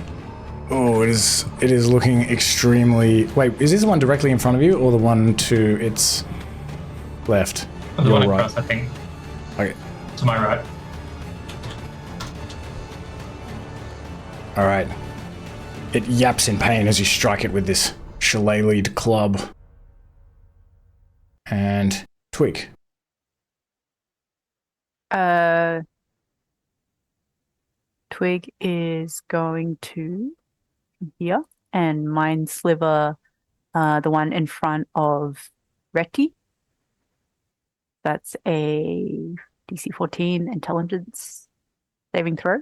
Oh, it is looking extremely. Wait, is this the one directly in front of you, or the one to its left? The Your one right. across, I think, Okay. to my right. All right. It yaps in pain as you strike it with this shillelagh'd club. And Twig. Twig is going to here and mind sliver the one in front of Reti. That's a DC 14 intelligence saving throw.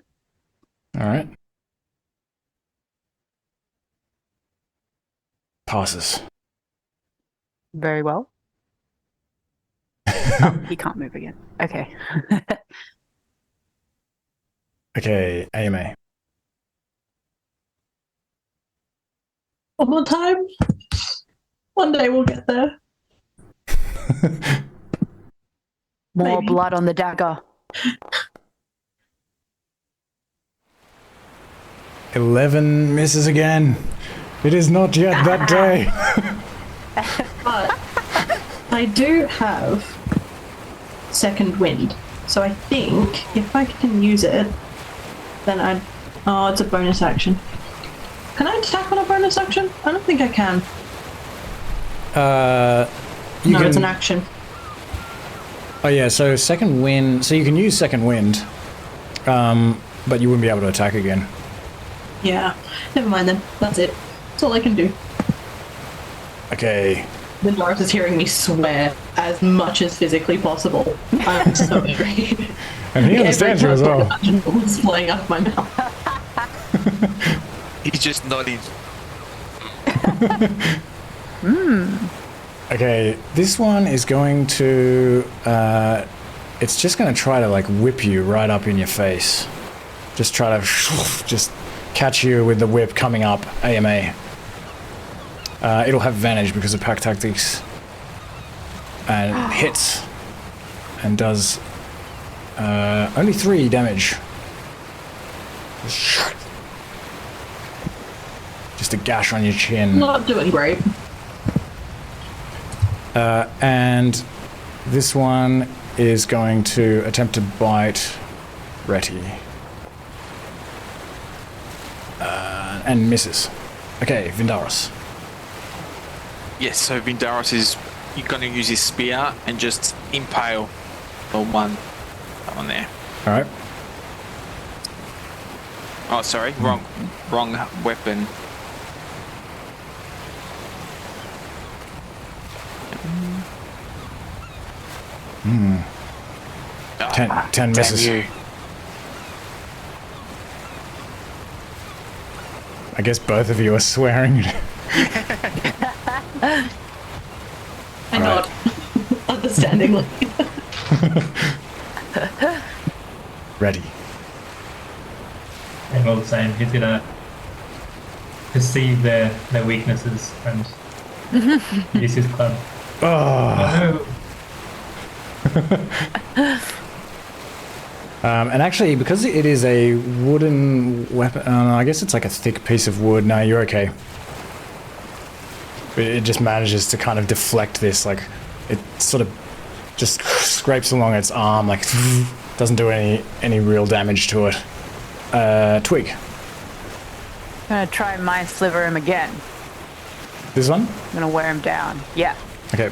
All right. Passes. Very well. Oh, he can't move again. Okay. Okay, AMA. One more time. One day we'll get there. More Maybe. blood on the dagger. 11 misses again. It is not yet that day. But I do have second wind, so I think if I can use it, then I'd... Oh, it's a bonus action. Can I attack on a bonus action? I don't think I can. No, it's an action. Oh yeah, so second wind. So you can use second wind, but you wouldn't be able to attack again. Yeah, never mind then. That's it. That's all I can do. Okay. Linke is hearing me swear as much as physically possible. I'm so angry. And he understands you as well. It's flying out of my mouth. He's just nodding. Okay, this one is going to... it's just going to try to, like, whip you right up in your face. Just try to... just catch you with the whip coming up, AMA. It'll have advantage because of pack tactics. And hits. And does... only 3 damage. Just a gash on your chin. Not doing great. And this one is going to attempt to bite Reti. And misses. Okay, Vindaros. Yes, so Vindaros is going to use his spear and just impale the one there. Alright. Oh, sorry, wrong weapon. Oh, 10 misses. You. I guess both of you are swearing. I nod. Understandingly. Ready. And all the same, he's gonna perceive their weaknesses and use his club. Oh. And actually, because it is a wooden weapon, I guess it's like a thick piece of wood. No, you're okay. It just manages to kind of deflect this, like, it sort of just scrapes along its arm, like, doesn't do any real damage to it. Twig. I'm gonna try my sliver him again. This one? I'm gonna wear him down. Yeah. Okay.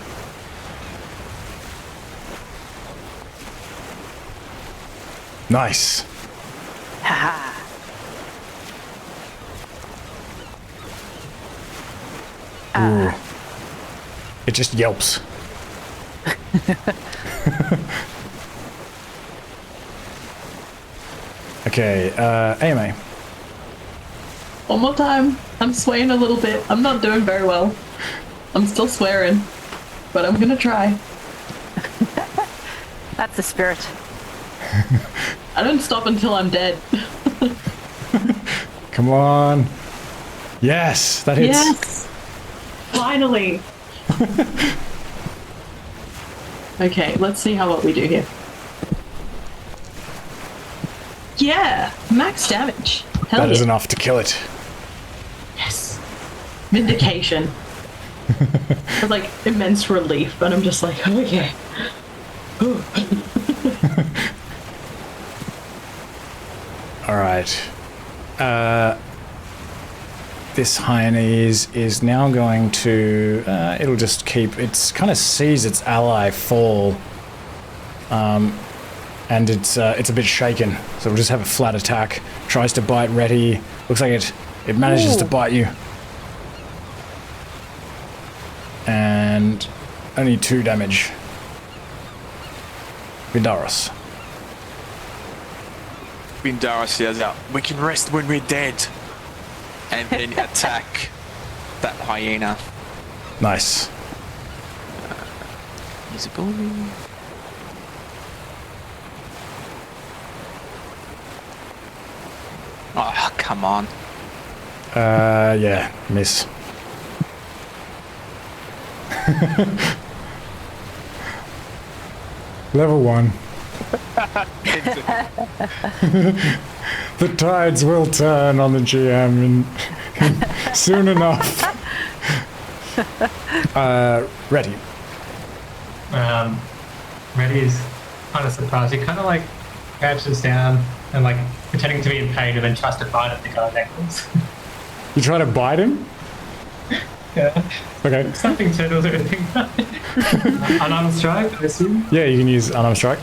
Nice. Haha. Ooh. It just yelps. Okay, AMA. One more time. I'm swaying a little bit. I'm not doing very well. I'm still swearing, but I'm gonna try. That's the spirit. I don't stop until I'm dead. Come on. Yes, that hits. Yes! Finally! Okay, let's see what we do here. Yeah! Max damage. Hell That yeah. is enough to kill it. Yes. Vindication. With like immense relief, but I'm just like, oh yeah. Alright. This Hyenese is now going to... it'll just keep... It's kind of sees its ally fall. And it's a bit shaken. So it'll just have a flat attack. Tries to bite Reti. Looks like it manages to bite you. And only 2 damage. Vindaros. Vindaros yells out, "We can rest when we're dead," and then attack that hyena. Nice. Visible. Oh, come on. Yeah, miss. Level 1. The tides will turn on the GM soon enough. Ready. Reddy is kind of surprised. He kind of like crouches down and like pretending to be in pain, and then tries to bite at the guy's ankles. You try to bite him? Yeah. Okay. Snapping turtles or anything. Unarmed strike, I assume. Yeah, you can use unarmed strike.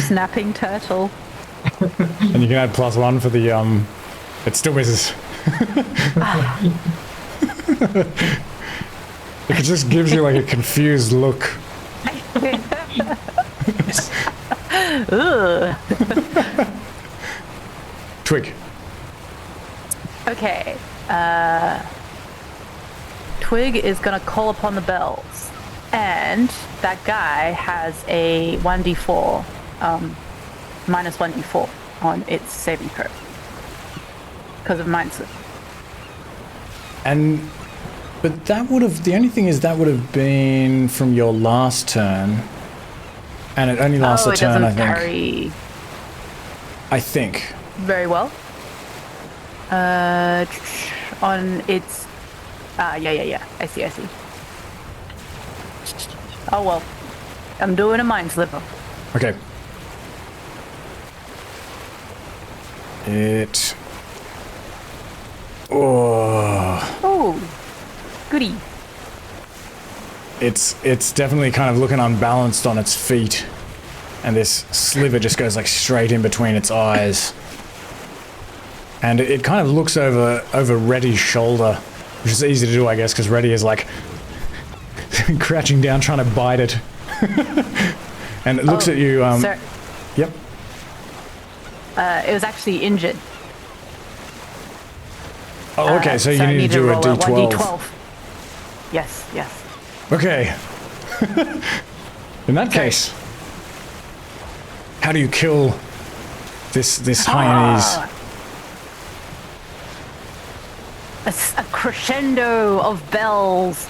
Snapping turtle. And you can add +1 for the it still misses. It just gives you like a confused look. Ugh. Twig. Okay. Twig is gonna call upon the bells, and that guy has a 1d4, minus 1d4 on its saving throw because of mindset. And but that would have, the only thing is that would have been from your last turn, and it only lasts a turn, I think. Carry I think. very well. On its yeah. I see. Oh well. I'm doing a mind slipper. Okay. It. Oh, goody. It's definitely kind of looking unbalanced on its feet, and this sliver just goes like straight in between its eyes. And it kind of looks over Reddy's shoulder, which is easy to do, I guess, because Reddy is like crouching down trying to bite it. And it looks at you. Sir, Yep. it was actually injured. Oh, okay. So you I need to do a roll D12. 1d12. Yes. Okay. In that case, how do you kill this Hyenese? A crescendo of bells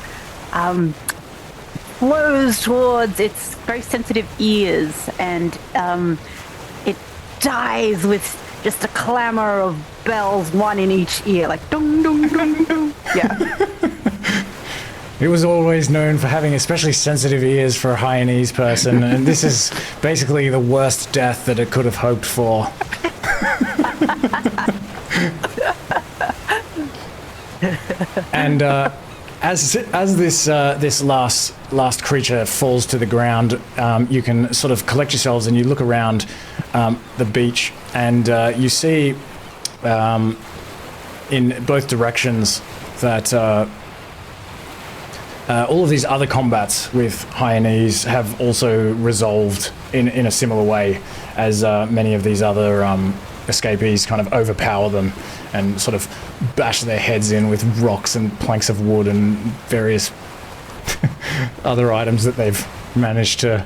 flows towards its very sensitive ears, and it dies with just a clamor of bells, one in each ear, like dong dong dong dong. Yeah. It was always known for having especially sensitive ears for a Hyenese person, and this is basically the worst death that it could have hoped for. And as this last creature falls to the ground, you can sort of collect yourselves and you look around the beach, and you see in both directions that all of these other combats with Hyenese have also resolved in a similar way, as many of these other escapees kind of overpower them and sort of bash their heads in with rocks and planks of wood and various other items that they've managed to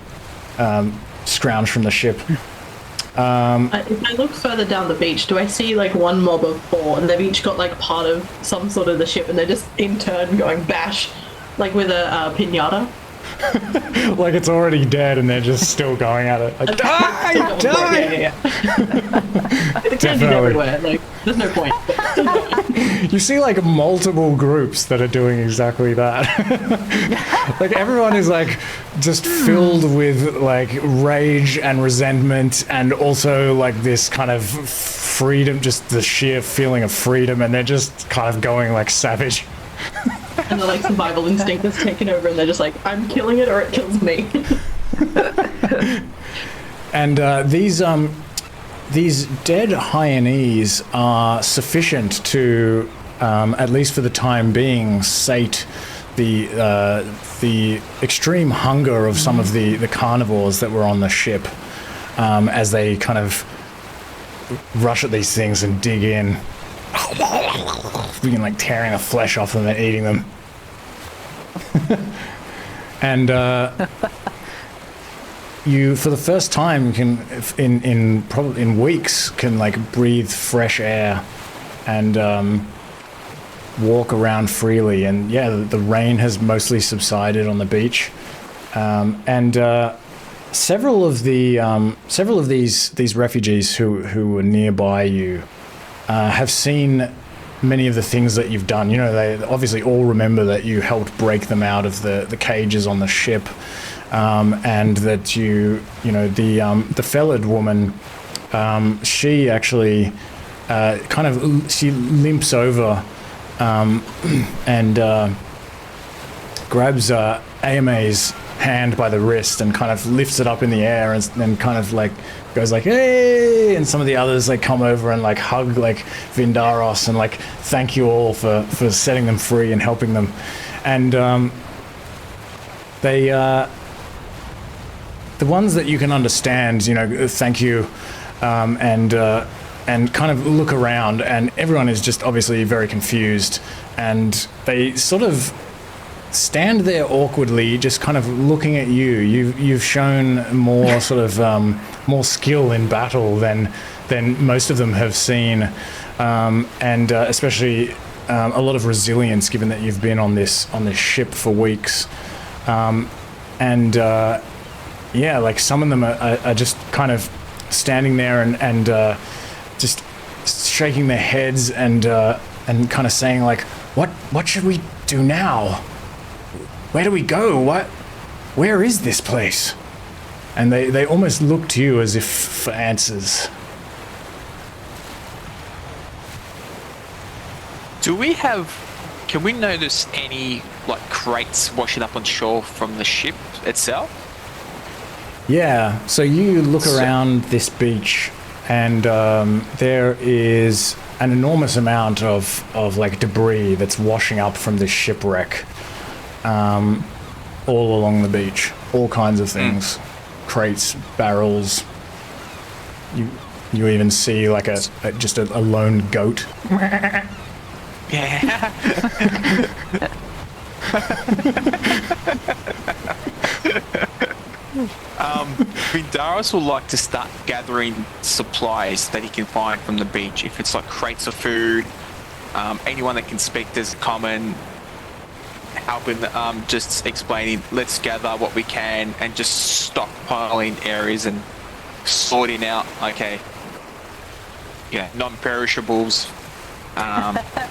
scrounge from the ship. If I look further down the beach, do I see like one mob of 4, and they've each got like part of some sort of the ship, and they're just in turn going bash, like with a pinata? Like it's already dead and they're just still going at it. Like, die! Yeah. The candy's everywhere. Like, there's no point. You see like multiple groups that are doing exactly that. Like everyone is like just filled with like rage and resentment, and also like this kind of freedom, just the sheer feeling of freedom, and they're just kind of going like savage. And the like survival instinct that's taken over, and they're just like, I'm killing it or it kills me. And these dead Hyenese are sufficient to, at least for the time being, sate the extreme hunger of some of the carnivores that were on the ship, as they kind of rush at these things and dig in, like tearing the flesh off them and eating them. And you, for the first time, can probably in weeks, can like breathe fresh air and walk around freely. And yeah, the rain has mostly subsided on the beach, and several of these refugees who were nearby you have seen many of the things that you've done. You know, they obviously all remember that you helped break them out of the cages on the ship, and that the Fellid woman, she actually she limps over and grabs AMA's hand by the wrist and kind of lifts it up in the air, and then kind of like goes like, hey, and some of the others like come over and like hug like Vindaros and like thank you all for setting them free and helping them. And they the ones that you can understand, you know, thank you, and kind of look around, and everyone is just obviously very confused, and they sort of stand there awkwardly, just kind of looking at you. You've shown more sort of more skill in battle than most of them have seen, and especially a lot of resilience, given that you've been on this ship for weeks, and yeah, like some of them are just kind of standing there and just shaking their heads and kind of saying like, what should we do now? Where do we go? Where is this place? And they almost look to you as if for answers. Can we notice any like crates washing up on shore from the ship itself? Yeah, so you look around this beach, and there is an enormous amount of like debris that's washing up from this shipwreck, all along the beach. All kinds of things, crates, barrels. You even see like just a lone goat. Yeah. Vindaros will like to start gathering supplies that he can find from the beach. If it's like crates of food, anyone that can speak this common, helping, just explaining, let's gather what we can and just stockpiling areas and sorting out, okay, non-perishables,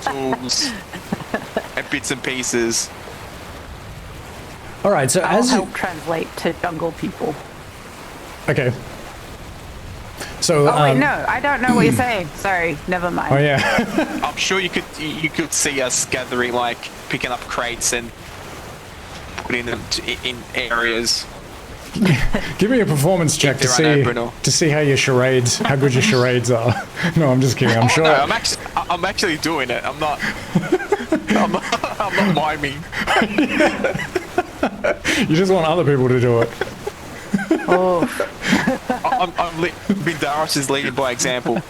tools, and bits and pieces. All right, so I'll help translate to jungle people. Okay. So. Oh wait, no, I don't know what you're saying. Sorry, never mind. Oh yeah. I'm sure you could see us gathering, like picking up crates and putting them in areas. Give me a performance check to see how good your charades are. No, I'm just kidding. I'm sure. No, I'm actually doing it. I'm not miming. You just want other people to do it. Oh. Vindaros is leading by example.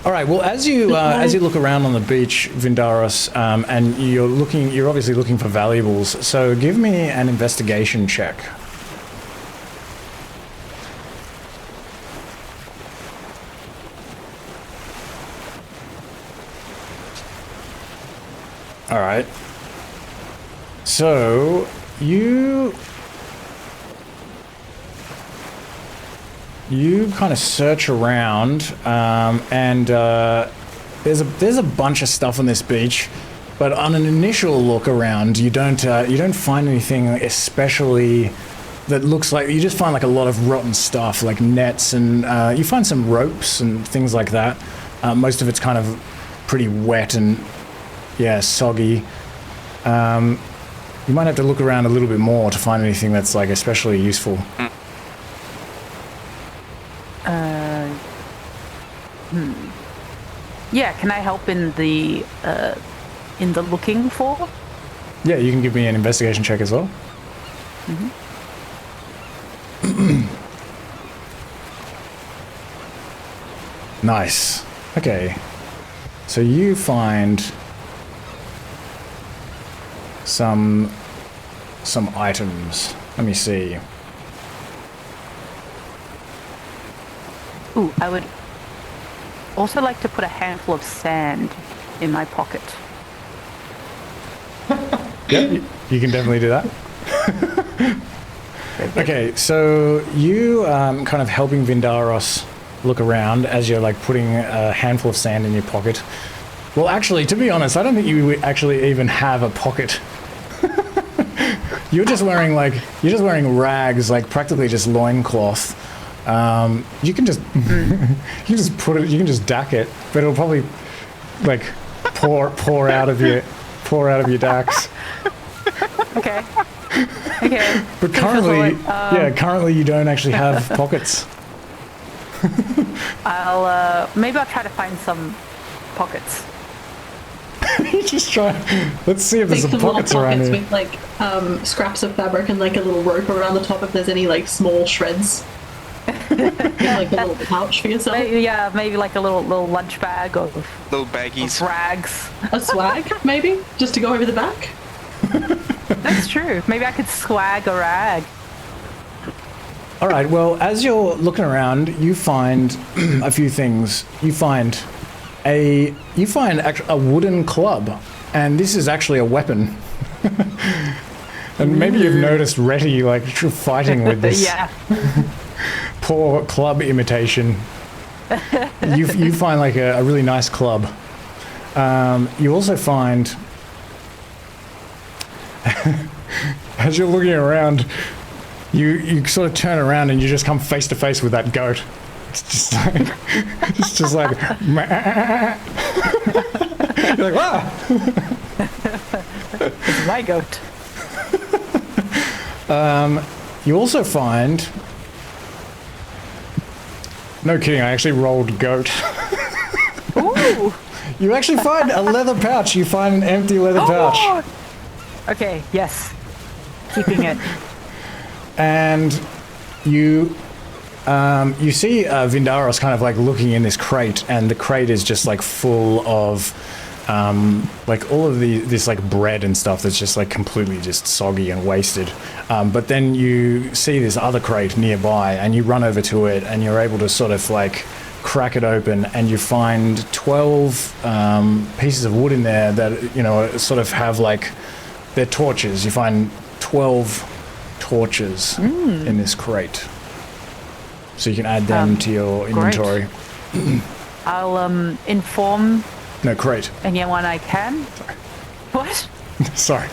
All right. Well, as you look around on the beach, Vindaros, and you're obviously looking for valuables. So give me an investigation check. All right. So you kind of search around, and there's a bunch of stuff on this beach, but on an initial look around, you don't find anything especially that looks like. You just find like a lot of rotten stuff, like nets, and you find some ropes and things like that. Most of it's kind of pretty wet and soggy. You might have to look around a little bit more to find anything that's like especially useful. Yeah, can I help in the looking for? Yeah, you can give me an investigation check as well. Nice. Okay. So you find some items. Let me see. Ooh, I would also like to put a handful of sand in my pocket. Yeah, you can definitely do that. Okay, so you kind of helping Vindaros look around as you're like putting a handful of sand in your pocket. Well, actually, to be honest, I don't think you actually even have a pocket. You're just wearing rags, like practically just loincloth. You can just you can just dack it, but it'll probably like pour out of your dacks. Okay. Okay. But currently, currently you don't actually have pockets. Maybe I'll try to find some pockets. You just try. Let's see if there's some pockets around here. With like scraps of fabric and like a little rope around the top if there's any like small shreds. Like a little pouch for yourself. Maybe like a little lunch bag or Little baggies. rags. A swag, maybe, just to go over the back. That's true. Maybe I could swag a rag. All right. Well, as you're looking around, you find a few things. You find a wooden club, and this is actually a weapon. And maybe you've noticed Retty like fighting with this. Yeah. Poor club imitation. You find like a really nice club. You also find, as you're looking around, you sort of turn around and you just come face to face with that goat. It's just like you're like, wow. It's my goat. You also find, no kidding, I actually rolled goat. Ooh. You actually find a leather pouch. You find an empty leather pouch. Okay, yes. Keeping it. And you see Vindaros kind of like looking in this crate, and the crate is just like full of like all of this like bread and stuff that's just like completely just soggy and wasted. But then you see this other crate nearby, and you run over to it, and you're able to sort of like crack it open, and you find 12 pieces of wood in there that, you know, sort of have like, they're torches. You find 12 torches in this crate. So you can add them to your inventory. I'll inform No, crate. anyone I can. Sorry. What? Sorry.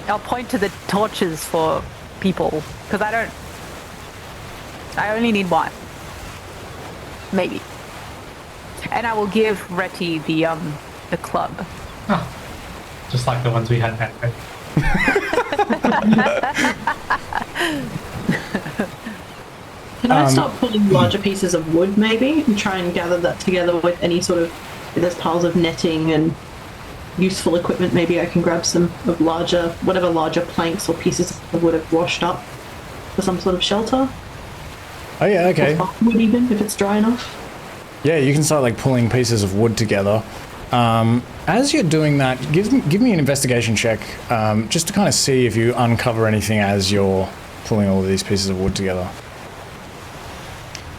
I'll point to the torches for people, because I only need one. Maybe. And I will give Retty the club. Oh, just like the ones we had back then. Can I start pulling larger pieces of wood, maybe, and try and gather that together with any sort of, if there's piles of netting and useful equipment, maybe I can grab some of whatever larger planks or pieces of wood have washed up for some sort of shelter. Oh yeah, okay. Or wood even, if it's dry enough. Yeah, you can start like pulling pieces of wood together. As you're doing that, give me an investigation check, just to kind of see if you uncover anything as you're pulling all of these pieces of wood together.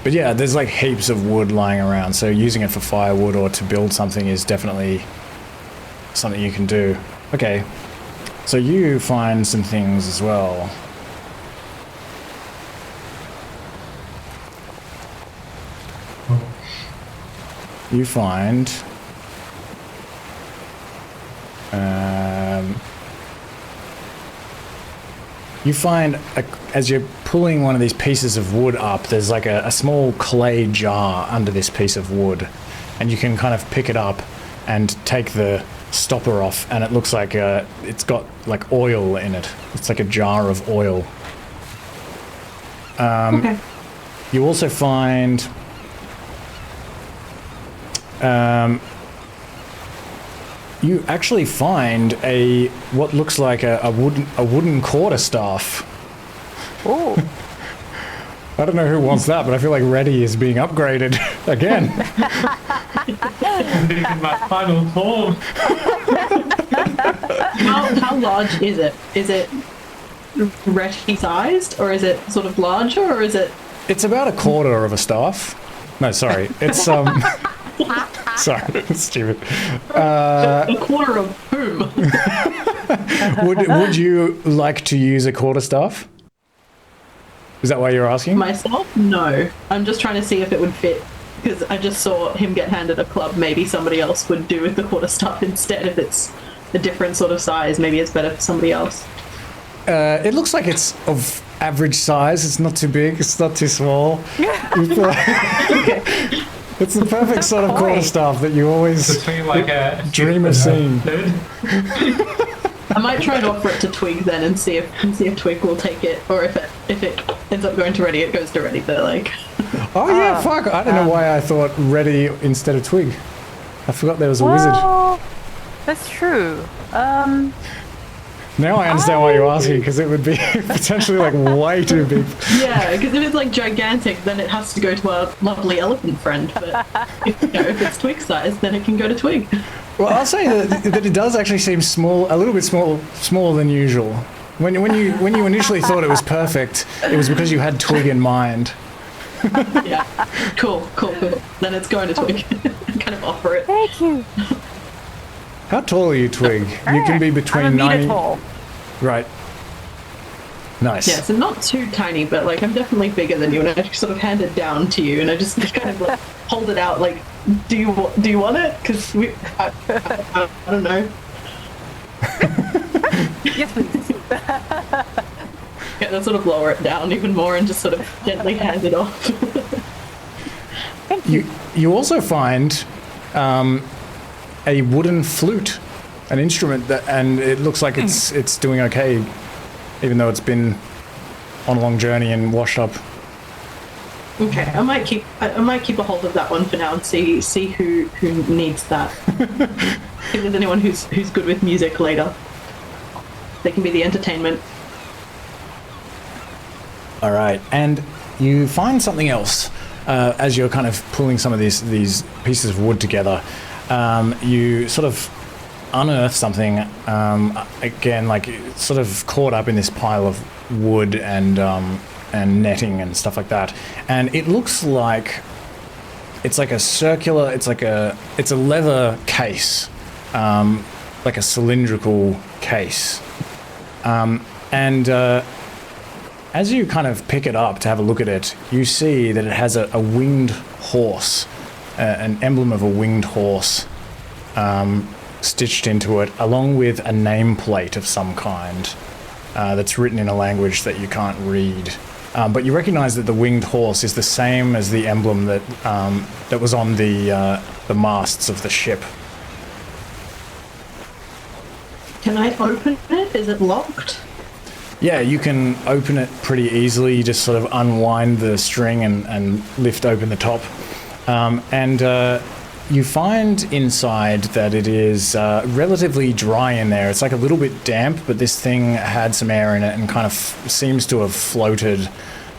But yeah, there's like heaps of wood lying around, so using it for firewood or to build something is definitely something you can do. Okay, so you find some things as well. You find as you're pulling one of these pieces of wood up, there's like a small clay jar under this piece of wood, and you can kind of pick it up and take the stopper off, and it looks like it's got like oil in it. It's like a jar of oil. Okay. You also find you actually find what looks like a wooden quarterstaff. Oh. I don't know who wants that, but I feel like Reddy is being upgraded again. This is my final form. How large is it? Is it Retty sized, or is it sort of larger, or is it? It's about a quarter of a staff. No, sorry. It's sorry, it's stupid. A quarter of whom? Would you like to use a quarterstaff? Is that why you're asking? Myself? No. I'm just trying to see if it would fit. Because I just saw him get handed a club. Maybe somebody else would do with the quarterstaff instead. If it's a different sort of size, maybe it's better for somebody else. It looks like it's of average size. It's not too big. It's not too small. It's the perfect sort of quarterstaff that you always Between like a dream of seeing. I might try and offer it to Twig then and see if Twig will take it, or if it ends up going to Reddy, it goes to Reddy. But like, Oh yeah, fuck! I don't know why I thought Reddy instead of Twig. I forgot there was a wizard. That's true. Now I understand why you're asking, because it would be potentially like way too big. yeah, because if it's like gigantic, then it has to go to our lovely elephant friend. But if it's Twig size, then it can go to Twig. Well, I'll say that it does actually seem small, a little bit smaller than usual. When you initially thought it was perfect, it was because you had Twig in mind. Yeah, cool. Then it's going to Twig. kind of offer it. Thank you. How tall are you, Twig? You can be between I'm a 90. meter tall. Right. Nice. Yeah, so not too tiny, but like I'm definitely bigger than you, and I just sort of hand it down to you, and I just kind of like hold it out, like, do you want it? Because I don't know. Yes, please. Yeah, then sort of lower it down even more and just sort of gently hand it off. You also find a wooden flute, an instrument that, and it looks like it's doing okay, even though it's been on a long journey and washed up. Okay, I might keep a hold of that one for now and see who needs that. If there's anyone who's good with music later, they can be the entertainment. All right, and you find something else as you're kind of pulling some of these pieces of wood together. You sort of unearth something again, like sort of caught up in this pile of wood and netting and stuff like that. And it looks like it's like a circular. It's a leather case, like a cylindrical case, and. As you kind of pick it up to have a look at it, you see that it has a winged horse, an emblem of a winged horse stitched into it, along with a nameplate of some kind that's written in a language that you can't read. But you recognize that the winged horse is the same as the emblem that was on the masts of the ship. Can I open it? Is it locked? Yeah, you can open it pretty easily. You just sort of unwind the string and lift open the top. And you find inside that it is relatively dry in there. It's like a little bit damp, but this thing had some air in it and kind of seems to have floated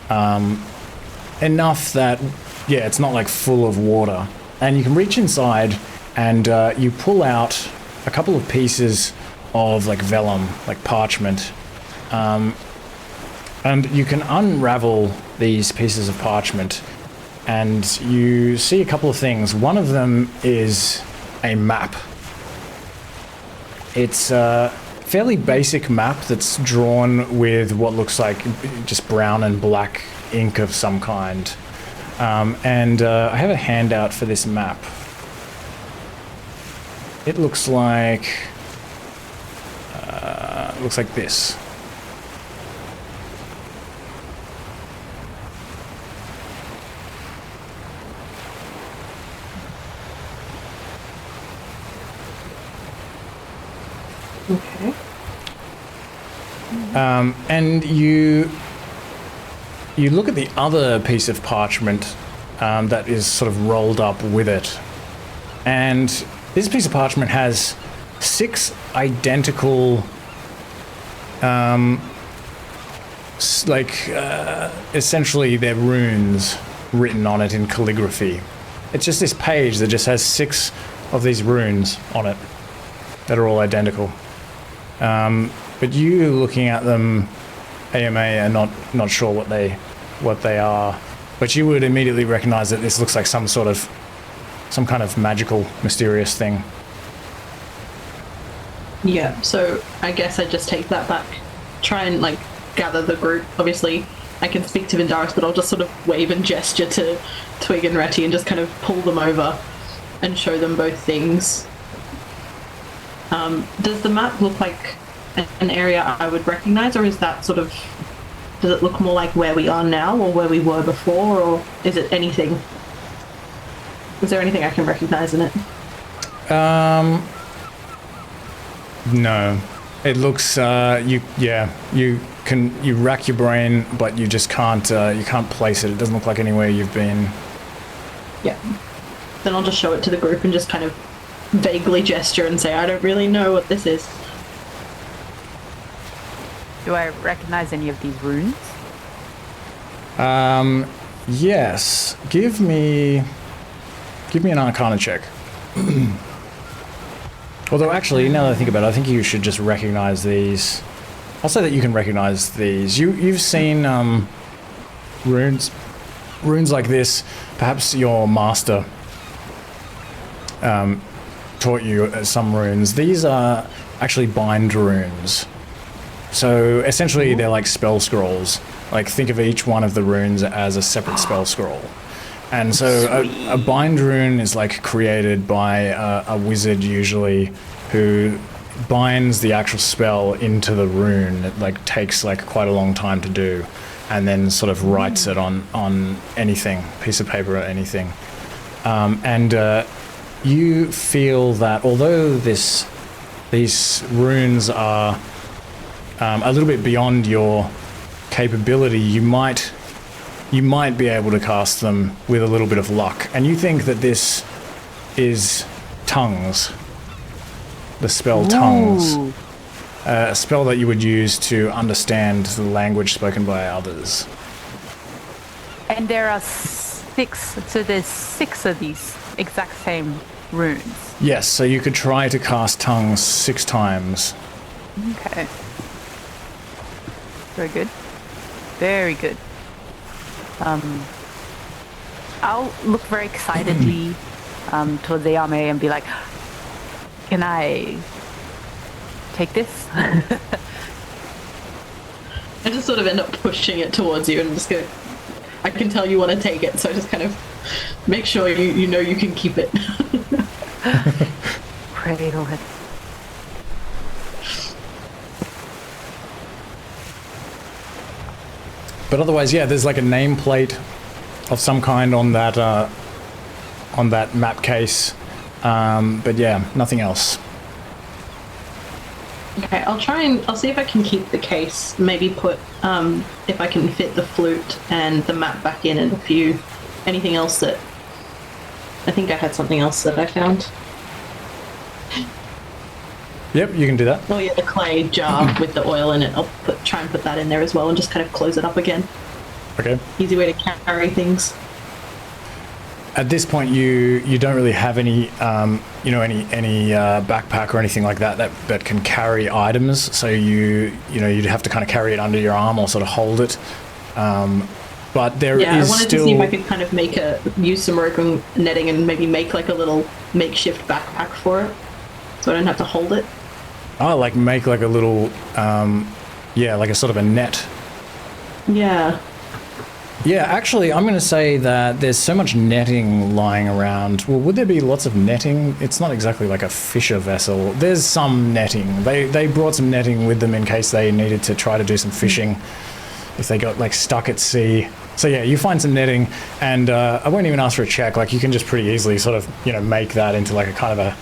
enough that, yeah, it's not like full of water. And you can reach inside and you pull out a couple of pieces of like vellum, like parchment. And you can unravel these pieces of parchment and you see a couple of things. One of them is a map. It's a fairly basic map that's drawn with what looks like just brown and black ink of some kind. And I have a handout for this map. It looks like this. Okay. And you look at the other piece of parchment that is sort of rolled up with it, and this piece of parchment has 6 identical, essentially they're runes written on it in calligraphy. It's just this page that just has 6 of these runes on it that are all identical. But you looking at them, AMA, are not sure what they are. But you would immediately recognize that this looks like some kind of magical, mysterious thing. Yeah, so I guess I just take that back, try and like gather the group, obviously I can speak to Vindaris, but I'll just sort of wave and gesture to Twig and Ratty and just kind of pull them over and show them both things. Does the map look like an area I would recognize, or is that sort of... Does it look more like where we are now or where we were before, or is it anything? Is there anything I can recognize in it? No. It looks, you rack your brain, but you just can't, you can't place it. It doesn't look like anywhere you've been. Yeah. Then I'll just show it to the group and just kind of vaguely gesture and say, I don't really know what this is. Do I recognize any of these runes? Yes. Give me an Arcana check. Although, actually, now that I think about it, I think you should just recognize these. I'll say that you can recognize these. You've seen runes like this. Perhaps your master taught you some runes. These are actually bind runes. So essentially, they're like spell scrolls. Like, think of each one of the runes as a separate spell scroll. And so a bind rune is like created by a wizard usually, who binds the actual spell into the rune. It like takes like quite a long time to do, and then sort of writes it on anything, piece of paper or anything. You feel that although these runes are a little bit beyond your capability, you might be able to cast them with a little bit of luck. And you think that this is tongues. The spell tongues. A spell that you would use to understand the language spoken by others. And there are 6, so there's 6 of these exact same runes. Yes, so you could try to cast tongues 6 times. Okay. Very good. Very good. I'll look very excitedly towards Yao Mei and be like, can I take this? I just sort of end up pushing it towards you and I'm just going to... I can tell you want to take it, so I just kind of make sure you know you can keep it. Cradle it. But otherwise, yeah, there's like a nameplate of some kind on that map case. But yeah, nothing else. Okay, I'll see if I can keep the case, maybe put, if I can fit the flute and the map back in and anything else that, I think I had something else that I found. Yep, you can do that. Oh yeah, the clay jar with the oil in it, I'll try and put that in there as well and just kind of close it up again. Okay. Easy way to carry things. At this point, you don't really have any, any backpack or anything like that can carry items. So you'd have to kind of carry it under your arm or sort of hold it. But there is still... Yeah, I wanted to see if I could kind of use some rope and netting and maybe make like a little makeshift backpack for it, so I don't have to hold it. Oh, like make like a little, like a sort of a net. Yeah. Yeah, actually, I'm going to say that there's so much netting lying around. Well, would there be lots of netting? It's not exactly like a fisher vessel. There's some netting. They brought some netting with them in case they needed to try to do some fishing if they got like stuck at sea. So yeah, you find some netting, and I won't even ask for a check. Like you can just pretty easily sort of make that into like a kind of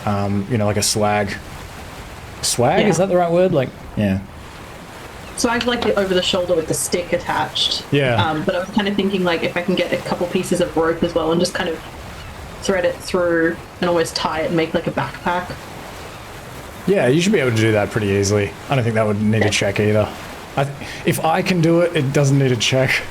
a like a swag. Swag, yeah. Is that the right word? Like, yeah. So I've like it over the shoulder with the stick attached. Yeah. But I was kind of thinking like if I can get a couple pieces of rope as well and just kind of thread it through and almost tie it and make like a backpack. Yeah, you should be able to do that pretty easily. I don't think that would need a check either. If I can do it, it doesn't need a check.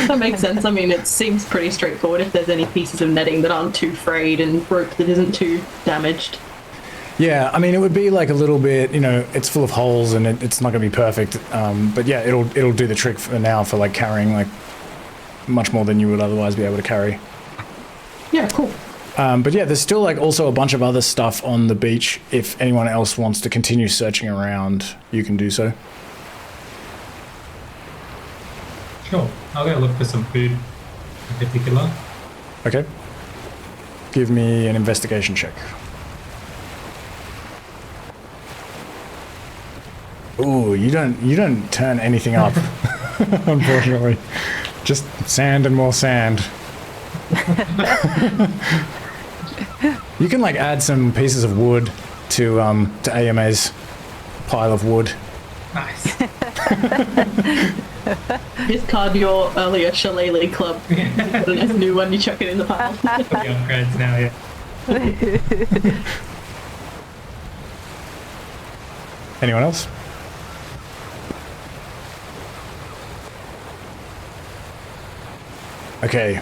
That makes sense. I mean, it seems pretty straightforward if there's any pieces of netting that aren't too frayed and rope that isn't too damaged. Yeah, I mean, it would be like a little bit, it's full of holes and it's not going to be perfect. But yeah, it'll do the trick for now for like carrying like much more than you would otherwise be able to carry. Yeah, cool. But yeah, there's still like also a bunch of other stuff on the beach. If anyone else wants to continue searching around, you can do so. Sure. I'll go look for some food in particular. Okay. Give me an investigation check. Ooh, you don't turn anything up, unfortunately. Just sand and more sand. You can like add some pieces of wood to AMA's pile of wood. Nice. Discard your earlier shillelagh club. Put a nice new one, you chuck it in the pile. The upgrades now, yeah. Anyone else? Okay.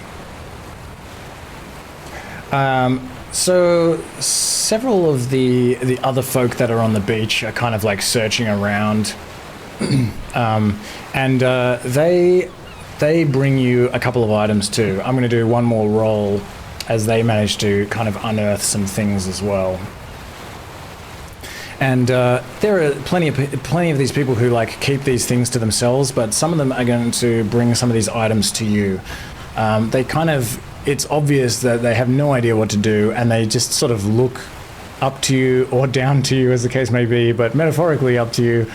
So several of the other folk that are on the beach are kind of like searching around, and they bring you a couple of items too. I'm going to do one more roll as they manage to kind of unearth some things as well. And there are plenty of these people who like keep these things to themselves, but some of them are going to bring some of these items to you. They kind of, it's obvious that they have no idea what to do, and they just sort of look up to you or down to you, as the case may be, but metaphorically up to you,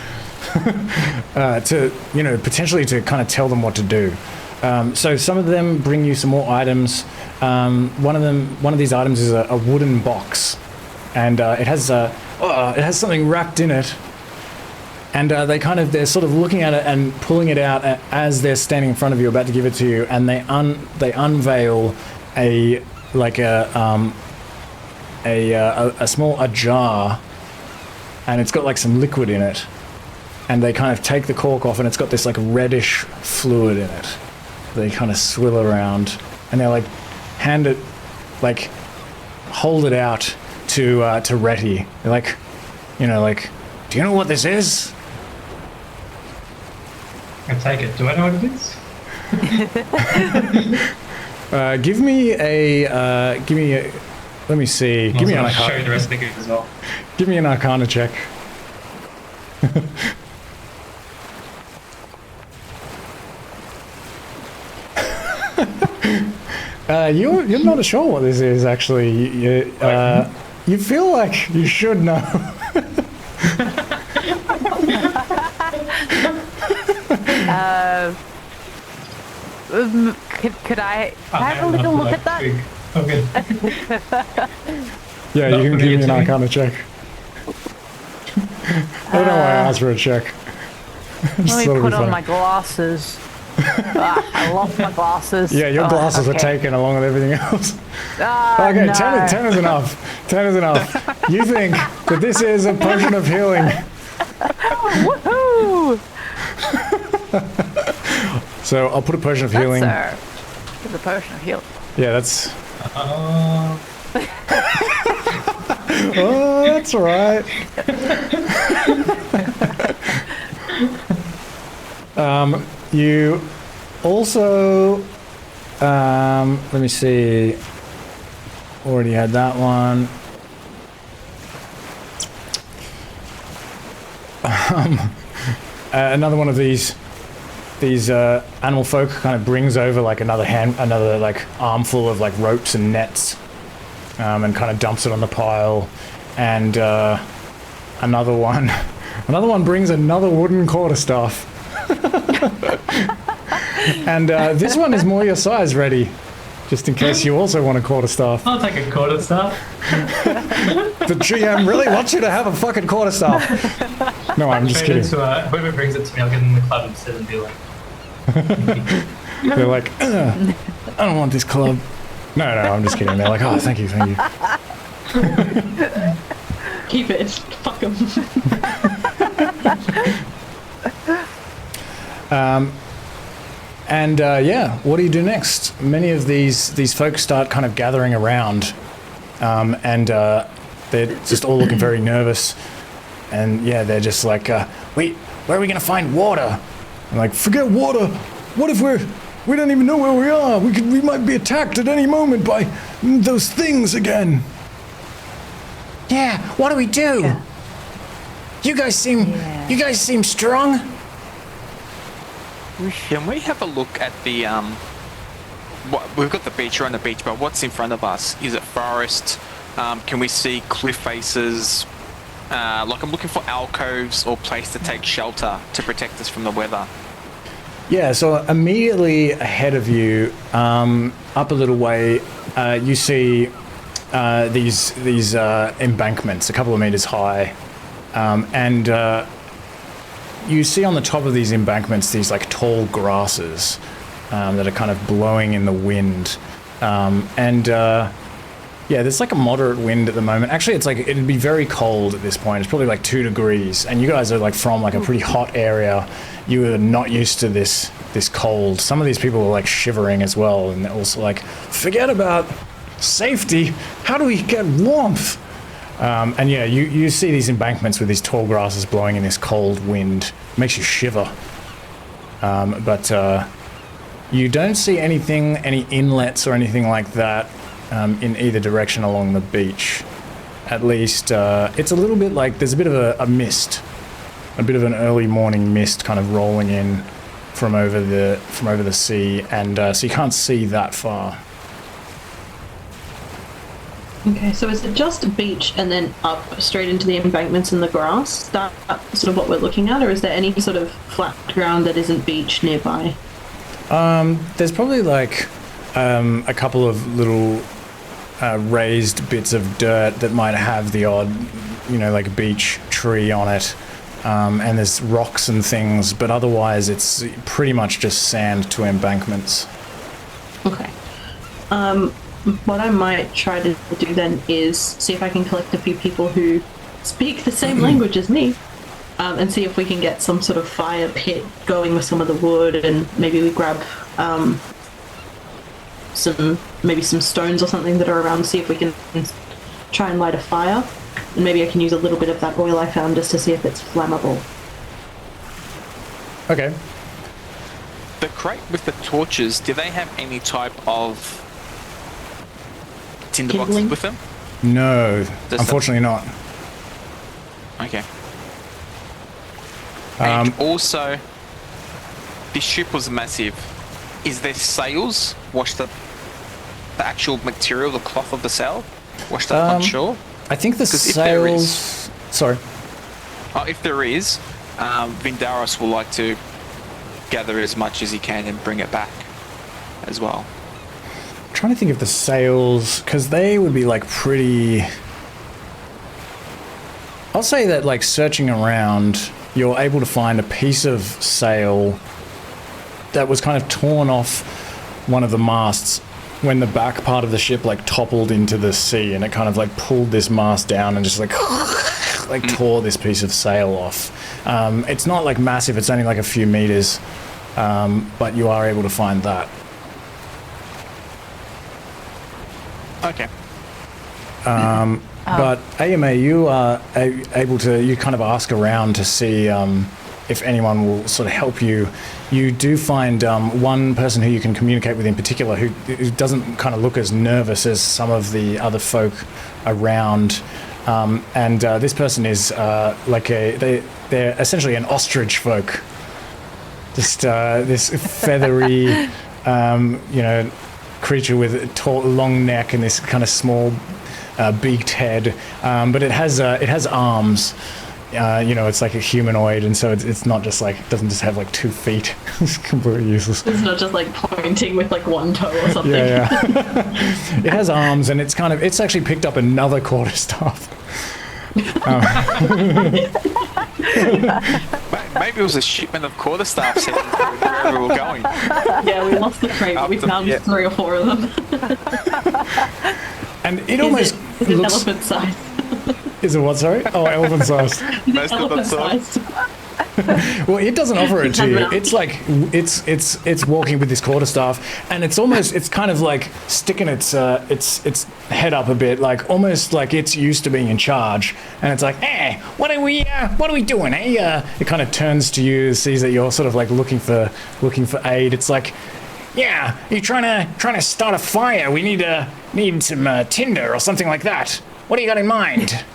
to, you know, potentially to kind of tell them what to do. So some of them bring you some more items. One of these items is a wooden box, and it has something wrapped in it. And they're sort of looking at it and pulling it out as they're standing in front of you, about to give it to you, and they unveil a small jar, and it's got like some liquid in it, and they kind of take the cork off, and it's got this like reddish fluid in it. They kind of swill around, and they're like hold it out to Retty. They're like, you know, like, do you know what this is? I take it. Do I know what it is? Give me a. Let me see. Give me an I'll show you Arcana. the rest of the goods as well. Give me an Arcana check. You're not sure what this is actually. You feel like you should know. Could I have a little look at that? Okay. Yeah, Not you can give me familiar an to me. Arcana check. I don't know why I asked for a check. Let me put on my glasses. I lost my glasses. Yeah, your glasses were taken along with everything else. Okay, no. 10 is enough. 10 is enough. You think that this is a potion of healing. Woohoo! So I'll put a potion of healing. That's a potion of healing. Yeah, that's... Oh, that's right. You also... let me see. Already had that one. Another one of these animal folk kind of brings over like another like armful of like ropes and nets, and kind of dumps it on the pile, and another one brings another wooden quarterstaff. And this one is more your size, Reddy, just in case you also want a quarterstaff. I'll take a quarterstaff. The GM really wants you to have a fucking quarterstaff. No, I'm just kidding. Whoever brings it to me, I'll get in the club instead and be like... They're like, I don't want this club. No, I'm just kidding. They're like, oh, thank you. Keep it. Fuck them. Yeah, what do you do next? Many of these folks start kind of gathering around, and they're just all looking very nervous. And yeah, they're just like, wait, where are we gonna find water? I'm like, forget water. What if we don't even know where we are? We might be attacked at any moment by Those things again. Yeah, what do we do? Yeah. You guys seem strong. Can we have a look at the we've got the beach, we're on the beach, but what's in front of us? Is it forest? Can we see cliff faces? Like I'm looking for alcoves or place to take shelter to protect us from the weather. Yeah, so immediately ahead of you, up a little way, you see these embankments, a couple of meters high, and you see on the top of these embankments these like tall grasses that are kind of blowing in the wind, yeah, there's like a moderate wind at the moment. Actually, it's like it'd be very cold at this point. It's probably like 2 degrees, and you guys are like from like a pretty hot area. You are not used to this cold. Some of these people are like shivering as well, and they're also like, forget about safety. How do we get warmth? And yeah, you see these embankments with these tall grasses blowing in this cold wind. It makes you shiver. But you don't see anything, any inlets or anything like that in either direction along the beach. At least it's a little bit like there's a bit of a mist, a bit of an early morning mist kind of rolling in from over the sea, and so you can't see that far. Okay, so is it just a beach and then up straight into the embankments and the grass? Is that sort of what we're looking at, or is there any sort of flat ground that isn't beach nearby? There's probably like a couple of little raised bits of dirt that might have the odd, like beach tree on it, and there's rocks and things, but otherwise it's pretty much just sand to embankments. Okay. What I might try to do then is see if I can collect a few people who speak the same language as me, and see if we can get some sort of fire pit going with some of the wood, and maybe we grab some stones or something that are around, see if we can try and light a fire, and maybe I can use a little bit of that oil I found just to see if it's flammable. Okay. The crate with the torches, do they have any type of tinderboxes Kindling? with them? No, unfortunately not. Okay. And also, this ship was massive. Is there sails? Wash the actual material, the cloth of the sail? Washed up on shore? I think the 'Cause if there sails... is- Sorry. If there is, Vindaros will like to gather as much as he can and bring it back as well. I'm trying to think of the sails, because they would be like pretty... I'll say that like searching around, you're able to find a piece of sail that was kind of torn off one of the masts when the back part of the ship like toppled into the sea, and it kind of like pulled this mast down and just like tore this piece of sail off. It's not like massive, it's only like a few meters, but you are able to find that. Okay. But AMA, you are able to, you kind of ask around to see if anyone will sort of help you. You do find one person who you can communicate with in particular who doesn't kind of look as nervous as some of the other folk around. And this person is they're essentially an ostrich folk. Just this feathery, creature with a tall, long neck and this kind of small, beaked head. But it has arms. It's like a humanoid, and so it's not just like, it doesn't just have like 2 feet. It's completely useless. It's not just like pointing with like one toe or something. Yeah. It has arms, and it's actually picked up another quarterstaff. Maybe it was a shipment of quarterstaffs heading wherever we were going. Yeah, we lost the crate, but we found 3 or 4 of them. And it almost is it looks... elephant size? Is it what, sorry? Oh, elephant sized. Most of them Elephant sized. Well, it doesn't offer it to you. It's like it's walking with this quarterstaff, and it's kind of like sticking its head up a bit, like almost like it's used to being in charge, and it's like, hey, what are we doing? Hey, it kind of turns to you, sees that you're sort of like looking for aid. It's like, Yeah, you trying to start a fire? We need some tinder or something like that. What do you got in mind?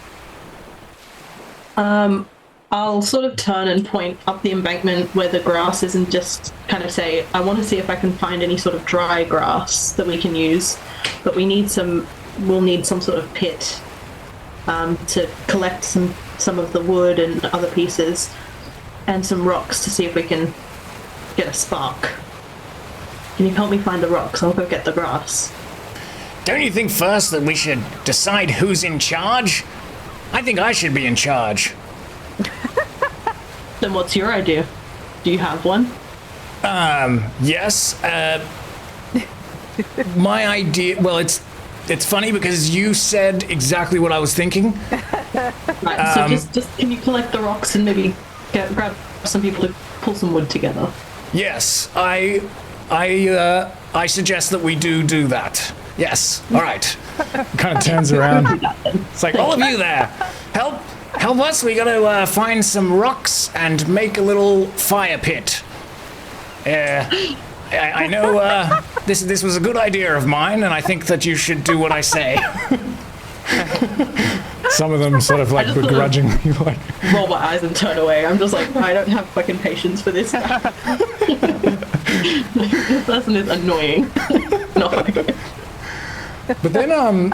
I'll sort of turn and point up the embankment where the grass is and just kind of say, I want to see if I can find any sort of dry grass that we can use, but we'll need some sort of pit to collect some of the wood and other pieces and some rocks to see if we can get a spark. Can you help me find the rocks? I'll go get the grass. Don't you think first that we should decide who's in charge? I think I should be in charge. Then what's your idea? Do you have one? Yes. My idea. Well, it's funny because you said exactly what I was thinking. Right. So just can you collect the rocks and maybe grab some people to pull some wood together? Yes, I suggest that we do that. Yes. All right. Kind of turns around. It's like all of you there. Help us. We gotta find some rocks and make a little fire pit. I know this was a good idea of mine, and I think that you should do what I say. Some of them sort of like begrudgingly like roll my eyes and turn away. I'm just like, I don't have fucking patience for this guy. This person is annoying. No. But then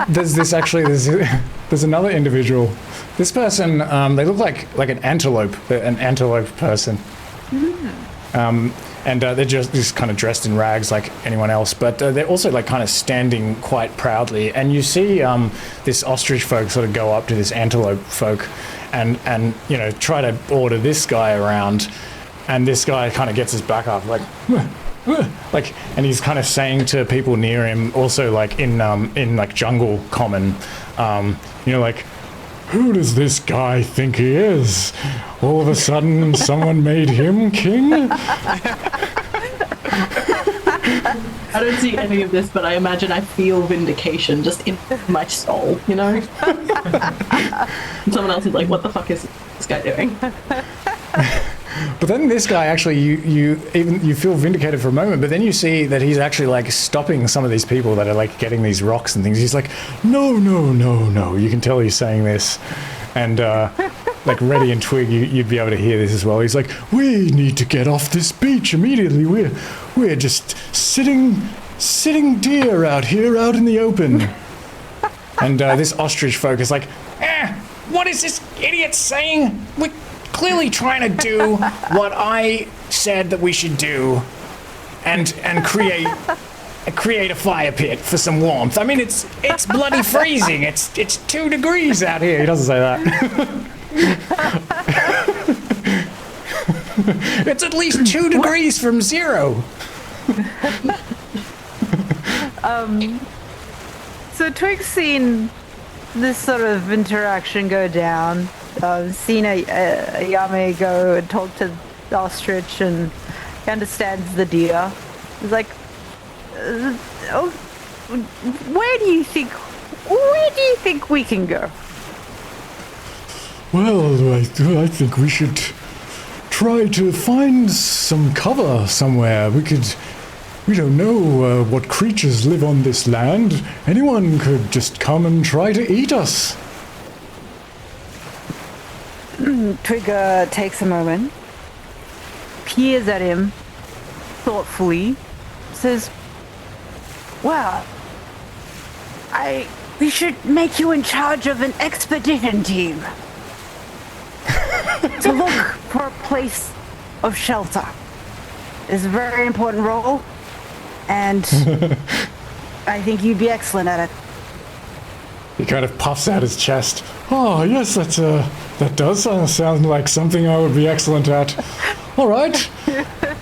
there's another individual. This person, they look like an antelope person. And they're just kind of dressed in rags like anyone else, but they're also like kind of standing quite proudly. And you see this ostrich folk sort of go up to this antelope folk and try to order this guy around. And this guy kind of gets his back up like, and he's kind of saying to people near him, also like in like jungle common, like, who does this guy think he is? All of a sudden, someone made him king? I don't see any of this, but I imagine I feel vindication just in my soul, And someone else is like, what the fuck is this guy doing? But then this guy actually, you feel vindicated for a moment, but then you see that he's actually like stopping some of these people that are like getting these rocks and things. He's like, no. You can tell he's saying this. And like Reddy and Twig, you'd be able to hear this as well. He's like, we need to get off this beach immediately. We're just sitting deer out here out in the open. And this ostrich folk is like, what is this idiot saying? We're clearly trying to do what I said that we should do, and create a fire pit for some warmth. I mean, it's bloody freezing. It's 2 degrees out here. he doesn't say that. It's at least 2 degrees from zero. So Twig's seen this sort of interaction go down. Seen a Yao Mei go and talk to the ostrich, and he understands the deer. He's like, where do you think we can go? Well, I think we should try to find some cover somewhere. We don't know what creatures live on this land. Anyone could just come and try to eat us. Trigger takes a moment, peers at him thoughtfully, says, well, we should make you in charge of an expedition team to look for a place of shelter. It's a very important role, and I think you'd be excellent at it. He kind of puffs out his chest. Oh, yes, that does sound like something I would be excellent at. All right,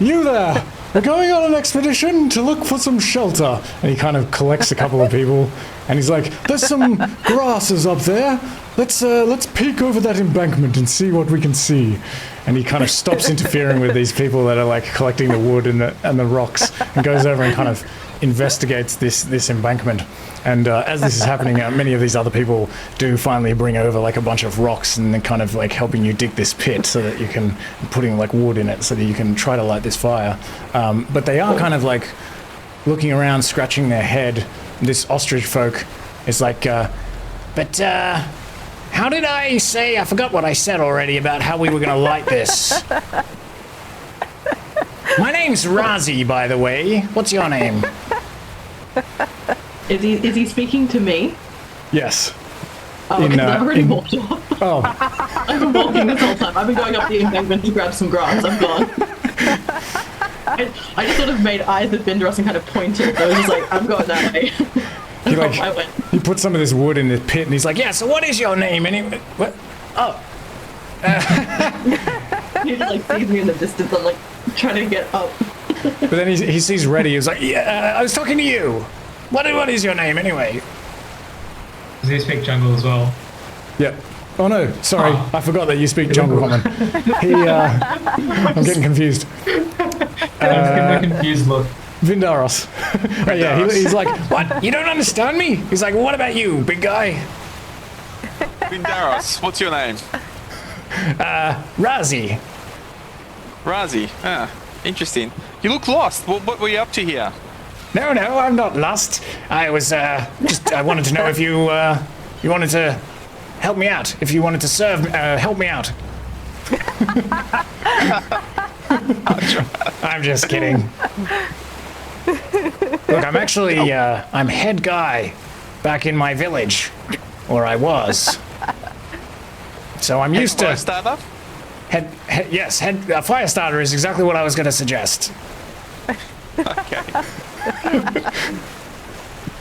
you there. We're going on an expedition to look for some shelter. And he kind of collects a couple of people, and he's like, there's some grasses up there. Let's peek over that embankment and see what we can see. And he kind of stops interfering with these people that are like collecting the wood and the rocks, and goes over and kind of investigates this embankment. And as this is happening, many of these other people do finally bring over like a bunch of rocks and then kind of like helping you dig this pit so that you can putting like wood in it so that you can try to light this fire. But they are kind of like looking around, scratching their head. This ostrich folk is like, but how did I say? I forgot what I said already about how we were going to light this. My name's Razi, by the way. What's your name? Is he speaking to me? Yes. Oh, because I've already walked off. Oh. I've been walking this whole time. I've been going up the embankment to grab some grass. I'm gone. I just sort of made eyes at Vinderos and kind of pointed. I was just like, I'm going that way. I went. He put some of this wood in the pit and he's like, yeah, so what is your name? Anyway? What? Oh. He just like sees me in the distance. I'm like trying to get up. But then he sees Reddy. He's like, Yeah, I was talking to you. What is your name anyway? Does he speak jungle as well? yeah. Oh no, sorry. I forgot that you speak jungle common. I'm getting confused. Give him a confused look. Vindaros. Oh, yeah, he's like, What? You don't understand me? He's like, what about you, big guy? Vindaros, what's your name? Razi. Razi. Ah, interesting. You look lost. What were you up to here? No, I'm not lost. I was I wanted to know if you wanted to help me out. If you wanted to help me out. I'm just kidding. Look, I'm actually I'm head guy back in my village, or I was. So I'm used to Starter? yes, fire starter is exactly what I was going to suggest. Okay.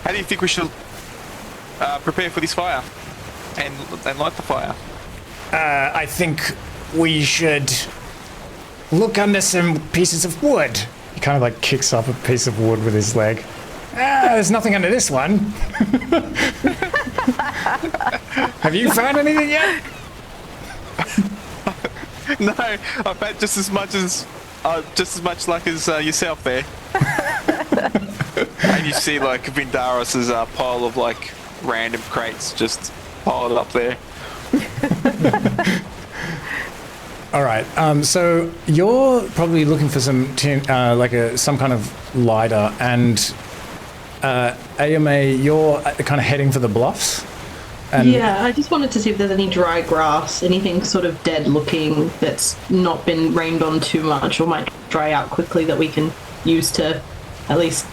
How do you think we should prepare for this fire and light the fire? I think we should look under some pieces of wood. he kind of like kicks up a piece of wood with his leg. There's nothing under this one. Have you found anything yet? No, I've had just as much luck as yourself there. And you see like Vindaros's pile of like random crates just piled up there. All right. So you're probably looking for some some kind of lighter, and Yao Mei, you're kind of heading for the bluffs. And Yeah, I just wanted to see if there's any dry grass, anything sort of dead looking that's not been rained on too much or might dry out quickly that we can use to, at least,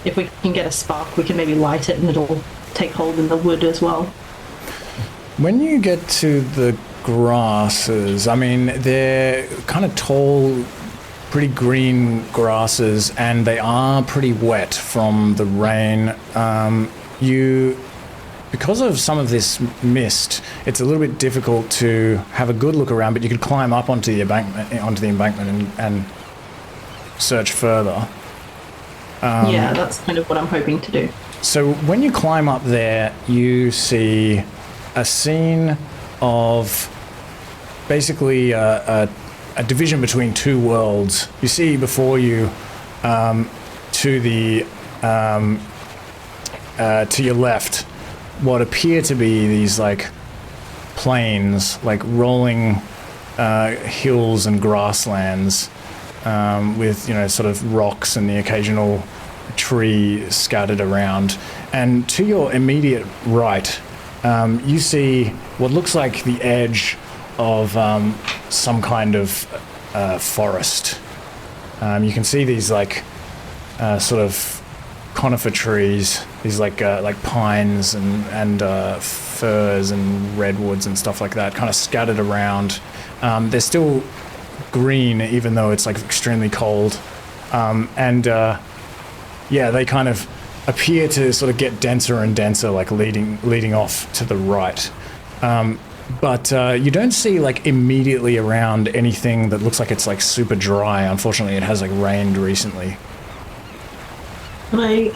if we can get a spark, we can maybe light it and it'll take hold in the wood as well. When you get to the grasses, I mean, they're kind of tall, pretty green grasses, and they are pretty wet from the rain. Because of some of this mist, it's a little bit difficult to have a good look around, but you could climb up onto the embankment and search further. Yeah, that's kind of what I'm hoping to do. So when you climb up there, you see a scene of basically a division between two worlds. You see before you, to your left, what appear to be these like plains, like rolling hills and grasslands, with sort of rocks and the occasional tree scattered around. And to your immediate right, you see what looks like the edge of some kind of forest. You can see these like sort of conifer trees, these like pines and firs and redwoods and stuff like that, kind of scattered around. They're still green, even though it's like extremely cold. They kind of appear to sort of get denser and denser, like leading off to the right. But you don't see like immediately around anything that looks like it's like super dry. Unfortunately, it has like rained recently. Can I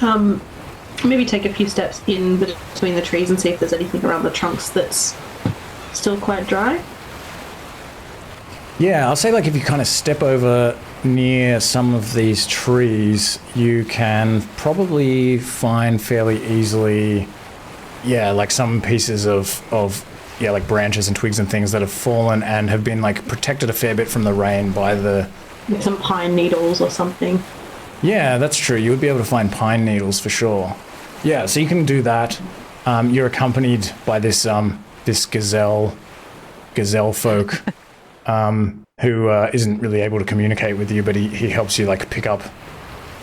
maybe take a few steps in between the trees and see if there's anything around the trunks that's still quite dry? Yeah, I'll say like if you kind of step over near some of these trees, you can probably find fairly easily, like some pieces of like branches and twigs and things that have fallen and have been like protected a fair bit from the rain by the... Some pine needles or something. Yeah, that's true. You would be able to find pine needles for sure. Yeah, so you can do that. You're accompanied by this this gazelle folk who isn't really able to communicate with you, but he helps you like pick up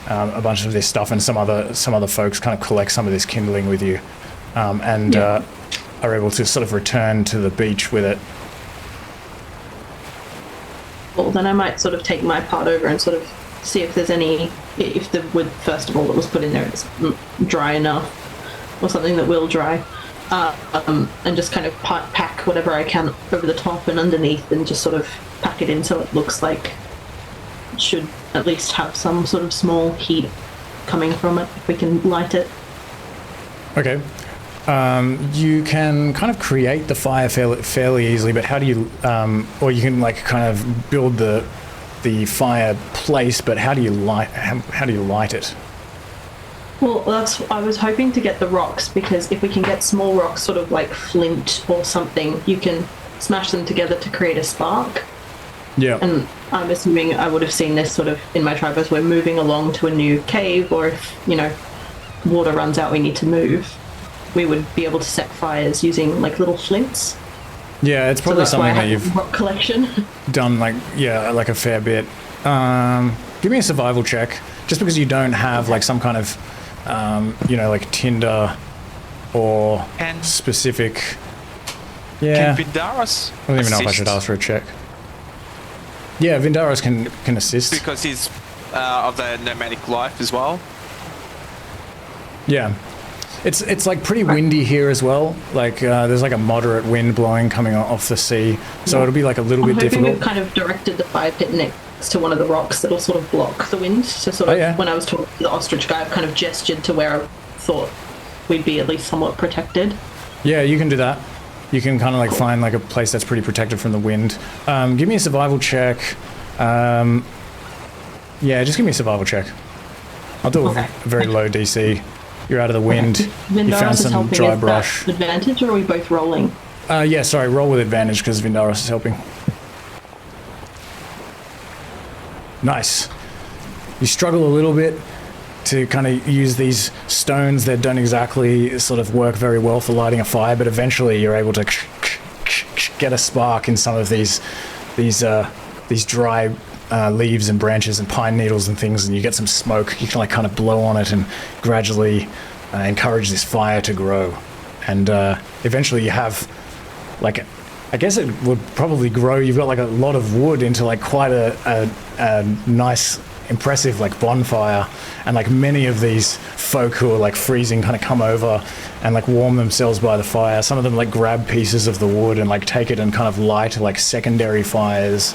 a bunch of this stuff, and some other folks kind of collect some of this kindling with you, and are able to sort of return to the beach with it. Well, then I might sort of take my part over and sort of see if there's if the wood, first of all, that was put in there is dry enough, or something that will dry, and just kind of pack whatever I can over the top and underneath, and just sort of pack it in so it looks like it should at least have some sort of small heat coming from it if we can light it. Okay. You can kind of create the fire fairly easily, but how do you, or you can like kind of build the fireplace, but how do you light it? Well, I was hoping to get the rocks, because if we can get small rocks, sort of like flint or something, you can smash them together to create a spark. Yeah. And I'm assuming I would have seen this sort of in my tribe as we're moving along to a new cave, or if, water runs out, we need to move. We would be able to set fires using like little flints. Yeah, it's probably something that you've rock collection done like a fair bit. Give me a survival check, just because you don't have like some kind of like tinder or specific. Yeah. Can Vindaros I don't even know if I assist? should ask for a check. Yeah, Vindaros can assist Because he's of the nomadic life as well. Yeah. It's like pretty windy here as well. Like there's like a moderate wind blowing coming off the sea, so it'll be like a little bit difficult. We've kind of directed the fire pit next to one of the rocks that'll sort of block the wind. So sort of when I was talking to the ostrich guy, I've kind of gestured to where I thought we'd be at least somewhat protected. Yeah, you can do that. You can kind of like find like a place that's pretty protected from the wind. Give me a survival check. Yeah, just give me a survival check. I'll do a very low DC. You're out of the wind. You found some dry brush. Advantage, or are we both rolling? Yeah, sorry, roll with advantage because Vindaros is helping. Nice. You struggle a little bit to kind of use these stones that don't exactly sort of work very well for lighting a fire, but eventually you're able to get a spark in some of these dry leaves and branches and pine needles and things, and you get some smoke. You can like kind of blow on it and gradually encourage this fire to grow, and eventually you have like I guess it would probably grow. You've got like a lot of wood into like quite a nice, impressive like bonfire, and like many of these folk who are like freezing kind of come over and like warm themselves by the fire. Some of them like grab pieces of the wood and like take it and kind of light like secondary fires.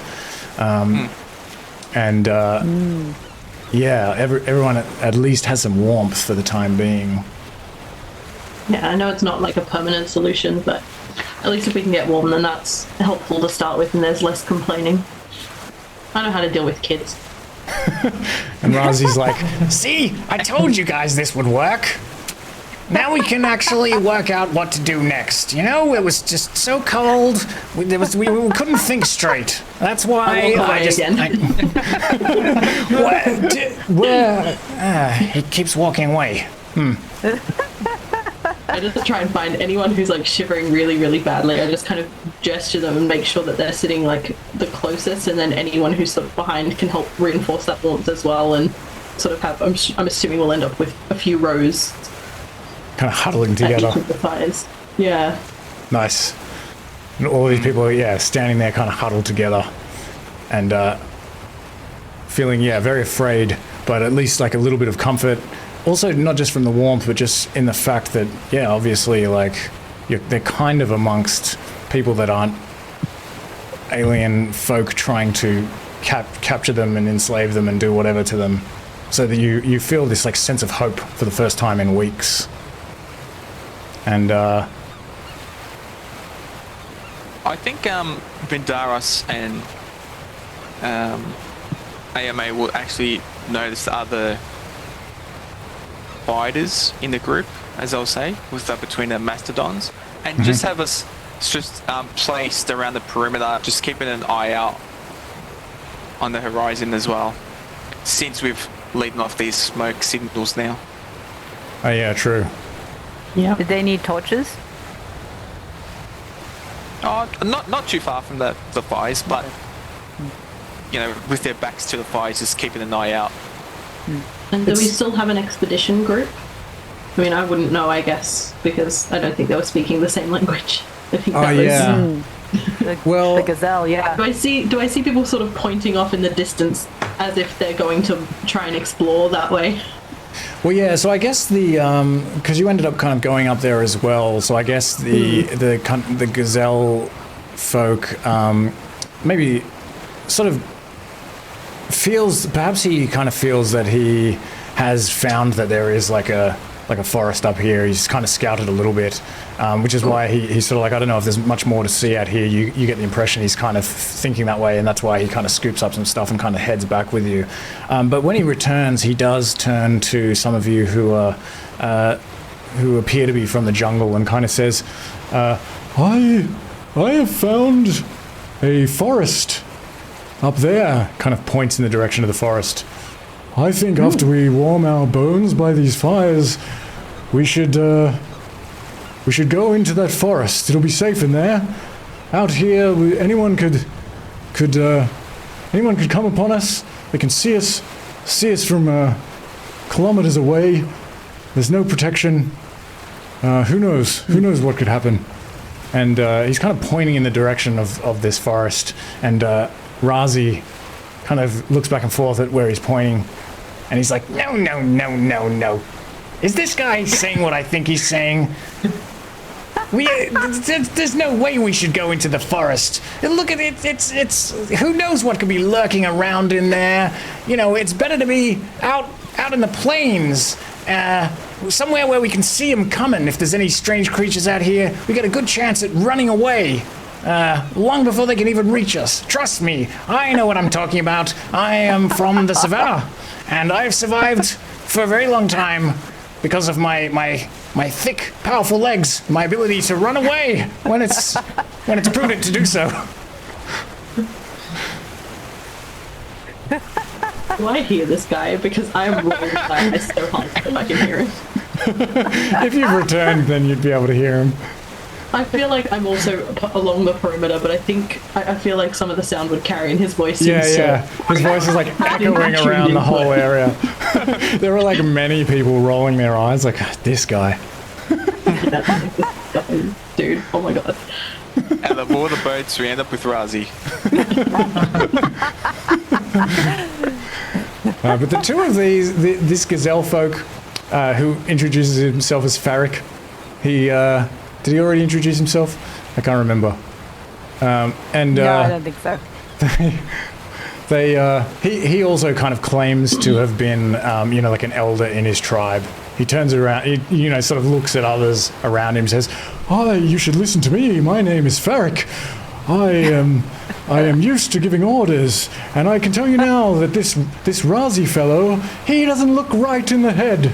And yeah, everyone at least has some warmth for the time being. Yeah, I know it's not like a permanent solution, but at least if we can get warm, then that's helpful to start with, and there's less complaining. I know how to deal with kids. And Razi's like, See, I told you guys this would work. Now we can actually work out what to do next. You know, it was just so cold. We couldn't think straight. That's why I just. He keeps walking away. I just try and find anyone who's like shivering really, really badly. I just kind of gesture them and make sure that they're sitting like the closest, and then anyone who's sort of behind can help reinforce that warmth as well, and sort of have. I'm assuming we'll end up with a few rows. Kind of huddling together. At each of the fires. Yeah. Nice. And all these people, standing there kind of huddled together and feeling, very afraid, but at least like a little bit of comfort. Also, not just from the warmth, but just in the fact that, obviously, like, they're kind of amongst people that aren't alien folk trying to capture them and enslave them and do whatever to them. So that you feel this like sense of hope for the first time in weeks. And I think Vindaros and AMA will actually notice the other fighters in the group, as I'll say, between the mastodons, and just have us just placed around the perimeter, just keeping an eye out on the horizon as well. Since we've leading off these smoke signals now. Oh yeah, true. Yeah. Did they need torches? Oh, not too far from the fires, but you know, with their backs to the fires, just keeping an eye out. And do we still have an expedition group? I mean, I wouldn't know, I guess, because I don't think they were speaking the same language. I think that was... Well, The gazelle, yeah. Do I see people sort of pointing off in the distance as if they're going to try and explore that way? Well, yeah. So I guess because you ended up kind of going up there as well. So I guess the gazelle folk maybe sort of feels. Perhaps he kind of feels that he has found that there is like a forest up here. He's kind of scouted a little bit, which is why he's sort of like, I don't know if there's much more to see out here. You get the impression he's kind of thinking that way, and that's why he kind of scoops up some stuff and kind of heads back with you. But when he returns, he does turn to some of you who appear to be from the jungle and kind of says, I have found a forest up there. Kind of points in the direction of the forest. I think after we warm our bones by these fires, we should go into that forest. It'll be safe in there. Out here, anyone could come upon us. They can see us from kilometers away. There's no protection. Who knows? Who knows what could happen? And he's kind of pointing in the direction of this forest. And Razi kind of looks back and forth at where he's pointing. And he's like, no. Is this guy saying what I think he's saying? There's no way we should go into the forest. Look at it. It's who knows what could be lurking around in there. You know, it's better to be out in the plains, somewhere where we can see them coming. If there's any strange creatures out here, we got a good chance at running away. Long before they can even reach us. Trust me, I know what I'm talking about. I am from the savannah, and I've survived for a very long time because of my thick, powerful legs, my ability to run away when it's prudent to do so. Do I hear this guy? Because I'm rolling my eyes so hard that I can hear him. If you've returned, then you'd be able to hear him. I feel like I'm also along the perimeter, but I feel like some of the sound would carry in his voice. Yeah. His voice is like echoing around the whole area. There were like many people rolling their eyes like, this guy. Dude, oh my god. And of all the boats, we end up with Razi. But the two of this gazelle folk who introduces himself as Farrik, did he already introduce himself? I can't remember. No, I don't think so. He also kind of claims to have been, like an elder in his tribe. He turns around, he sort of looks at others around him, says, you should listen to me. My name is Farrik. I am used to giving orders, and I can tell you now that this Razi fellow, he doesn't look right in the head.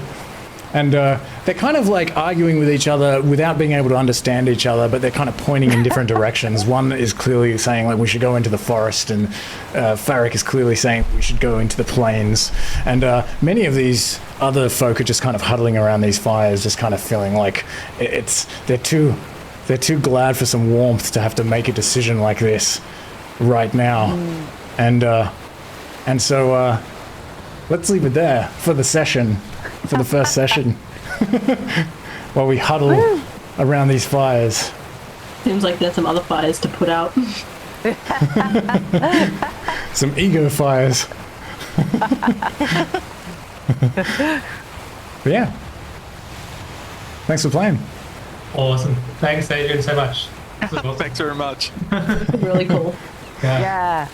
And they're kind of like arguing with each other without being able to understand each other, but they're kind of pointing in different directions. One is clearly saying like we should go into the forest, and Farrik is clearly saying we should go into the plains. And many of these other folk are just kind of huddling around these fires, just kind of feeling like they're too glad for some warmth to have to make a decision like this right now. And so let's leave it there for the session. For the first session, while we huddle around these fires. Seems like there's some other fires to put out. Some ego fires. But yeah. Thanks for playing. Awesome. Thanks, Adrian, so much. This was awesome. Thanks very much. Really cool. Yeah.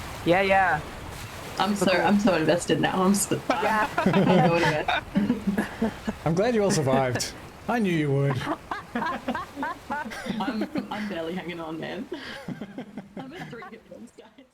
I'm so invested now. I'm going to I'm glad you all survived. I knew you would. I'm barely hanging on, man. I'm at 3 hit points, guys.